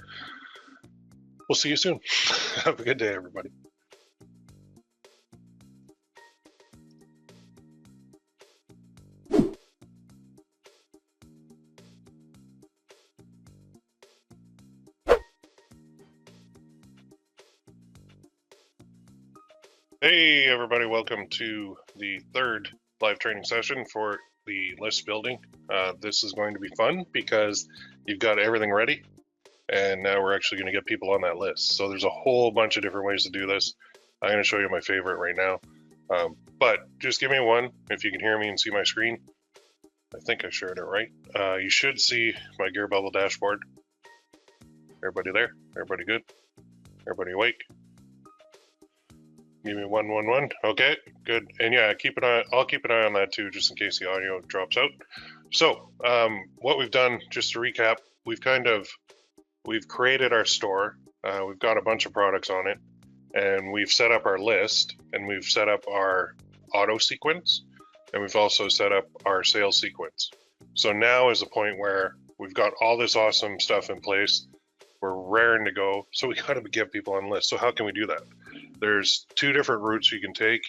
We'll see you soon. Have a good day, everybody. Hey, everybody. Welcome to the third live training session for the list building. This is going to be fun because you've got everything ready, and now we're actually going to get people on that list. So there's a whole bunch of different ways to do this. I'm going to show you my favorite right now. But just give me one if you can hear me and see my screen. I think I shared it right. You should see my Gearbubble dashboard. Everybody there? Everybody good? Everybody awake? Give me 111. Okay, good. And yeah, keep an eye. I'll keep an eye on that too, just in case the audio drops out. So what we've done, just to recap, we've created our store. We've got a bunch of products on it, and we've set up our list, and we've set up our auto sequence, and we've also set up our sales sequence. So now is the point where we've got all this awesome stuff in place. We're raring to go. So we got to get people on the list. So how can we do that? There's two different routes you can take.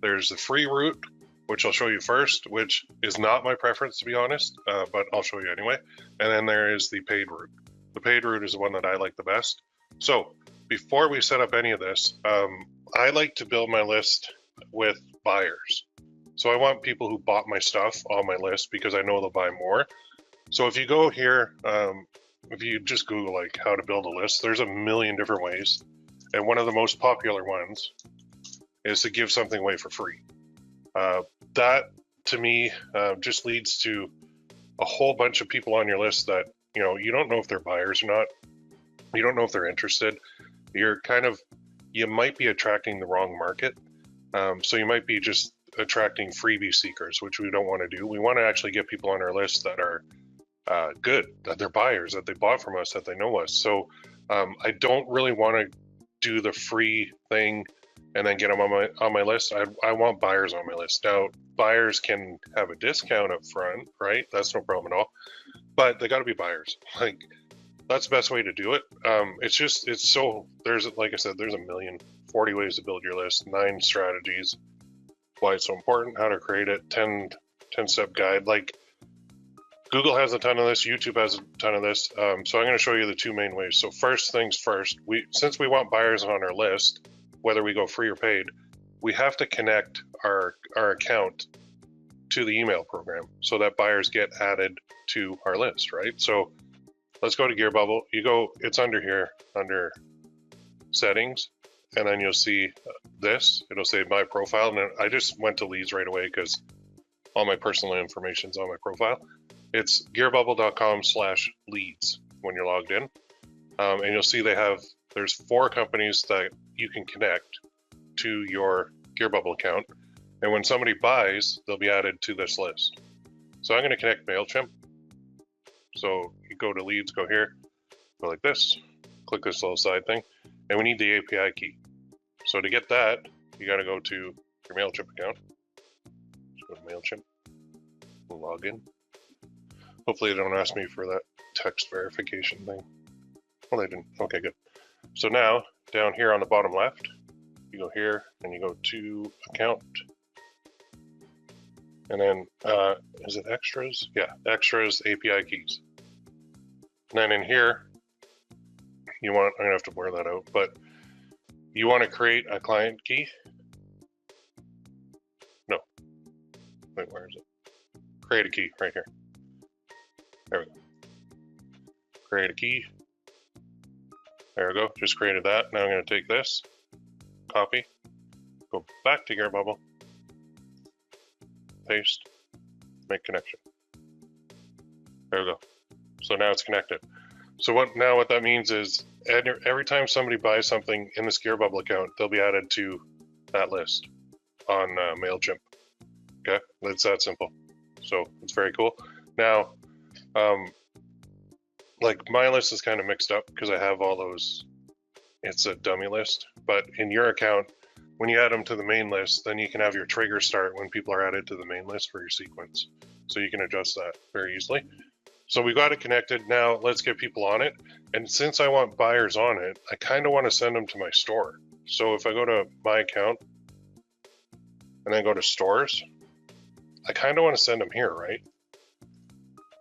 There's the free route, which I'll show you first, which is not my preference, to be honest, but I'll show you anyway. And then there is the paid route. The paid route is the one that I like the best. So before we set up any of this, I like to build my list with buyers. So I want people who bought my stuff on my list because I know they'll buy more. So if you go here, if you just Google like how to build a list, there's a million different ways. And one of the most popular ones is to give something away for free. That, to me, just leads to a whole bunch of people on your list that, you don't know if they're buyers or not. You don't know if they're interested. You might be attracting the wrong market. So you might be just attracting freebie seekers, which we don't want to do. We want to actually get people on our list that are good, that they're buyers, that they bought from us, that they know us. So I don't really want to do the free thing and then get them on my list. I want buyers on my list. Now, buyers can have a discount up front, right? That's no problem at all. But they got to be buyers. Like, that's the best way to do it. Like I said, there's 40 ways to build your list, 9 strategies, why it's so important, how to create it, 10-step guide. Like, Google has a ton of this, YouTube has a ton of this. So I'm going to show you the 2 main ways. So first things first, since we want buyers on our list, whether we go free or paid, we have to connect our account to the email program so that buyers get added to our list, right? So let's go to Gearbubble. It's under here, under settings, and then you'll see this. It'll say my profile, and I just went to leads right away because all my personal information is on my profile. It's gearbubble.com/leads when you're logged in. And you'll see there's 4 companies that you can connect to your Gearbubble account. And when somebody buys, they'll be added to this list. So I'm going to connect MailChimp. So you go to leads, go here, go like this, click this little side thing, and we need the API key. So to get that, you got to go to your MailChimp account. Just go to MailChimp, log in. Hopefully they don't ask me for that text verification thing. Well, they didn't. Okay, good. So now, down here on the bottom left, you go here and you go to account. And then, is it extras? Yeah, extras, API keys. And then in here, I'm gonna have to blur that out, but you want to create a client key. No, wait, where is it? Create a key right here. There we go. Create a key. There we go, just created that. Now I'm gonna take this, copy, go back to Gearbubble, paste, make connection. There we go. So now it's connected. So what that means is every time somebody buys something in this Gearbubble account, they'll be added to that list on MailChimp. Okay, it's that simple. So it's very cool. Now, like my list is kind of mixed up because I have all those, it's a dummy list, but in your account, when you add them to the main list, then you can have your trigger start when people are added to the main list for your sequence. So you can adjust that very easily. So we got it connected. Now let's get people on it. And since I want buyers on it, I kind of want to send them to my store. So if I go to my account and then go to stores, I kind of want to send them here, right?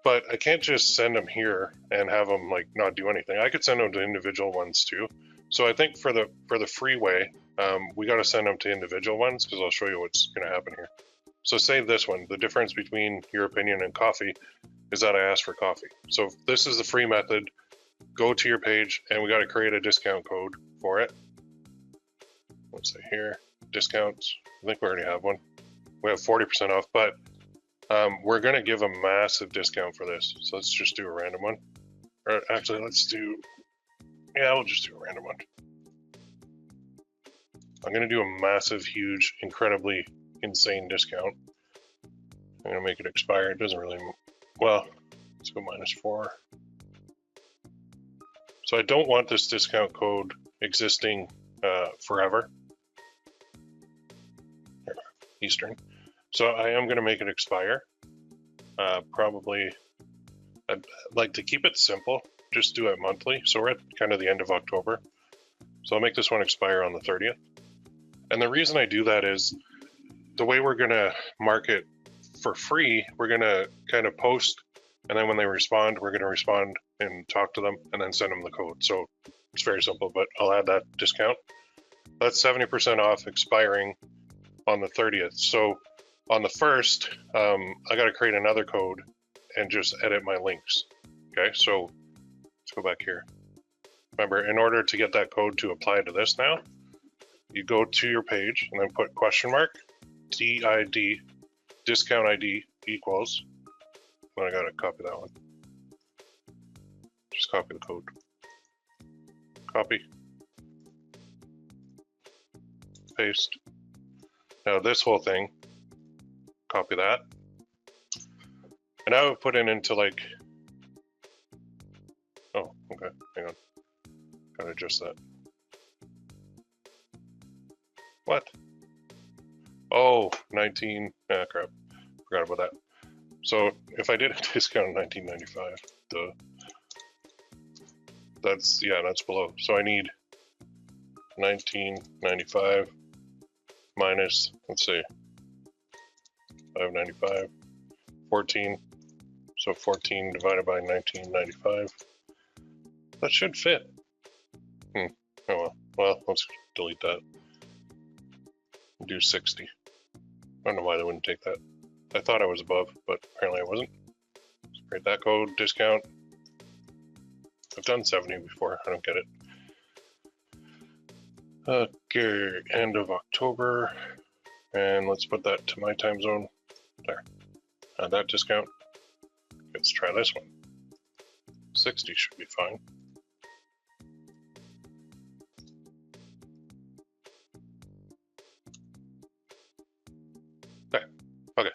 But I can't just send them here and have them like not do anything. I could send them to individual ones too. So I think for the free way, we got to send them to individual ones because I'll show you what's going to happen here. So save this one. The difference between your opinion and coffee is that I asked for coffee. So this is the free method. Go to your page and we got to create a discount code for it. Let's say here, discounts. I think we already have one. We have 40% off, but we're going to give a massive discount for this. So let's just do a random one. Or actually, we'll just do a random one. I'm going to do a massive, huge, incredibly insane discount. I'm going to make it expire. It doesn't really, well, let's go -4. So I don't want this discount code existing forever. Here, Eastern. So I am going to make it expire. Probably, I'd like to keep it simple. Just do it monthly. So we're at kind of the end of October. So I'll make this one expire on the 30th. And the reason I do that is the way we're going to market for free, we're going to kind of post, and then when they respond, we're going to respond and talk to them and then send them the code. So it's very simple, but I'll add that discount. That's 70% off expiring on the 30th. So on the 1st, I got to create another code and just edit my links. Okay, so let's go back here. Remember, in order to get that code to apply to this now, you go to your page and then put question mark, DID, discount ID equals, then I got to copy that one. Just copy the code. Copy. Paste. Now this whole thing, copy that. And I would put it into like, oh, okay, hang on. Gotta adjust that. What? Oh, 19, ah, crap. Forgot about that. So if I did a discount of 19.95, that's below. So I need 19.95 minus, let's see, 5.95, 14. So 14 divided by 19.95. That should fit. Oh well. Well, let's delete that. Do 60. I don't know why they wouldn't take that. I thought I was above, but apparently I wasn't. Let's create that code, discount. I've done 70 before, I don't get it. Okay, end of October. And let's put that to my time zone. There. Add that discount. Let's try this one. 60 should be fine. There. Okay.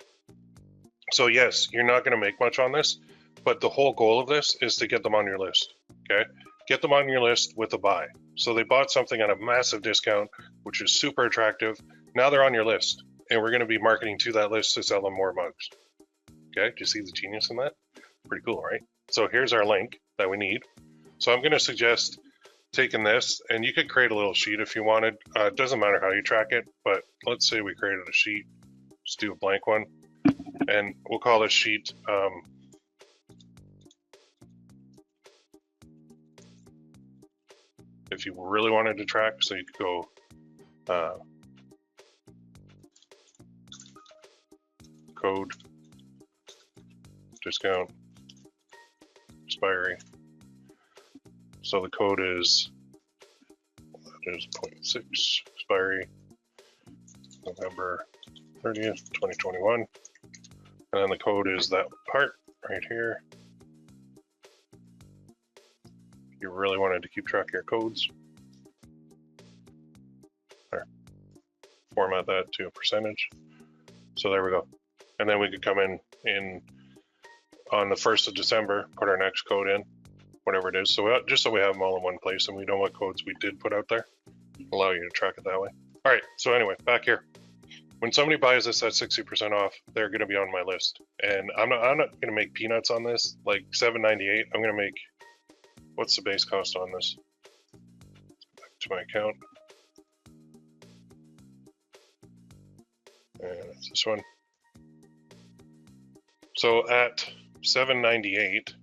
So yes, you're not going to make much on this, but the whole goal of this is to get them on your list. Okay? Get them on your list with a buy. So they bought something at a massive discount, which is super attractive. Now they're on your list, and we're going to be marketing to that list to sell them more mugs. Okay? Do you see the genius in that? Pretty cool, right? So here's our link that we need. So I'm going to suggest taken this, and you could create a little sheet if you wanted. It doesn't matter how you track it, but let's say we created a sheet. Just do a blank one, and we'll call this sheet if you really wanted to track, so you could go code, discount, expiry. So the code is 0.6, expiry November 30th, 2021. And then the code is that part right here. If you really wanted to keep track of your codes, there. Format that to a percentage. So there we go. And then we could come in on the 1st of December, put our next code in, whatever it is. So just so we have them all in one place and we know what codes we did put out there, allow you to track it that way. All right, so anyway, back here. When somebody buys this at 60% off, they're gonna be on my list. And I'm not gonna make peanuts on this, like $7.98. I'm gonna make, what's the base cost on this? Back to my account. And it's this one. So at $7.98,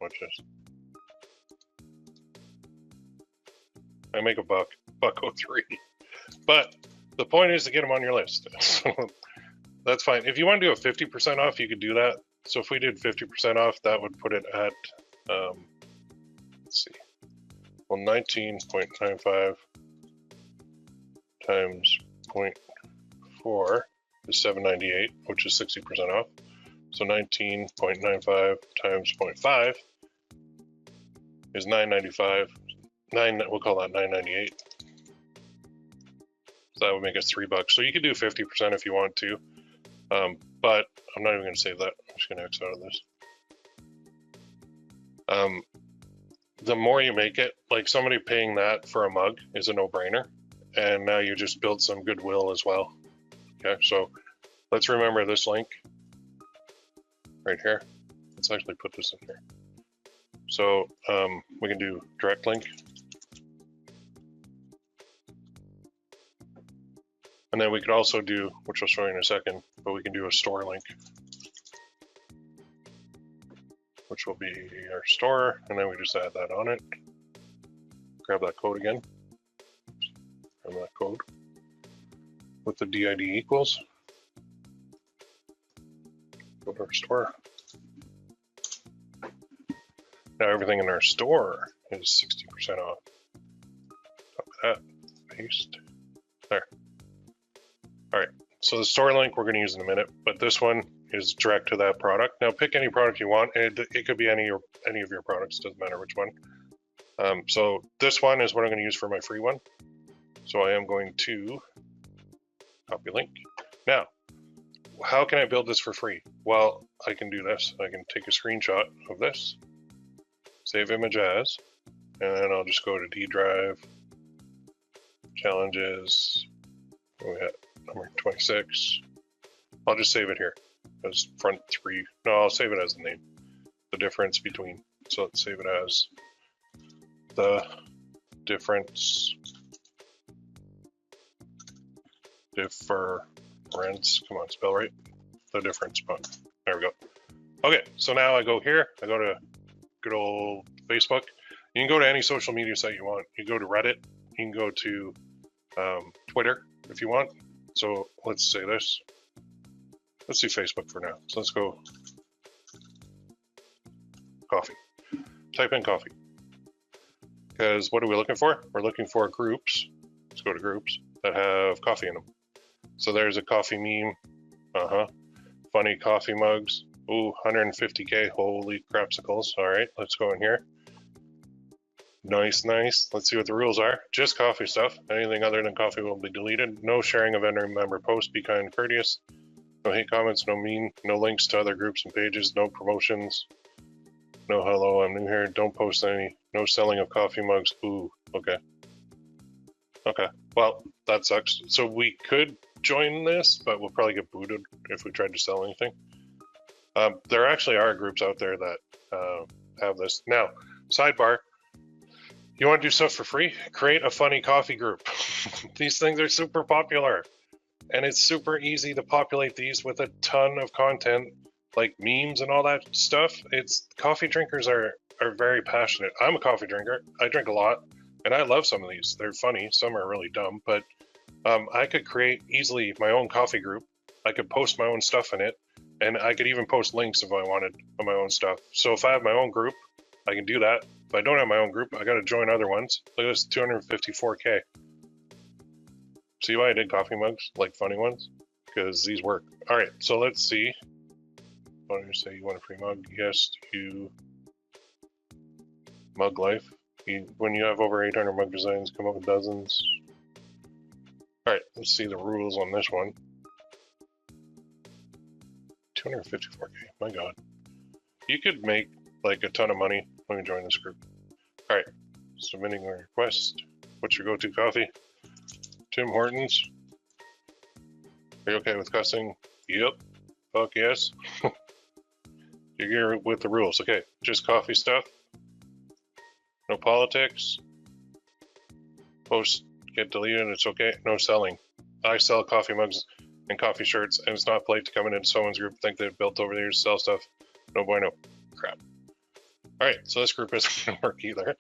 which is, I make $1.03. But the point is to get them on your list. So that's fine. If you want to do a 50% off, you could do that. So if we did 50% off, that would put it at, let's see, well, 19.95 times 0.4 is $7.98, which is 60% off. So 19.95 times 0.5 is $9.95. We'll call that $9.98. So that would make us $3. So you could do 50% if you want to, but I'm not even going to save that. I'm just going to X out of this. The more you make it, like somebody paying that for a mug is a no-brainer, and now you just build some goodwill as well. Okay, so let's remember this link right here. Let's actually put this in here. So we can do direct link. And then we could also do, which I'll show you in a second, but we can do a store link, which will be our store, and then we just add that on it. Grab that code again. Grab that code with the DID equals. Go to our store. Now everything in our store is 60% off. Copy that, paste, there. All right, so the store link we're going to use in a minute, but this one is direct to that product. Now pick any product you want. It could be any of your products, doesn't matter which one. So this one is what I'm going to use for my free one. So I am going to copy link. Now, how can I build this for free? Well, I can do this. I can take a screenshot of this, save image as, and then I'll just go to D drive, challenges, we had number 26. I'll just save it here as front 3. No, I'll save it as the name. The difference between. So let's save it as the difference. Come on, spell right. The difference button. There we go. Okay, so now I go here. I go to good old Facebook. You can go to any social media site you want. You can go to Reddit. You can go to Twitter if you want. So let's say this. Let's do Facebook for now. So let's go coffee. Type in coffee. Because what are we looking for? We're looking for groups. Let's go to groups that have coffee in them. So there's a coffee meme. Funny coffee mugs. Ooh, 150K. Holy crapsicles. All right, let's go in here. Nice, nice. Let's see what the rules are. Just coffee stuff. Anything other than coffee will be deleted. No sharing of vendor member posts. Be kind and courteous. No hate comments. No mean. No links to other groups and pages. No promotions. No hello, I'm new here. Don't post any. No selling of coffee mugs. Ooh, okay. Okay, well, that sucks. So we could join this, but we'll probably get booted if we tried to sell anything. There actually are groups out there that have this. Now, sidebar, You want to do stuff for free? Create a funny coffee group. These things are super popular. And it's super easy to populate these with a ton of content, like memes and all that stuff. It's coffee drinkers are very passionate. I'm a coffee drinker. I drink a lot, and I love some of these. They're funny. Some are really dumb, but I could create easily my own coffee group. I could post my own stuff in it, and I could even post links if I wanted on my own stuff. So if I have my own group, I can do that. If I don't have my own group, I got to join other ones. Look at this, 254K. See why I did coffee mugs, like funny ones? Because these work. All right, so let's see. Why don't you say you want a free mug? Yes, you. Mug life. When you have over 800 mug designs, come up with dozens. All right, let's see the rules on this one. 254K, my God. You could make like a ton of money when you join this group. All right, submitting a request. What's your go-to coffee? Tim Hortons. Are you okay with cussing? Yep. Fuck yes. You're here with the rules. Okay, just coffee stuff. No politics. Post get deleted. It's okay. No selling. I sell coffee mugs and coffee shirts, and it's not polite to come into someone's group and think they've built over the years to sell stuff. No bueno. Crap. All right, so this group isn't going to work either.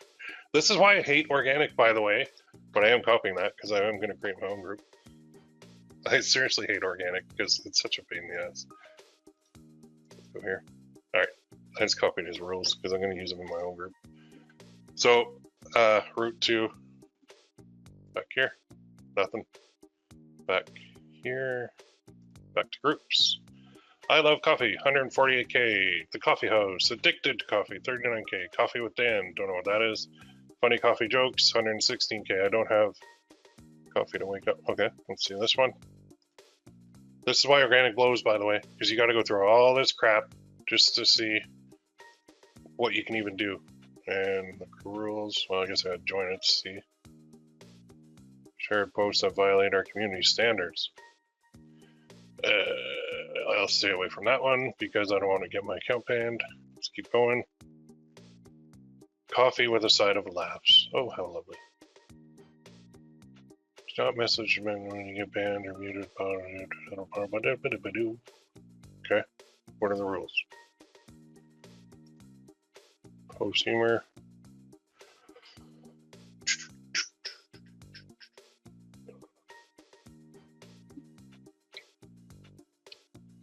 This is why I hate organic, by the way, but I am copying that because I am going to create my own group. I seriously hate organic because it's such a pain in the ass. Let's go here. All right, I just copied his rules because I'm going to use them in my own group. So, route 2, back here, nothing. Back here, back to groups. I love coffee, 148K. The Coffee House, addicted to coffee, 39K. Coffee with Dan, don't know what that is. Funny coffee jokes, 116K. I don't have coffee to wake up. Okay, let's see this one. This is why organic blows, by the way, because you got to go through all this crap just to see what you can even do. And the rules, well, I guess I had to join it to see. Shared posts that violate our community standards. I'll stay away from that one because I don't want to get my account banned. Let's keep going. Coffee with a side of laughs. Oh, how lovely. Stop message when you get banned or muted. Okay, what are the rules? Post humor.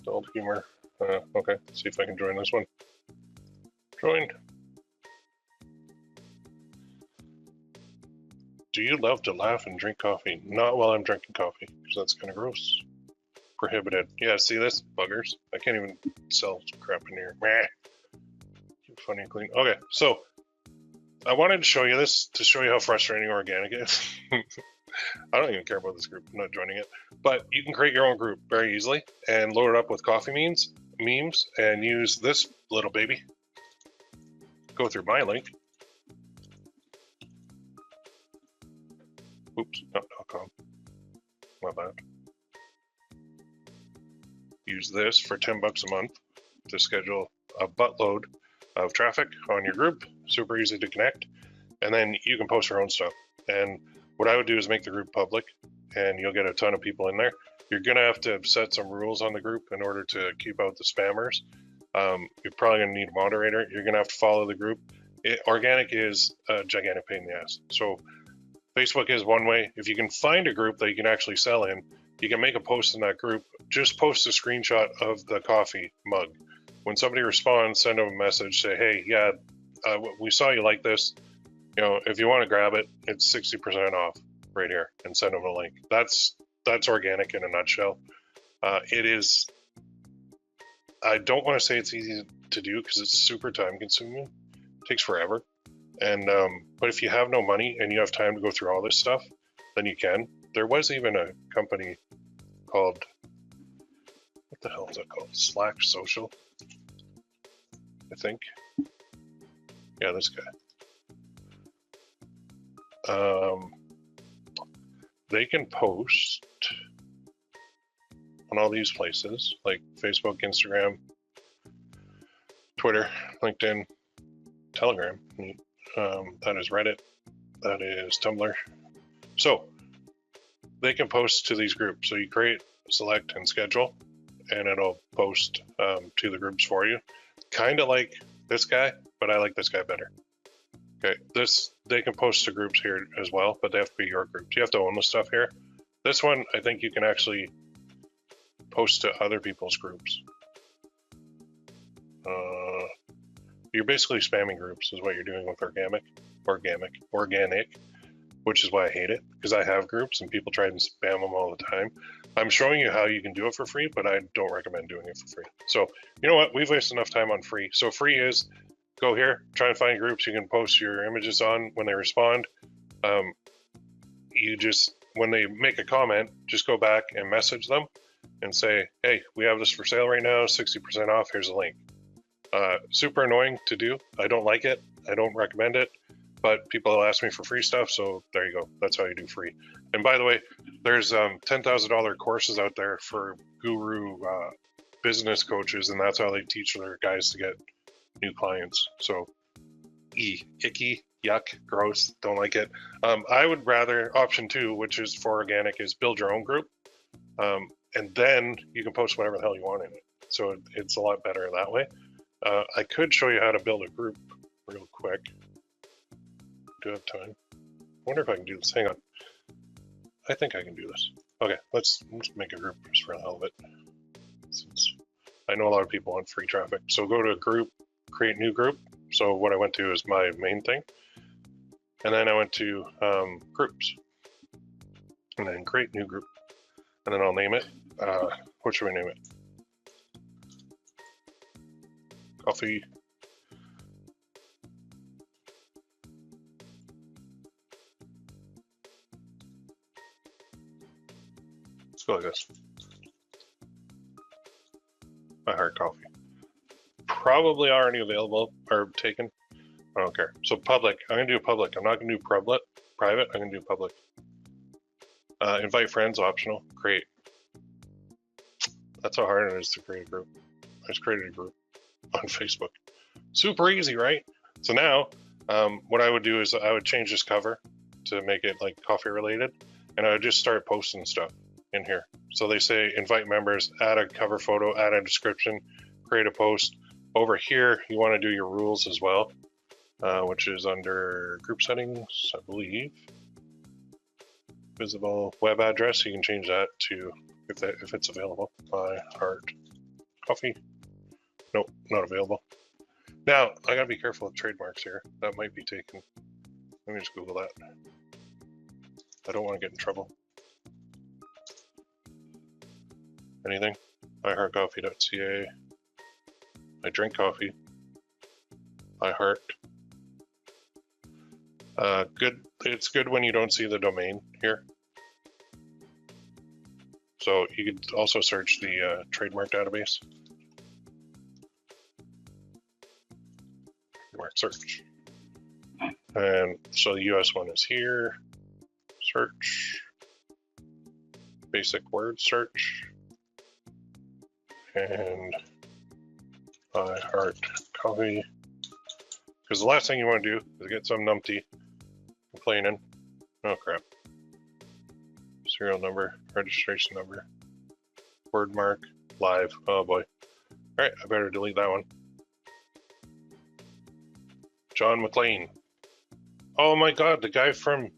Adult humor. Okay, let's see if I can join this one. Joined. Do you love to laugh and drink coffee? Not while I'm drinking coffee, because that's kind of gross. Prohibited. Yeah, see this? Buggers. I can't even sell crap in here. Meh. Keep funny and clean. Okay, so I wanted to show you this to show you how frustrating organic is. I don't even care about this group. I'm not joining it. But you can create your own group very easily and load it up with coffee memes, and use this little baby. Go through my link. Oops, not .com. My bad. Use this for $10 a month to schedule a buttload of traffic on your group. Super easy to connect. And then you can post your own stuff. And what I would do is make the group public, and you'll get a ton of people in there. You're going to have to set some rules on the group in order to keep out the spammers. You're probably going to need a moderator. You're going to have to follow the group. Organic is a gigantic pain in the ass. So Facebook is one way. If you can find a group that you can actually sell in, you can make a post in that group. Just post a screenshot of the coffee mug. When somebody responds, send them a message, say, hey, yeah, we saw you like this. You know, if you want to grab it, it's 60% off right here, and send them a link. That's organic in a nutshell. It is, I don't want to say it's easy to do because it's super time consuming. It takes forever. And but if you have no money and you have time to go through all this stuff, then you can. There was even a company called, what the hell is it called? Slack Social, I think. Yeah, this guy. They can post on all these places like Facebook, Instagram, Twitter, LinkedIn, Telegram. That is Reddit. that is Tumblr. So they can post to these groups. So you create, select, and schedule, and it'll post to the groups for you. Kind of like this guy, but I like this guy better. Okay, they can post to groups here as well, but they have to be your groups. You have to own the stuff here. This one, I think you can actually post to other people's groups. You're basically spamming groups is what you're doing with organic, which is why I hate it, because I have groups and people try and spam them all the time. I'm showing you how you can do it for free, but I don't recommend doing it for free. So you know what? We've wasted enough time on free. So free is go here, try and find groups you can post your images on. When they respond, you just, when they make a comment, just go back and message them and say, hey, we have this for sale right now, 60% off, here's a link. Super annoying to do. I don't like it. I don't recommend it, but people will ask me for free stuff, so there you go. That's how you do free. And by the way, there's $10,000 courses out there for guru business coaches, and that's how they teach their guys to get new clients. So icky, yuck, gross, don't like it. I would rather option 2, which is for organic, is build your own group, and then you can post whatever the hell you want in it. So it's a lot better that way. I could show you how to build a group real quick. Do have time? I wonder if I can do this. Hang on. I think I can do this. Okay, let's make a group just for the hell of it. Since I know a lot of people want free traffic. So go to a group, create new group. So what I went to is my main thing. And then I went to groups. And then create new group. And then I'll name it. What should we name it? Coffee. Let's go like this. I heart coffee. Probably already available or taken. I don't care. So public, I'm gonna do public. I'm not gonna do private, I'm gonna do public. Invite friends, optional. Create. That's how hard it is to create a group. I just created a group on Facebook. Super easy, right? So now, what I would do is I would change this cover to make it like coffee related, and I would just start posting stuff in here. So they say invite members, add a cover photo, add a description, create a post. Over here, you want to do your rules as well, which is under group settings, I believe. Visible web address, you can change that to, if it's available. I heart coffee. Nope, not available. Now, I gotta be careful with trademarks here. That might be taken. Let me just Google that. I don't want to get in trouble. Anything? iHeartCoffee.ca. I drink coffee. I heart. Good. It's good when you don't see the domain here. So you could also search the trademark database. Trademark search. And so the US one is here. Search. Basic word search. And I heart coffee. Because the last thing you want to do is get some numpty complaining. Oh crap. Serial number, registration number, word mark, live. Oh boy. Alright, I better delete that one. John McClane. Oh my god, the guy from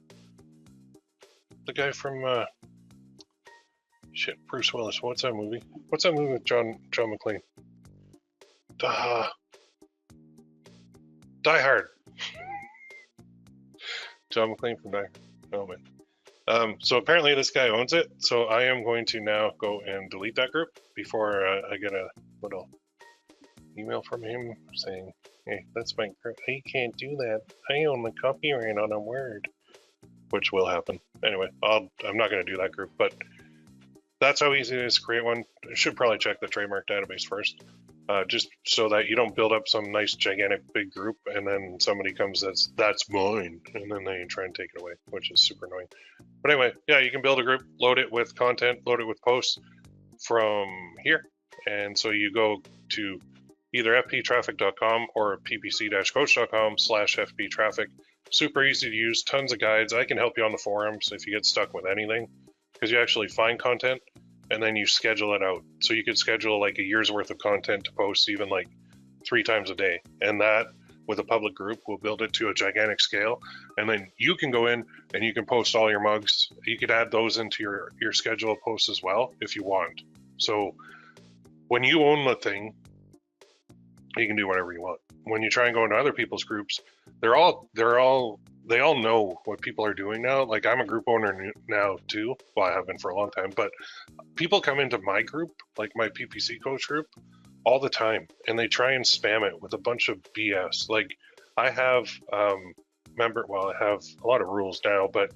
shit, Bruce Willis. What's that movie? What's that movie with John McClane? Die Hard. John McClane from Die Hard. Oh man. So apparently this guy owns it. So I am going to now go and delete that group before I get a little email from him saying, hey, that's my group. You can't do that. I own the copyright on a word. Which will happen. Anyway, I'm not going to do that group, but that's how easy it is to create one. You should probably check the trademark database first, just so that you don't build up some nice gigantic big group and then somebody comes that's mine, and then they try and take it away, which is super annoying. But anyway, yeah, you can build a group, load it with content, load it with posts from here. And so you go to either fptraffic.com or ppc-coach.com/fptraffic, super easy to use, tons of guides. I can help you on the forums if you get stuck with anything, because you actually find content and then you schedule it out. So you could schedule like a year's worth of content to post even like 3 times a day. And that with a public group will build it to a gigantic scale. And then you can go in and you can post all your mugs. You could add those into your schedule posts as well if you want. So when you own the thing, you can do whatever you want. When you try and go into other people's groups, they all know what people are doing now. Like I'm a group owner now too. Well, I have been for a long time, but people come into my group, like my PPC coach group, all the time, and they try and spam it with a bunch of BS. Like I have I have a lot of rules now, but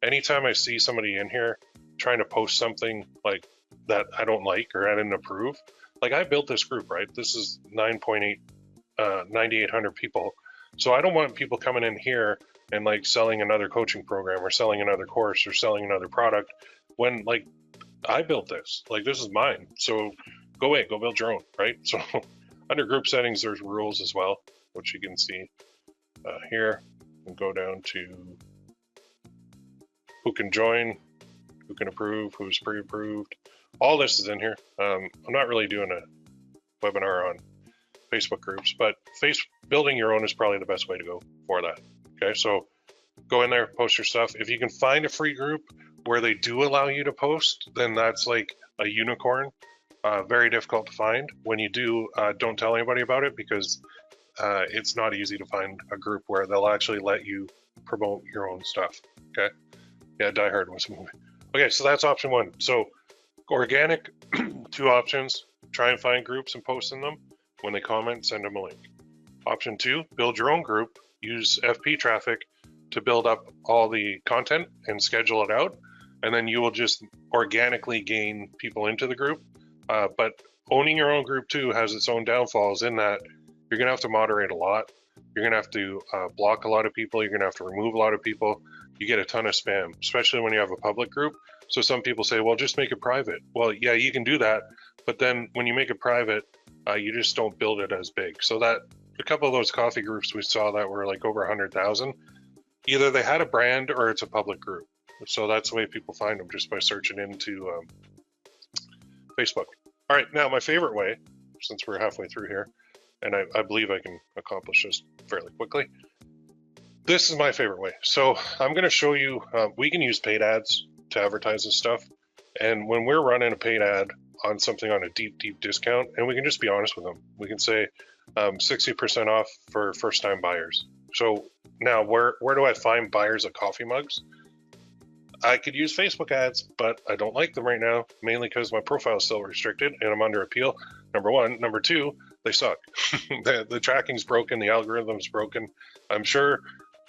anytime I see somebody in here trying to post something like that I don't like or I didn't approve, like I built this group, right? This is 9,800 people. So I don't want people coming in here and like selling another coaching program or selling another course or selling another product when like I built this. Like this is mine. So go build your own, right? So under group settings, there's rules as well, which you can see here, and go down to who can join, who can approve, who's pre-approved. All this is in here. I'm not really doing a webinar on Facebook groups, but building your own is probably the best way to go for that. Okay, so go in there, post your stuff. If you can find a free group where they do allow you to post, then that's like a unicorn. Very difficult to find. When you do, don't tell anybody about it because it's not easy to find a group where they'll actually let you promote your own stuff. Okay. Yeah, Die Hard was a movie. Okay, so that's option 1. So organic, 2 options. Try and find groups and post in them. When they comment, send them a link. Option 2, build your own group. Use FP traffic to build up all the content and schedule it out. And then you will just organically gain people into the group. But owning your own group too has its own downfalls in that you're going to have to moderate a lot. You're going to have to block a lot of people. You're going to have to remove a lot of people. You get a ton of spam, especially when you have a public group. So some people say, well, just make it private. Well, yeah, you can do that. But then when you make it private, you just don't build it as big. So that a couple of those coffee groups we saw that were like over 100,000, either they had a brand or it's a public group. So that's the way people find them, just by searching into Facebook. All right, now my favorite way, since we're halfway through here, and I believe I can accomplish this fairly quickly. This is my favorite way. So I'm going to show you, we can use paid ads to advertise this stuff. And when we're running a paid ad on something on a deep discount, and we can just be honest with them, we can say 60% off for first-time buyers. So now where do I find buyers of coffee mugs? I could use Facebook ads, but I don't like them right now, mainly because my profile is still restricted and I'm under appeal. Number 1. Number 2, they suck. The tracking's broken, the algorithm's broken. I'm sure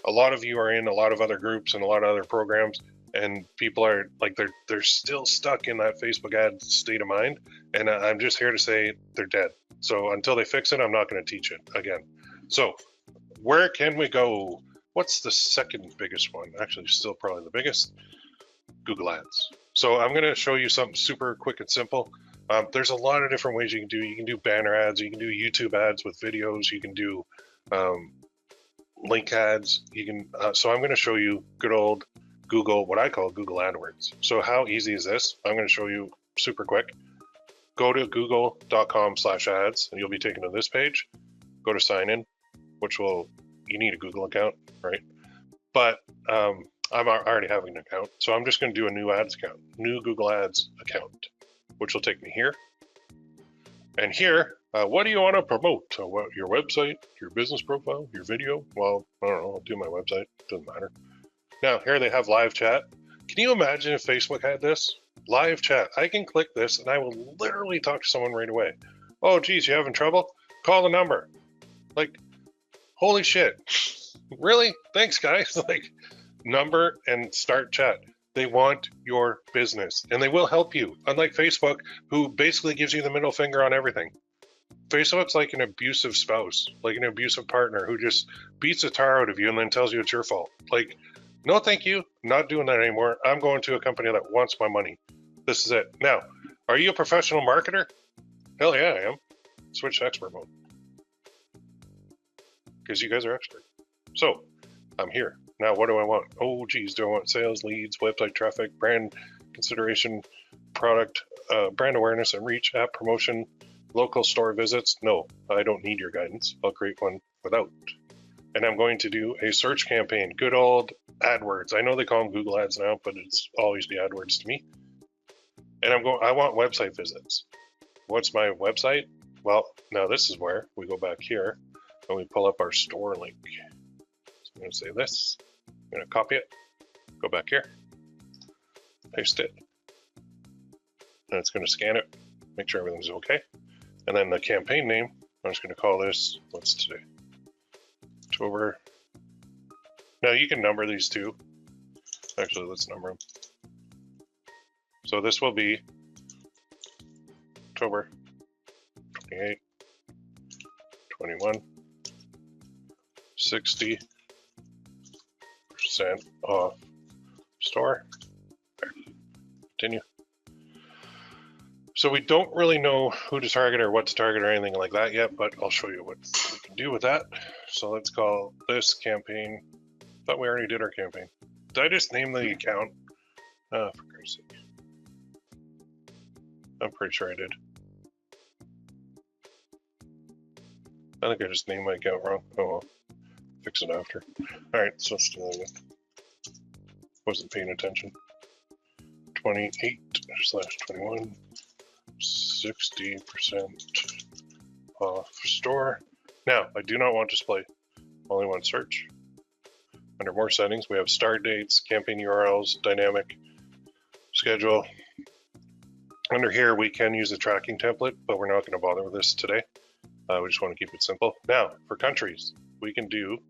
a lot of you are in a lot of other groups and a lot of other programs, and people are like, they're still stuck in that Facebook ad state of mind. And I'm just here to say they're dead. So until they fix it, I'm not going to teach it again. So where can we go? What's the second biggest one? Actually, still probably the biggest. Google Ads. So I'm going to show you something super quick and simple. There's a lot of different ways you can do. You can do banner ads. You can do YouTube ads with videos. You can do link ads. You can. So I'm going to show you good old Google, what I call Google AdWords. So how easy is this? I'm going to show you super quick. Go to google.com/ads and you'll be taken to this page. Go to sign in, which you need a Google account, right? But I already have an account, so I'm just going to do a new ads account, new Google Ads account, which will take me here. And here, what do you want to promote? Your website, your business profile, your video? Well, I don't know, I'll do my website, doesn't matter. Now, here they have live chat. Can you imagine if Facebook had this? Live chat. I can click this and I will literally talk to someone right away. Oh, geez, you having trouble? Call the number. Like, holy shit. Really? Thanks, guys. Like, number and start chat. They want your business and they will help you. Unlike Facebook, who basically gives you the middle finger on everything. Facebook's like an abusive spouse, like an abusive partner who just beats the tar out of you and then tells you it's your fault. Like, no, thank you. I'm not doing that anymore. I'm going to a company that wants my money. This is it. Now, are you a professional marketer? Hell yeah, I am. Switch to expert mode. Because you guys are expert. So, I'm here. Now, what do I want? Oh, geez, do I want sales, leads, website traffic, brand consideration, product, brand awareness and reach, app promotion, local store visits? No, I don't need your guidance. I'll create one without. And I'm going to do a search campaign, good old AdWords. I know they call them Google Ads now, but it's always the AdWords to me. And I want website visits. What's my website? Well, now this is where we go back here and we pull up our store link. So I'm going to say this, I'm going to copy it, go back here, paste it, and it's going to scan it, make sure everything's okay. And then the campaign name, I'm just going to call this, what's today? October. Now you can number these too. Actually, let's number them. So this will be October 28, 21, 60% off store. Continue. So we don't really know who to target or what to target or anything like that yet, but I'll show you what we can do with that. So let's call this campaign. Thought we already did our campaign. Did I just name the account? For Christ's sake. I'm pretty sure I did. I think I just named my account wrong. Oh well. Fix it after. Alright, so let's do that again. Wasn't paying attention. 28/21. 60% off store. Now, I do not want display. Only want search. Under more settings, we have start dates, campaign URLs, dynamic, schedule. Under here, we can use a tracking template, but we're not going to bother with this today. We just want to keep it simple. Now, for countries, we can do,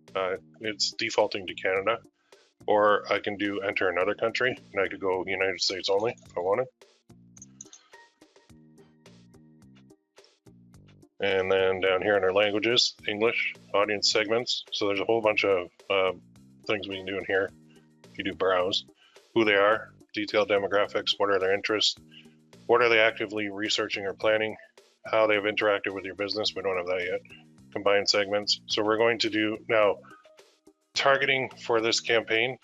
it's defaulting to Canada, or I can do enter another country, and I could go United States only if I wanted. And then down here under languages, English, audience segments. So there's a whole bunch of things we can do in here. If you do browse, who they are, detailed demographics, what are their interests, what are they actively researching or planning, how they've interacted with your business. We don't have that yet. Combined segments. So we're going to do now targeting for this campaign,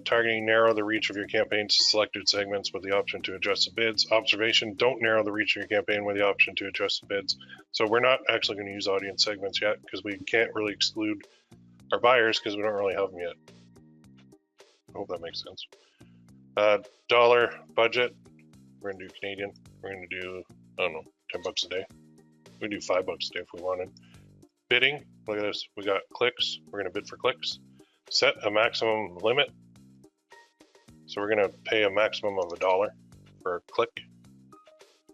targeting narrow the reach of your campaign to selected segments with the option to adjust the bids. Observation, don't narrow the reach of your campaign with the option to adjust the bids. So we're not actually going to use audience segments yet because we can't really exclude our buyers because we don't really have them yet. I hope that makes sense. Dollar budget, we're going to do Canadian. We're going to do, I don't know, 10 bucks a day. We can do $5 a day if we wanted. Bidding, look at this. We got clicks. We're going to bid for clicks. Set a maximum limit. So we're going to pay a maximum of $1 per click.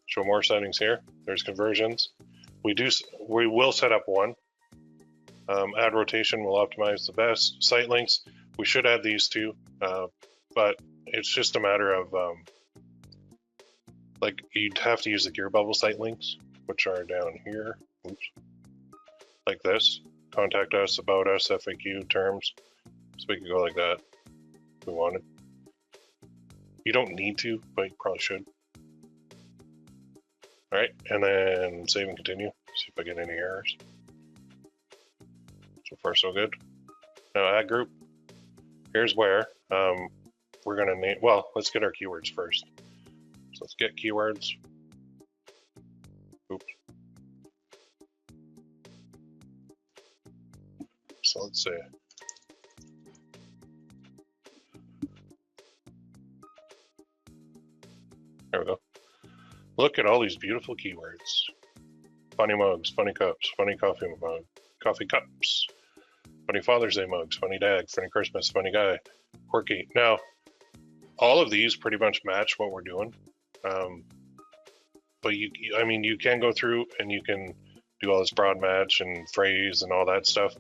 Show more settings here. There's conversions. We will set up one. Ad rotation will optimize the best. Site links, we should add these two, but it's just a matter of like you'd have to use the Gearbubble site links, which are down here. Oops. Like this. Contact us, about us, FAQ, terms. So we could go like that if we wanted. You don't need to, but you probably should. All right, and then save and continue. See if I get any errors. So far, so good. Now, ad group. Here's where we're going to name. Well, let's get our keywords first. So let's get keywords. Oops. So let's say. There we go. Look at all these beautiful keywords. Funny mugs, funny cups, funny coffee mug, coffee cups, funny Father's Day mugs, funny dad, funny Christmas, funny guy, quirky. Now, all of these pretty much match what we're doing. But I mean, you can go through and you can do all this broad match and phrase and all that stuff.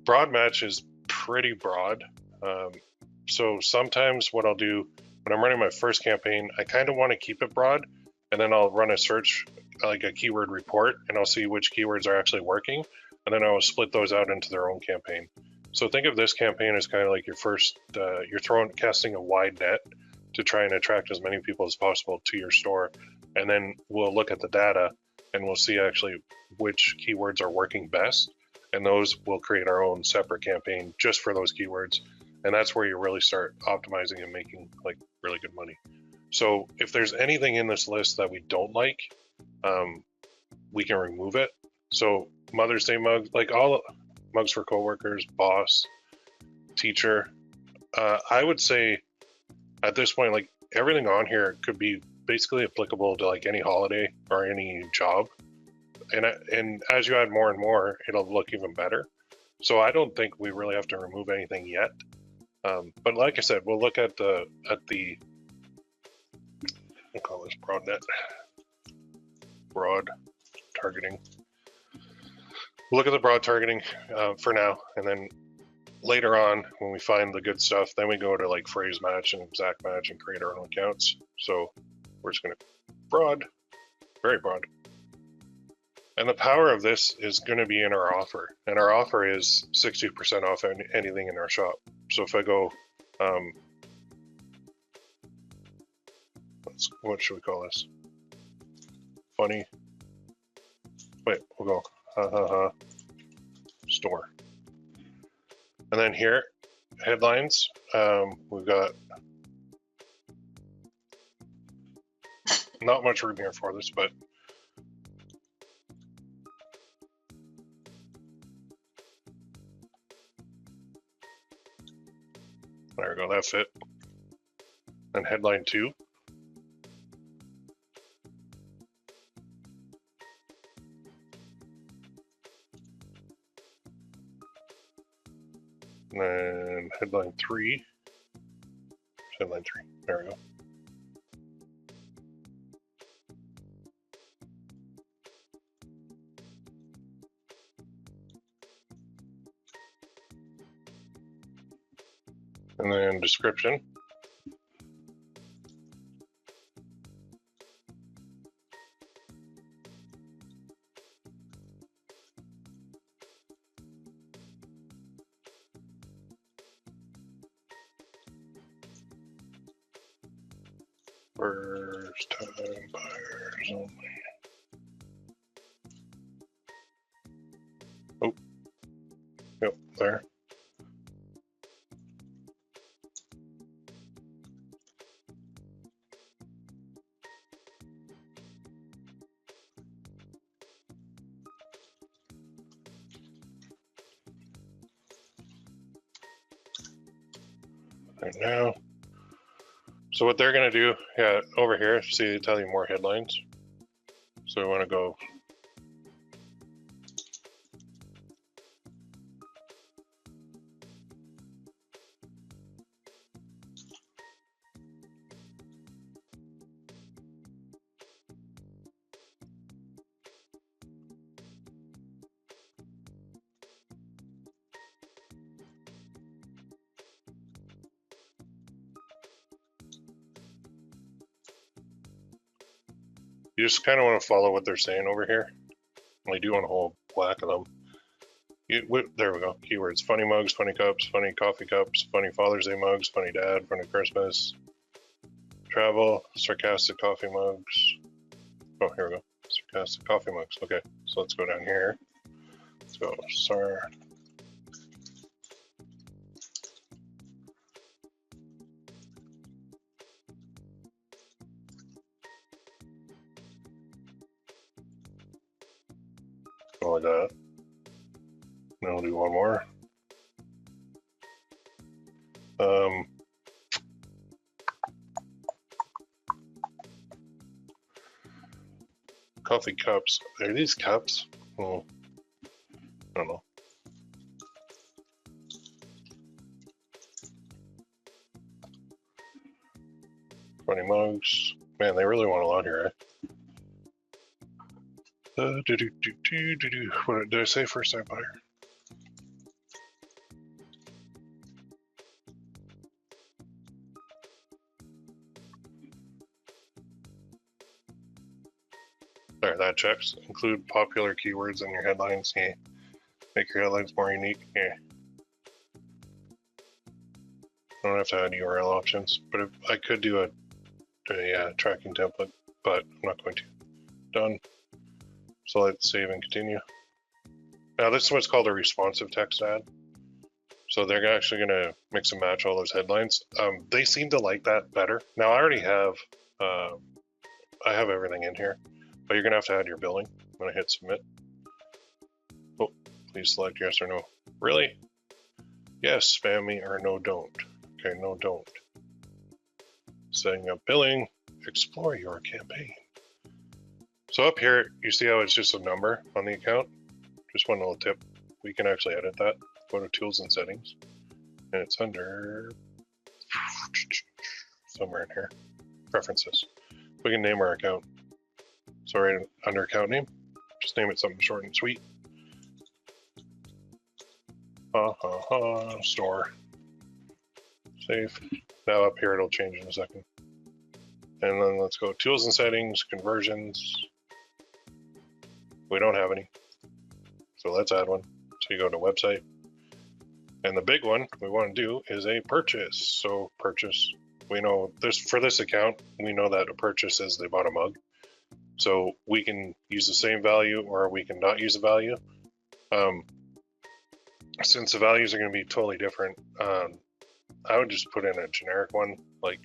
Broad match is pretty broad. So sometimes what I'll do when I'm running my first campaign, I kind of want to keep it broad, and then I'll run a search, like a keyword report, and I'll see which keywords are actually working, and then I'll split those out into their own campaign. So think of this campaign as kind of like your first, you're casting a wide net to try and attract as many people as possible to your store, and then we'll look at the data and we'll see actually which keywords are working best, and those will create our own separate campaign just for those keywords. And that's where you really start optimizing and making like really good money. So if there's anything in this list that we don't like, we can remove it. So Mother's Day mugs, like all mugs for coworkers, boss, teacher, I would say at this point, like everything on here could be basically applicable to like any holiday or any job. And as you add more and more, it'll look even better. So I don't think we really have to remove anything yet. But like I said, we'll look at the we'll call this broad targeting. We'll look at the broad targeting for now, and then later on, when we find the good stuff, then we go to like phrase match and exact match and create our own accounts. So we're just going to broad, very broad. And the power of this is going to be in our offer. And our offer is 60% off anything in our shop. So if I go, what should we call this? Funny. Wait, we'll go, store. And then here, headlines, we've got not much room here for this, but there we go, that fit. And headline 2. And then headline 3. Headline 3, there we go. And then description. First time buyers only. Oh, yep, there. Right now. So what they're going to do, yeah, over here, see, they tell you more headlines. So we want to go you just kind of want to follow what they're saying over here. We do want a whole whack of them. There we go. Keywords: funny mugs, funny cups, funny coffee cups, funny Father's Day mugs, funny dad, funny Christmas, travel, sarcastic coffee mugs. Oh, here we go. Sarcastic coffee mugs. Okay, so let's go down here. Let's go sar. Go like that. Then we'll do one more. Coffee cups. Are these cups? Oh, I don't know. Funny mugs. Man, they really want a lot here, eh? What did I say? First time buyer. There, that checks. Include popular keywords in your headlines. Yeah. Make your headlines more unique. Yeah. I don't have to add URL options, but if I could do a tracking template, but I'm not going to. Done. So let's save and continue. Now this is what's called a responsive text ad. So they're actually going to mix and match all those headlines. They seem to like that better. Now I already have, I have everything in here, but you're going to have to add your billing when I hit submit. Oh, please select yes or no. Really? Yes, spam me, or no, don't. Okay, no, don't. Setting up billing, explore your campaign. So up here, you see how it's just a number on the account? Just one little tip. We can actually edit that. Go to tools and settings, and it's under somewhere in here, preferences. We can name our account. So right under account name, just name it something short and sweet. Store. Save. Now up here it'll change in a second. And then let's go tools and settings, conversions. We don't have any. So let's add one. So you go to website. And the big one we want to do is a purchase. So purchase, we know this for this account, we know that a purchase is they bought a mug. So we can use the same value or we can not use a value. Since the values are going to be totally different, I would just put in a generic one. Like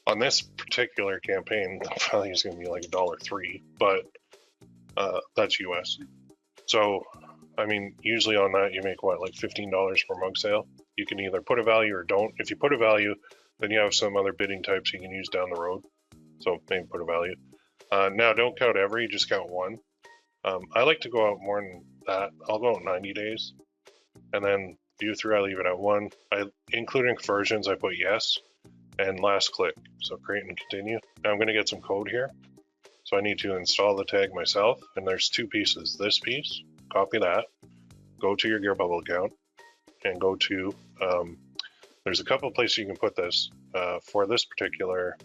on this particular campaign, the value is going to be like $1.03, but that's US. So, I mean, usually on that you make what, like $15 per mug sale? You can either put a value or don't. If you put a value, then you have some other bidding types you can use down the road. So maybe put a value. Now don't count every, just count one. I like to go out more than that. I'll go out 90 days. And then view through, I leave it at 1. Including conversions, I put yes. And last click. So create and continue. Now I'm going to get some code here. So I need to install the tag myself. And there's 2 pieces. This piece, copy that. Go to your Gearbubble account. And go to, there's a couple of places you can put this. For this particular,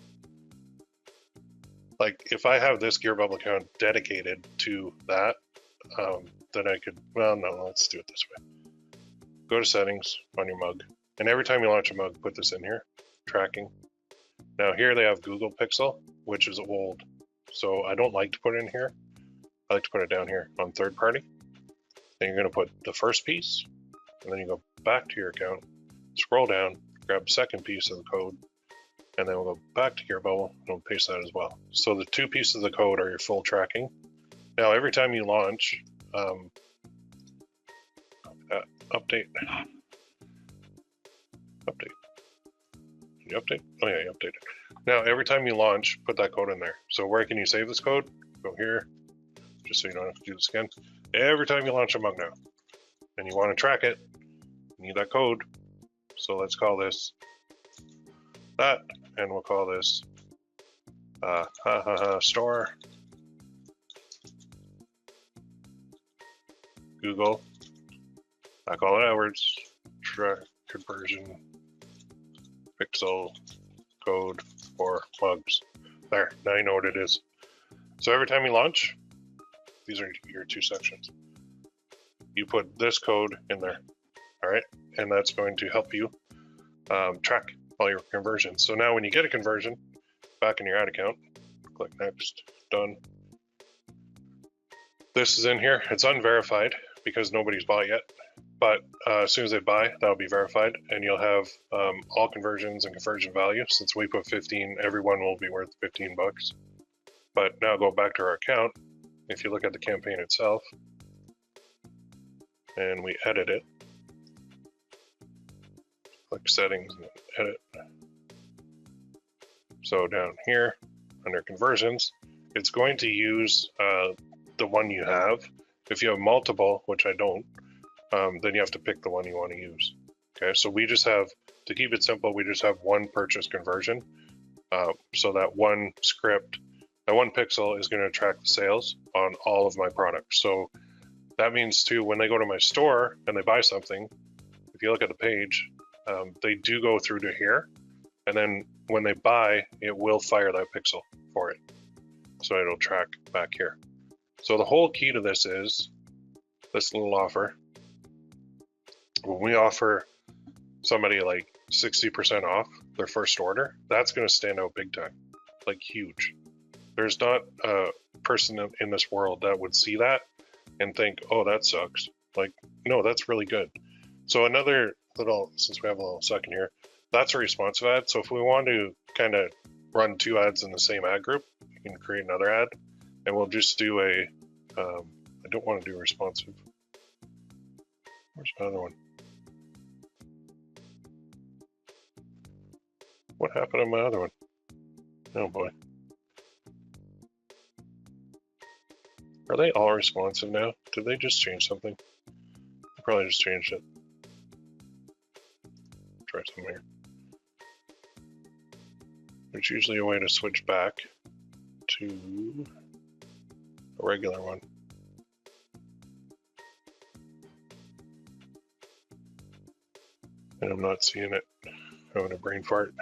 like if I have this Gearbubble account dedicated to that, then I could, well, no, let's do it this way. Go to settings on your mug, and every time you launch a mug, put this in here, tracking. Now here they have Google Pixel, which is old, so I don't like to put it in here. I like to put it down here on third party. Then you're going to put the first piece, and then you go back to your account, scroll down, grab the second piece of the code, and then we'll go back to Gearbubble and we'll paste that as well. So the 2 pieces of the code are your full tracking. Now every time you launch, update. Can you update? Oh yeah, you updated. Now every time you launch, put that code in there. So where can you save this code? Go here, just so you don't have to do this again. Every time you launch a mug now, and you want to track it, you need that code. So let's call this that, and we'll call this store Google. I call it AdWords, track conversion, pixel, code for mugs. There, now you know what it is. So every time you launch, these are your 2 sections. You put this code in there, all right? And that's going to help you track all your conversions. So now when you get a conversion back in your ad account, click next, done. This is in here, it's unverified because nobody's bought yet. But as soon as they buy, that'll be verified, and you'll have all conversions and conversion value. Since we put 15, everyone will be worth 15 bucks. But now go back to our account. If you look at the campaign itself, and we edit it, click settings and edit. So down here, under conversions, it's going to use the one you have. If you have multiple, which I don't, then you have to pick the one you want to use. Okay, so we just have, to keep it simple, we just have one purchase conversion. So that one script, that one pixel is going to track the sales on all of my products. So that means too, when they go to my store and they buy something, if you look at the page, they do go through to here. And then when they buy, it will fire that pixel for it. So it'll track back here. So the whole key to this is this little offer. When we offer somebody like 60% off their first order, that's going to stand out big time, like huge. There's not a person in this world that would see that and think, oh, that sucks. Like, no, that's really good. So another little, since we have a little second here, that's a responsive ad. So if we want to kind of run 2 ads in the same ad group, you can create another ad, and we'll just do a, I don't want to do responsive. Where's my other one? What happened to my other one? Oh boy. Are they all responsive now? Did they just change something? They probably just changed it. Try something here. There's usually a way to switch back to a regular one. And I'm not seeing it. I'm having a brain fart.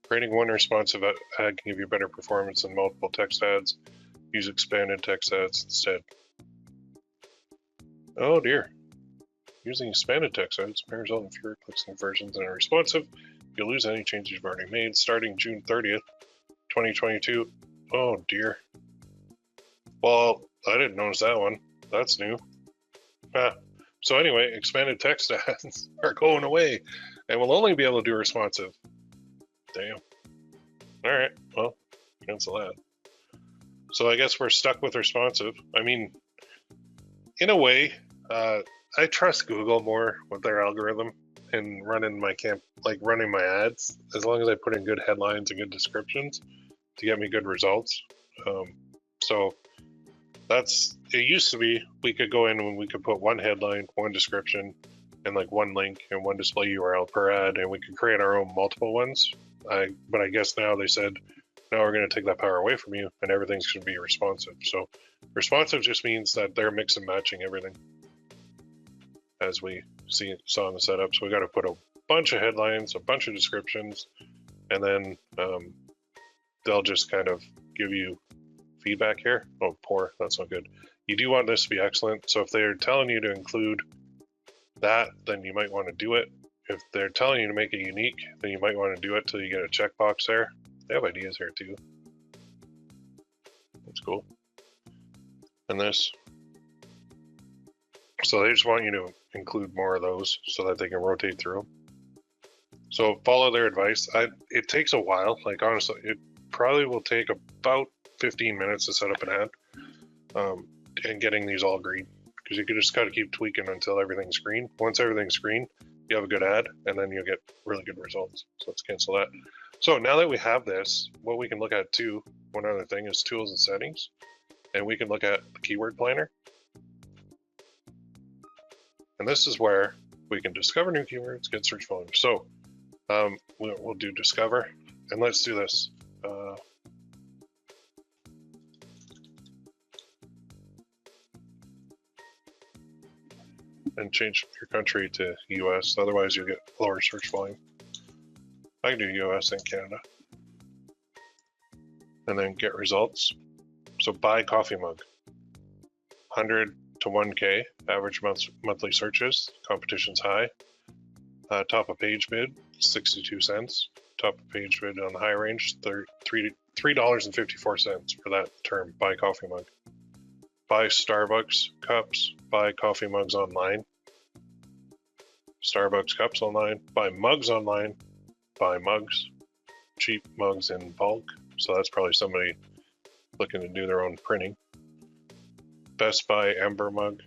Creating one responsive ad can give you better performance than multiple text ads. Use expanded text ads instead. Oh dear. Using expanded text ads may result in fewer clicks and conversions than a responsive. You'll lose any changes you've already made starting June 30th, 2022. Oh dear. Well, I didn't notice that one. That's new. So anyway, expanded text ads are going away, and we'll only be able to do responsive. Damn. All right, well, cancel that. So I guess we're stuck with responsive. I mean, in a way, I trust Google more with their algorithm and running my running my ads, as long as I put in good headlines and good descriptions to get me good results. So that's, it used to be we could go in and we could put one headline, one description, and like one link and one display URL per ad, and we could create our own multiple ones. But I guess now they said, no, we're going to take that power away from you, and everything's going to be responsive. So responsive just means that they're mix and matching everything, as we saw in the setup. So we got to put a bunch of headlines, a bunch of descriptions, and then they'll just kind of give you feedback here. Oh, poor, that's not good. You do want this to be excellent. So if they're telling you to include that, then you might want to do it. If they're telling you to make it unique, then you might want to do it till you get a checkbox there. They have ideas here too. That's cool. And this. So they just want you to include more of those so that they can rotate through. So follow their advice. It takes a while. Like honestly, it probably will take about 15 minutes to set up an ad and getting these all green, because you can just gotta keep tweaking until everything's green. Once everything's green, you have a good ad, and then you'll get really good results. So let's cancel that. So now that we have this, what we can look at too, one other thing is tools and settings, and we can look at the keyword planner. And this is where we can discover new keywords, get search volume. So we'll do discover, and let's do this. And change your country to US, otherwise you'll get lower search volume. I can do US and Canada. And then get results. So buy coffee mug. 100 to 1K, average monthly searches, competition's high. Top of page bid, 62 cents. Top of page bid on the high range, $3.54 for that term, buy coffee mug. Buy Starbucks cups, buy coffee mugs online. Starbucks cups online, buy mugs online, buy mugs, cheap mugs in bulk. So that's probably somebody looking to do their own printing. Best Buy Ember mug,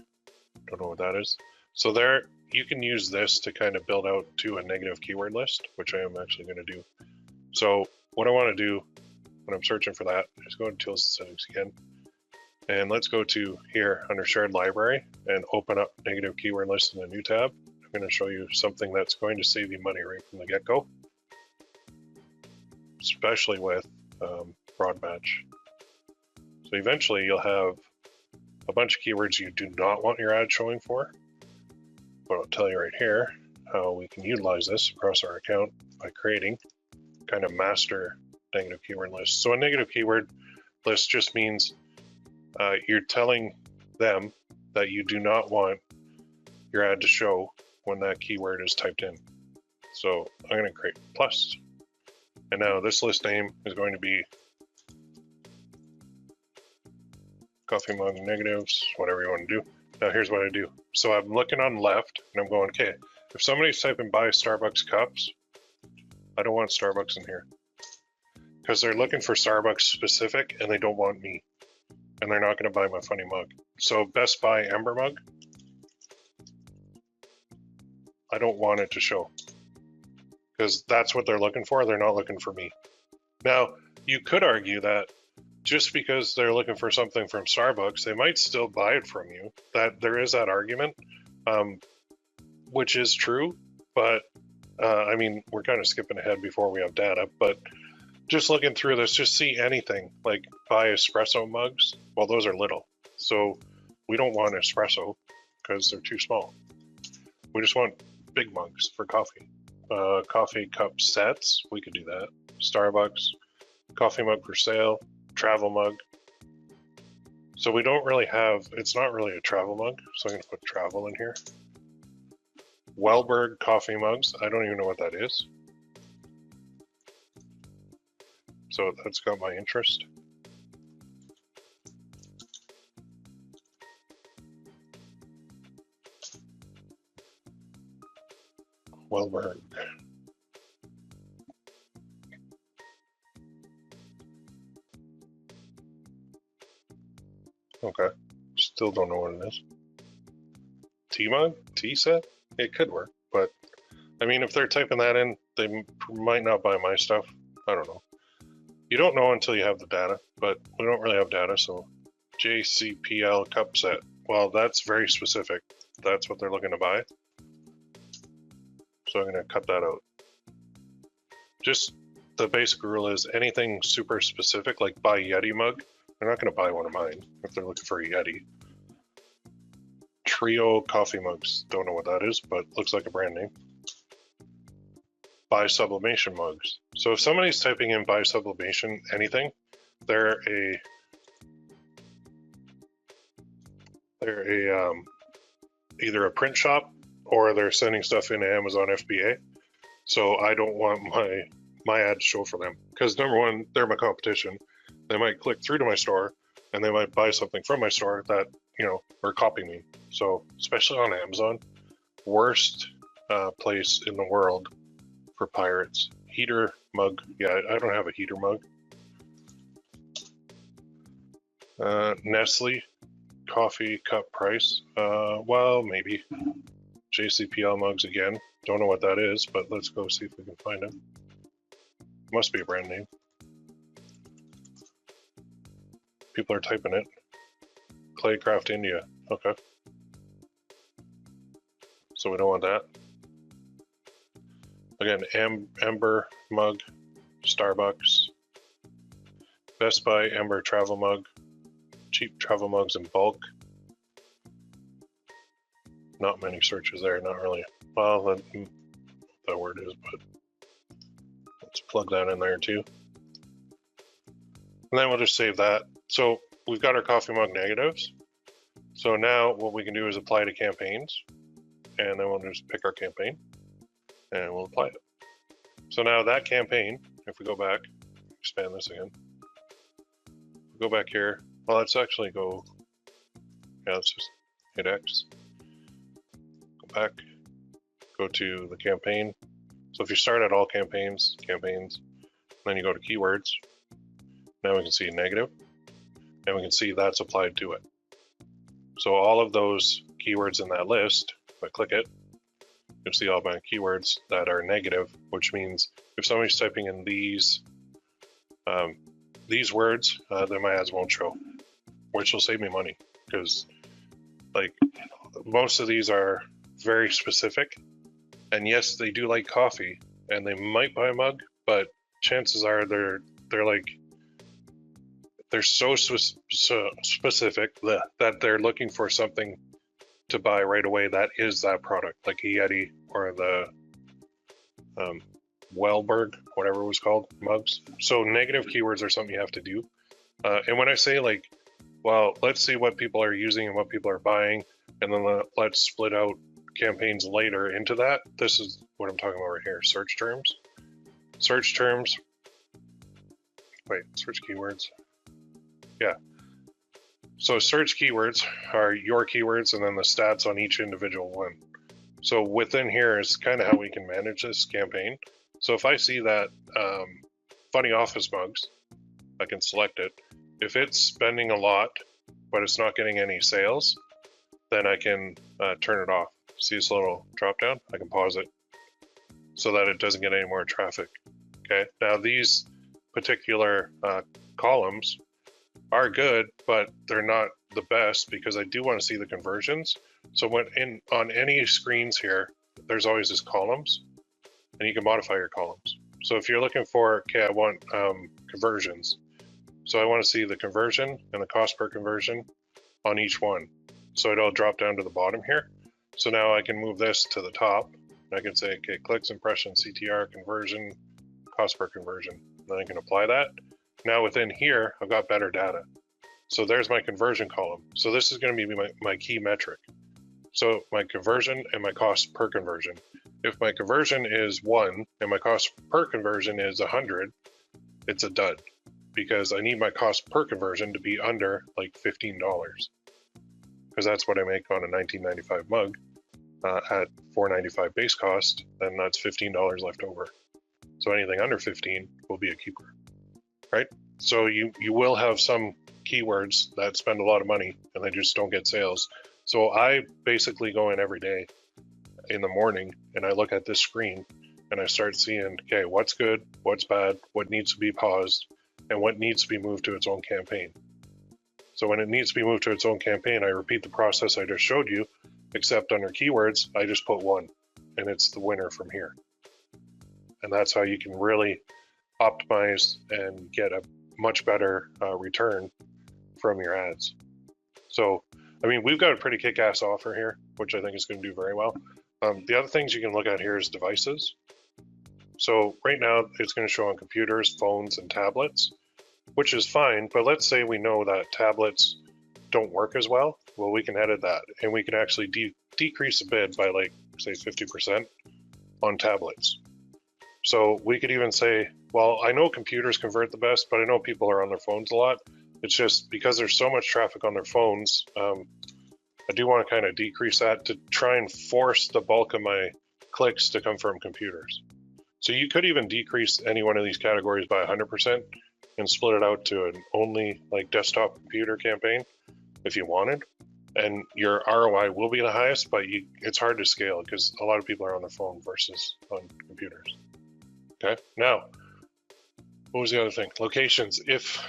don't know what that is. So there, you can use this to kind of build out to a negative keyword list, which I am actually going to do. So what I want to do when I'm searching for that is go to tools and settings again. And let's go to here under shared library and open up negative keyword list in a new tab. I'm going to show you something that's going to save you money right from the get-go, especially with broad match. So eventually you'll have a bunch of keywords you do not want your ad showing for, but I'll tell you right here how we can utilize this across our account by creating kind of master negative keyword lists. So a negative keyword list just means you're telling them that you do not want your ad to show when that keyword is typed in. So I'm going to create plus. And now this list name is going to be coffee mug negatives, whatever you want to do. Now here's what I do. So I'm looking on left and I'm going, okay, if somebody's typing buy Starbucks cups, I don't want Starbucks in here. Because they're looking for Starbucks specific and they don't want me. And they're not going to buy my funny mug. So Best Buy Amber mug, I don't want it to show. Because that's what they're looking for. They're not looking for me. Now, you could argue that just because they're looking for something from Starbucks, they might still buy it from you. That there is that argument, which is true. But I mean, we're kind of skipping ahead before we have data. But just looking through this, just see anything like buy espresso mugs. Well, those are little, so we don't want espresso because they're too small. We just want big mugs for coffee. Coffee cup sets, we could do that. Starbucks, coffee mug for sale. Travel mug. So we don't really have, it's not really a travel mug, so I'm going to put travel in here. Wellberg coffee mugs, I don't even know what that is. So that's got my interest. Wellberg. Okay, still don't know what it is. Tea mug? Tea set? It could work, but I mean, if they're typing that in, they might not buy my stuff. I don't know. You don't know until you have the data, but we don't really have data, so JCPL cup set. Well, that's very specific. That's what they're looking to buy. So I'm going to cut that out. Just the basic rule is anything super specific, like buy Yeti mug, they're not going to buy one of mine if they're looking for a Yeti. Trio coffee mugs. Don't know what that is, but looks like a brand name. Buy sublimation mugs. So if somebody's typing in buy sublimation anything, they're either a print shop or they're sending stuff into Amazon FBA. So I don't want my ad to show for them because number one, they're my competition. They might click through to my store and they might buy something from my store that, you know, are copying me. So especially on Amazon, worst place in the world for pirates. Heater mug. Yeah, I don't have a heater mug. Nestle coffee cup price. Well, maybe. JCPL mugs again. Don't know what that is, but let's go see if we can find it. Must be a brand name. People are typing it. Claycraft India. Okay. So we don't want that. Again, Amber mug, Starbucks. Best Buy Amber travel mug. Cheap travel mugs in bulk. Not many searches there, not really. Well, that word is, but let's plug that in there too. And then we'll just save that. So we've got our coffee mug negatives. So now what we can do is apply to campaigns. And then we'll just pick our campaign and we'll apply it. So now that campaign, if we go back, expand this again. Go back here. Well, let's actually go, yeah, let's just hit X. Go back, go to the campaign. So if you start at all campaigns, then you go to keywords. Now we can see negative, and we can see that's applied to it. So all of those keywords in that list, if I click it, you'll see all my keywords that are negative, which means if somebody's typing in these words, then my ads won't show, which will save me money because like most of these are very specific. And yes, they do like coffee and they might buy a mug, but chances are they're so specific that they're looking for something to buy right away that is that product, like a Yeti or the Wellberg, whatever it was called, mugs. So negative keywords are something you have to do. And when I say like, well, let's see what people are using and what people are buying, and then let's split out campaigns later into that. This is what I'm talking about right here. Search terms. Search terms. Wait, search keywords. Yeah. So search keywords are your keywords and then the stats on each individual one. So within here is kind of how we can manage this campaign. So if I see that funny office mugs, I can select it. If it's spending a lot, but it's not getting any sales, then I can turn it off. See this little drop down? I can pause it so that it doesn't get any more traffic. Okay, now these particular columns are good, but they're not the best because I do want to see the conversions. So when on any screens here, there's always this columns, and you can modify your columns. So if you're looking for, okay, I want conversions. So I want to see the conversion and the cost per conversion on each one. So it'll drop down to the bottom here. So now I can move this to the top. And I can say, okay, clicks, impressions, CTR, conversion, cost per conversion. Then I can apply that. Now within here, I've got better data. So there's my conversion column. So this is going to be my key metric. So my conversion and my cost per conversion. If my conversion is 1 and my cost per conversion is 100, it's a dud because I need my cost per conversion to be under like $15 because that's what I make on a $19.95 mug at $4.95 base cost, then that's $15 left over. So anything under 15 will be a keeper, right? So you will have some keywords that spend a lot of money and they just don't get sales. So I basically go in every day in the morning and I look at this screen and I start seeing, okay, what's good, what's bad, what needs to be paused, and what needs to be moved to its own campaign. So when it needs to be moved to its own campaign, I repeat the process I just showed you, except under keywords, I just put 1 and it's the winner from here. And that's how you can really optimize and get a much better return from your ads. So, I mean, we've got a pretty kick-ass offer here, which I think is going to do very well. The other things you can look at here is devices. So right now it's going to show on computers, phones, and tablets, which is fine. But let's say we know that tablets don't work as well. Well, we can edit that and we can actually decrease the bid by like, say, 50% on tablets. So we could even say, well, I know computers convert the best, but I know people are on their phones a lot. It's just because there's so much traffic on their phones, I do want to kind of decrease that to try and force the bulk of my clicks to come from computers. So you could even decrease any one of these categories by 100% and split it out to an only like desktop computer campaign if you wanted. And your ROI will be the highest, but it's hard to scale because a lot of people are on their phone versus on computers. Okay, now, what was the other thing? Locations.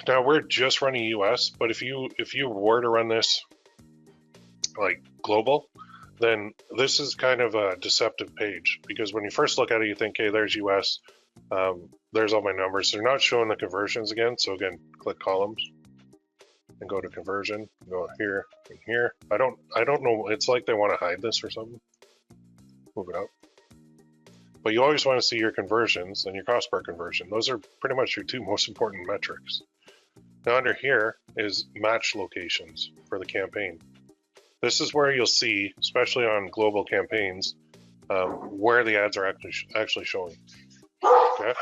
Now we're just running US, but if you were to run this like global, then this is kind of a deceptive page because when you first look at it, you think, hey, there's US, there's all my numbers. They're not showing the conversions again. So again, click columns and go to conversion, go here and here. I don't know. It's like they want to hide this or something. Move it up. But you always want to see your conversions and your cost per conversion. Those are pretty much your 2 most important metrics. Now under here is match locations for the campaign. This is where you'll see, especially on global campaigns, where the ads are actually showing. Okay.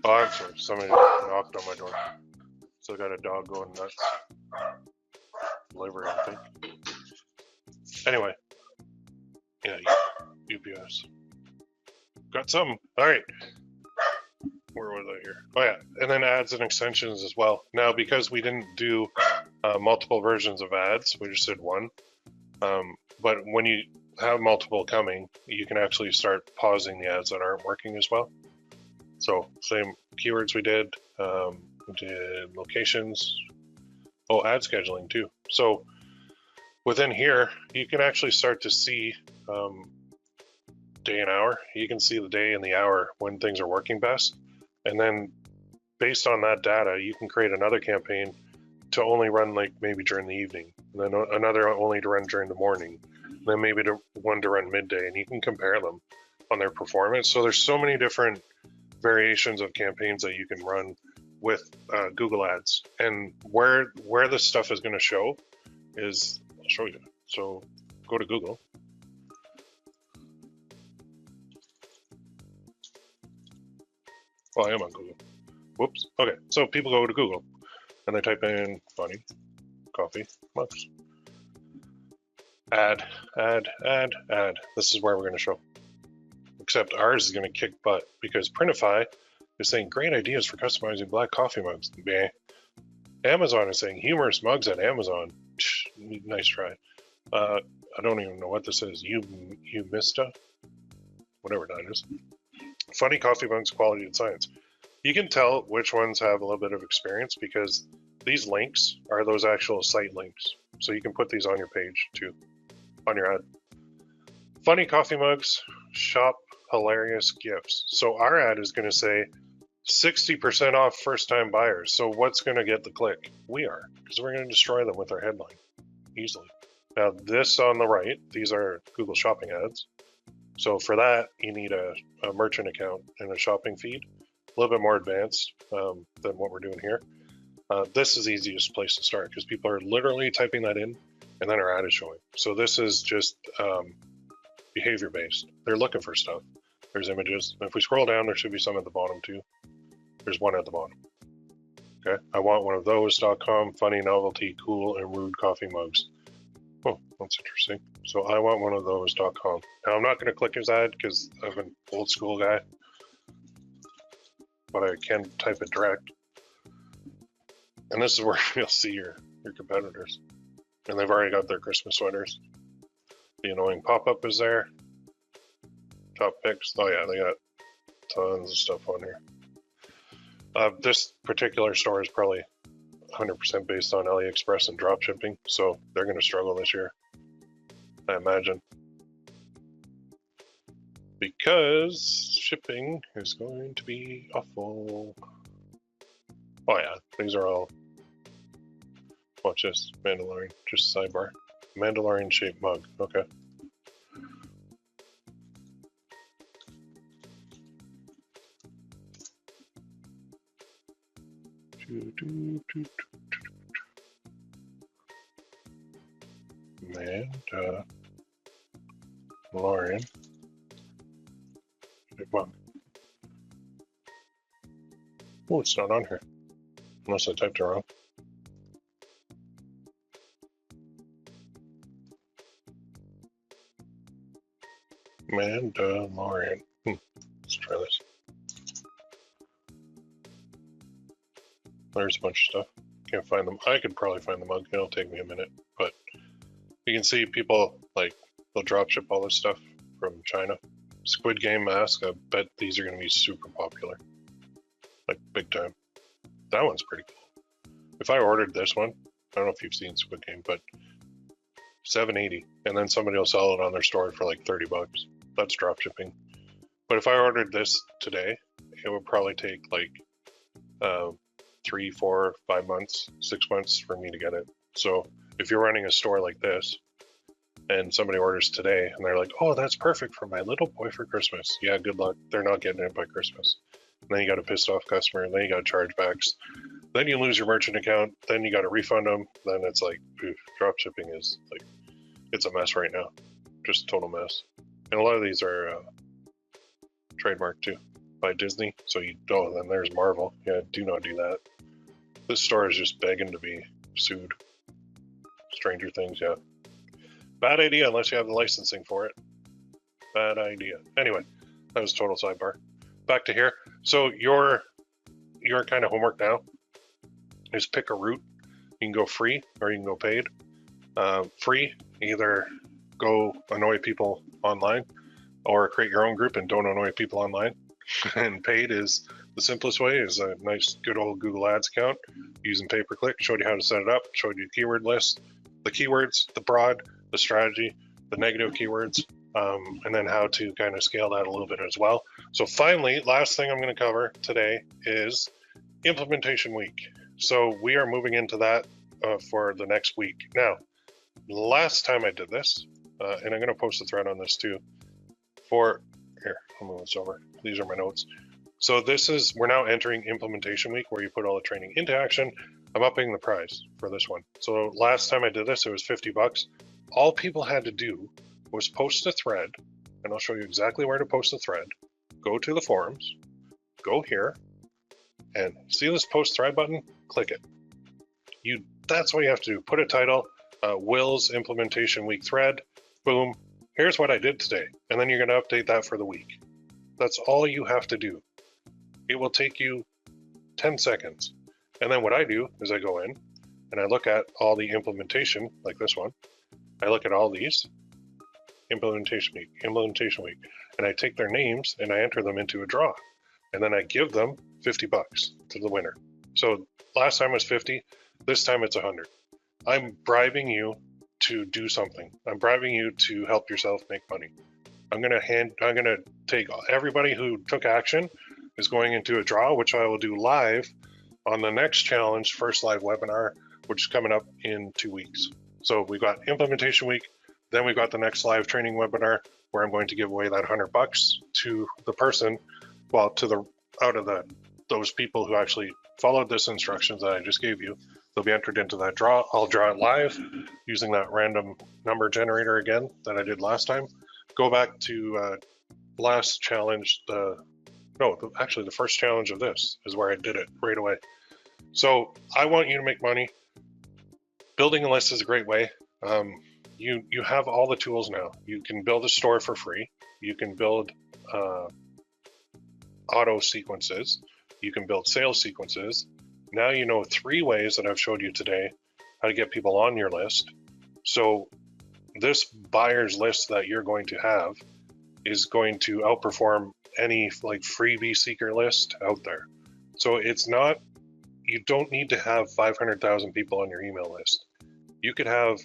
Oh, I'm sorry. Somebody knocked on my door. Still got a dog going nuts. Delivery, I think. Anyway. Yeah, UPS. Got some. All right. Where was I here? Oh yeah, and then ads and extensions as well. Now, because we didn't do multiple versions of ads, we just did 1. But when you have multiple coming, you can actually start pausing the ads that aren't working as well. So same keywords we did locations. Oh, ad scheduling too. So within here, you can actually start to see day and hour. You can see the day and the hour when things are working best. And then based on that data, you can create another campaign to only run like maybe during the evening, and then another only to run during the morning, and then maybe one to run midday, and you can compare them on their performance. So there's so many different variations of campaigns that you can run with Google Ads. And where this stuff is going to show is, I'll show you. So go to Google. Well, I am on Google. Whoops. Okay, so people go to Google and they type in funny coffee mugs. Add. This is where we're going to show. Except ours is going to kick butt because Printify is saying great ideas for customizing black coffee mugs. Meh. Amazon is saying humorous mugs at Amazon. Nice try. I don't even know what this is. You Mista? Whatever that is. Funny coffee mugs, quality and science. You can tell which ones have a little bit of experience because these links are those actual site links. So you can put these on your page too, on your ad. Funny coffee mugs, shop hilarious gifts. So our ad is going to say 60% off first-time buyers. So what's going to get the click? We are, because we're going to destroy them with our headline easily. Now this on the right, these are Google Shopping ads. So for that, you need a merchant account and a shopping feed, a little bit more advanced than what we're doing here. This is the easiest place to start because people are literally typing that in and then our ad is showing. So this is just behavior based. They're looking for stuff. There's images. If we scroll down, there should be some at the bottom too. There's one at the bottom. Okay, I want one of those.com, funny, novelty, cool, and rude coffee mugs. Oh, that's interesting. So I want one of those.com. Now I'm not going to click his ad because I'm an old school guy, but I can type it direct. And this is where you'll see your competitors. And they've already got their Christmas sweaters. The annoying pop-up is there. Top picks. Oh yeah, they got tons of stuff on here. This particular store is probably 100% based on AliExpress and drop shipping, so they're going to struggle this year, I imagine. Because shipping is going to be awful. Oh yeah, these are all... Watch this, Mandalorian, just sidebar. Mandalorian shaped mug, okay. Mandalorian shaped mug. Oh, it's not on here, unless I typed it wrong. Mandalorian. Let's try this. There's a bunch of stuff. Can't find them. I could probably find the mug. It'll take me a minute, but you can see people like they'll drop ship all this stuff from China. Squid Game mask. I bet these are going to be super popular, like big time. That one's pretty cool. If I ordered this one, I don't know if you've seen Squid Game, but $7.80, and then somebody will sell it on their store for like $30. That's drop shipping. But if I ordered this today, it would probably take like 3, 4, 5 months, 6 months for me to get it. So if you're running a store like this and somebody orders today and they're like, oh, that's perfect for my little boy for Christmas. Yeah, good luck. They're not getting it by Christmas. And then you got a pissed off customer, and then you got chargebacks. Then you lose your merchant account. Then you got to refund them. Then it's like, oof, drop shipping is like, it's a mess right now. Just a total mess. And a lot of these are trademarked too by Disney. So you don't, then there's Marvel. Yeah, do not do that. This store is just begging to be sued. Stranger Things, yeah. Bad idea unless you have the licensing for it. Bad idea. Anyway, that was a total sidebar. Back to here. So your kind of homework now is pick a route. You can go free or you can go paid. Free, either go annoy people online or create your own group and don't annoy people online. And paid is the simplest way, is a nice good old Google Ads account using pay-per-click. Showed you how to set it up, showed you the keyword list, the keywords, the broad, the strategy, the negative keywords, and then how to kind of scale that a little bit as well. So finally, last thing I'm going to cover today is implementation week. So we are moving into that for the next week. Now, last time I did this, and I'm going to post a thread on this too, here, I'll move this over. These are my notes. So we're now entering implementation week where you put all the training into action. I'm upping the price for this one. So last time I did this, it was $50. All people had to do was post a thread, and I'll show you exactly where to post the thread. Go to the forums, go here, and see this post thread button? Click it. You that's what you have to do. Put a title, Will's implementation week thread, boom, here's what I did today. And then you're going to update that for the week. That's all you have to do. It will take you 10 seconds. And then what I do is I go in and I look at all the implementation, like this one. I look at all these, implementation week, and I take their names and I enter them into a draw. And then I give them $50 to the winner. So last time was 50, this time it's 100. I'm bribing you to do something. I'm bribing you to help yourself make money. I'm gonna take everybody who took action is going into a draw, which I will do live on the next challenge, first live webinar, which is coming up in 2 weeks. So we've got implementation week, then we've got the next live training webinar where I'm going to give away that $100 to the person, well, out of those people who actually followed this instructions that I just gave you. They'll be entered into that draw. I'll draw it live using that random number generator again that I did last time. Go back to last challenge, actually the first challenge of this is where I did it right away. So I want you to make money. Building a list is a great way. You have all the tools now. You can build a store for free. You can build auto sequences. You can build sales sequences. Now you know 3 ways that I've showed you today how to get people on your list. So this buyer's list that you're going to have is going to outperform any like freebie seeker list out there. So you don't need to have 500,000 people on your email list. You could have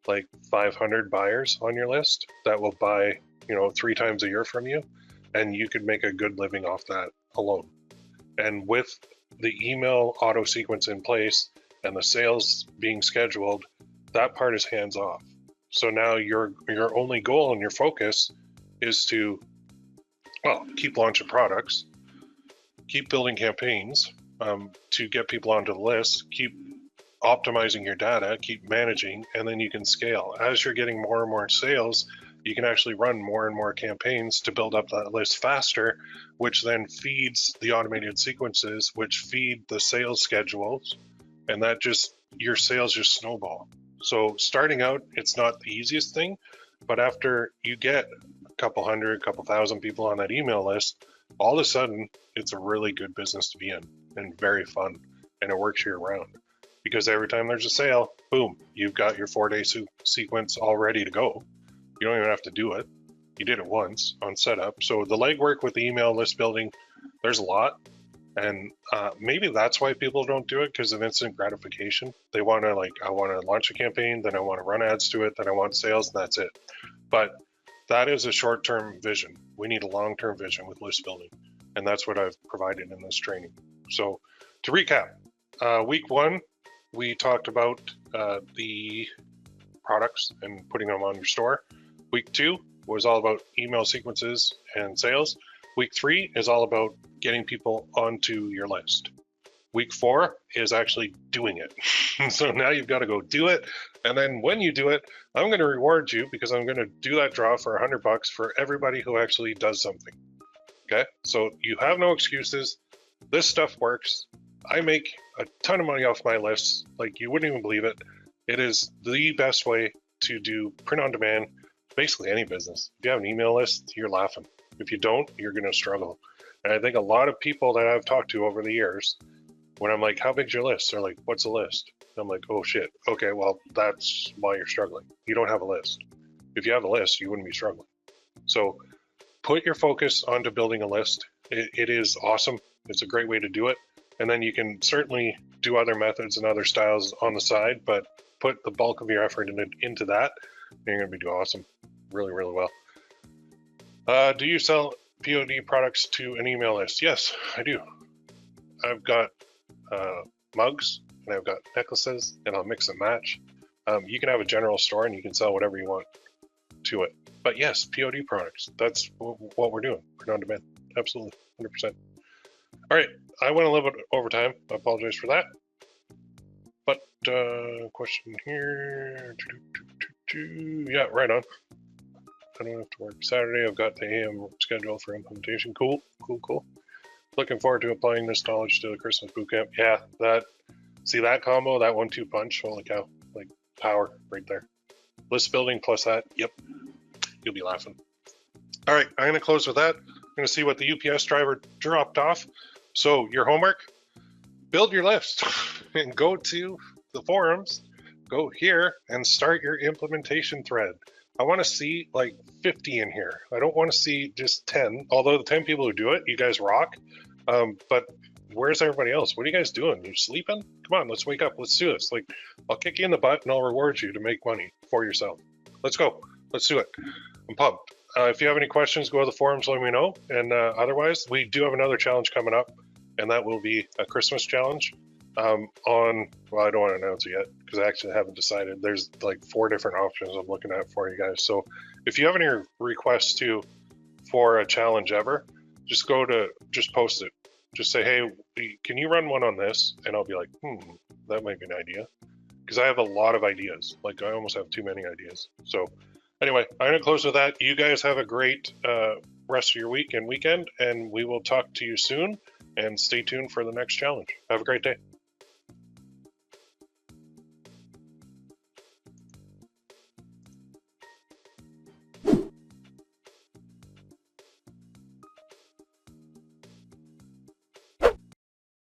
like 500 buyers on your list that will buy, 3 times a year from you, and you could make a good living off that alone. And with the email auto sequence in place and the sales being scheduled, that part is hands off. So now your only goal and your focus is to, keep launching products, keep building campaigns to get people onto the list, keep optimizing your data, keep managing, and then you can scale. As you're getting more and more sales, you can actually run more and more campaigns to build up that list faster, which then feeds the automated sequences, which feed the sales schedules, and your sales just snowball. So starting out, it's not the easiest thing, but after you get a couple thousand people on that email list, all of a sudden, it's a really good business to be in and very fun, and it works year round. Because every time there's a sale, boom, you've got your 4-day sequence all ready to go. You don't even have to do it. You did it once on setup. So the legwork with the email list building, there's a lot. And maybe that's why people don't do it, because of instant gratification. They want to I want to launch a campaign, then I want to run ads to it, then I want sales, and that's it. But that is a short-term vision. We need a long-term vision with list building. And that's what I've provided in this training. So to recap, week 1, we talked about the products and putting them on your store. Week 2 was all about email sequences and sales. Week 3 is all about getting people onto your list. Week 4 is actually doing it. So now you've got to go do it. And then when you do it, I'm going to reward you because I'm going to do that draw for $100 for everybody who actually does something. Okay, so you have no excuses. This stuff works. I make a ton of money off my lists. Like, you wouldn't even believe it. It is the best way to do print on demand, basically any business. If you have an email list, you're laughing. If you don't, you're going to struggle. And I think a lot of people that I've talked to over the years, when I'm like, how big's your list? They're like, what's a list? And I'm like, oh shit. Okay, well, that's why you're struggling. You don't have a list. If you have a list, you wouldn't be struggling. So put your focus onto building a list. It is awesome. It's a great way to do it. And then you can certainly do other methods and other styles on the side, but put the bulk of your effort into that, and you're going to be doing awesome. Really, really well. Do you sell POD products to an email list? Yes, I do. I've got mugs, and I've got necklaces, and I'll mix and match. You can have a general store, and you can sell whatever you want to it. But yes, POD products, that's what we're doing. Print on demand. Absolutely, 100%. All right, I went a little bit over time. I apologize for that. But question here. Yeah, right on. I don't have to work Saturday. I've got the AM schedule for implementation. Cool. Looking forward to applying this knowledge to the Christmas bootcamp. Yeah, See that combo, that 1-2 punch? Holy cow! Like power right there. List building plus that. Yep, you'll be laughing. All right, I'm gonna close with that. I'm gonna see what the UPS driver dropped off. So your homework: build your list and go to the forums. Go here and start your implementation thread. I want to see like 50 in here. I don't want to see just 10. Although the 10 people who do it, you guys rock. But where's everybody else? What are you guys doing? You sleeping? Come on, let's wake up. Let's do this. Like, I'll kick you in the butt and I'll reward you to make money for yourself. Let's go. Let's do it. I'm pumped. If you have any questions, go to the forums, let me know. And otherwise, we do have another challenge coming up, and that will be a Christmas challenge. Well, I don't want to announce it yet because I actually haven't decided. There's like 4 different options I'm looking at for you guys. So if you have any requests too for a challenge ever, just post it. Just say, hey, can you run one on this? And I'll be like, that might be an idea. Because I have a lot of ideas. Like I almost have too many ideas. So anyway, I'm going to close with that. You guys have a great rest of your week and weekend, and we will talk to you soon. And stay tuned for the next challenge. Have a great day.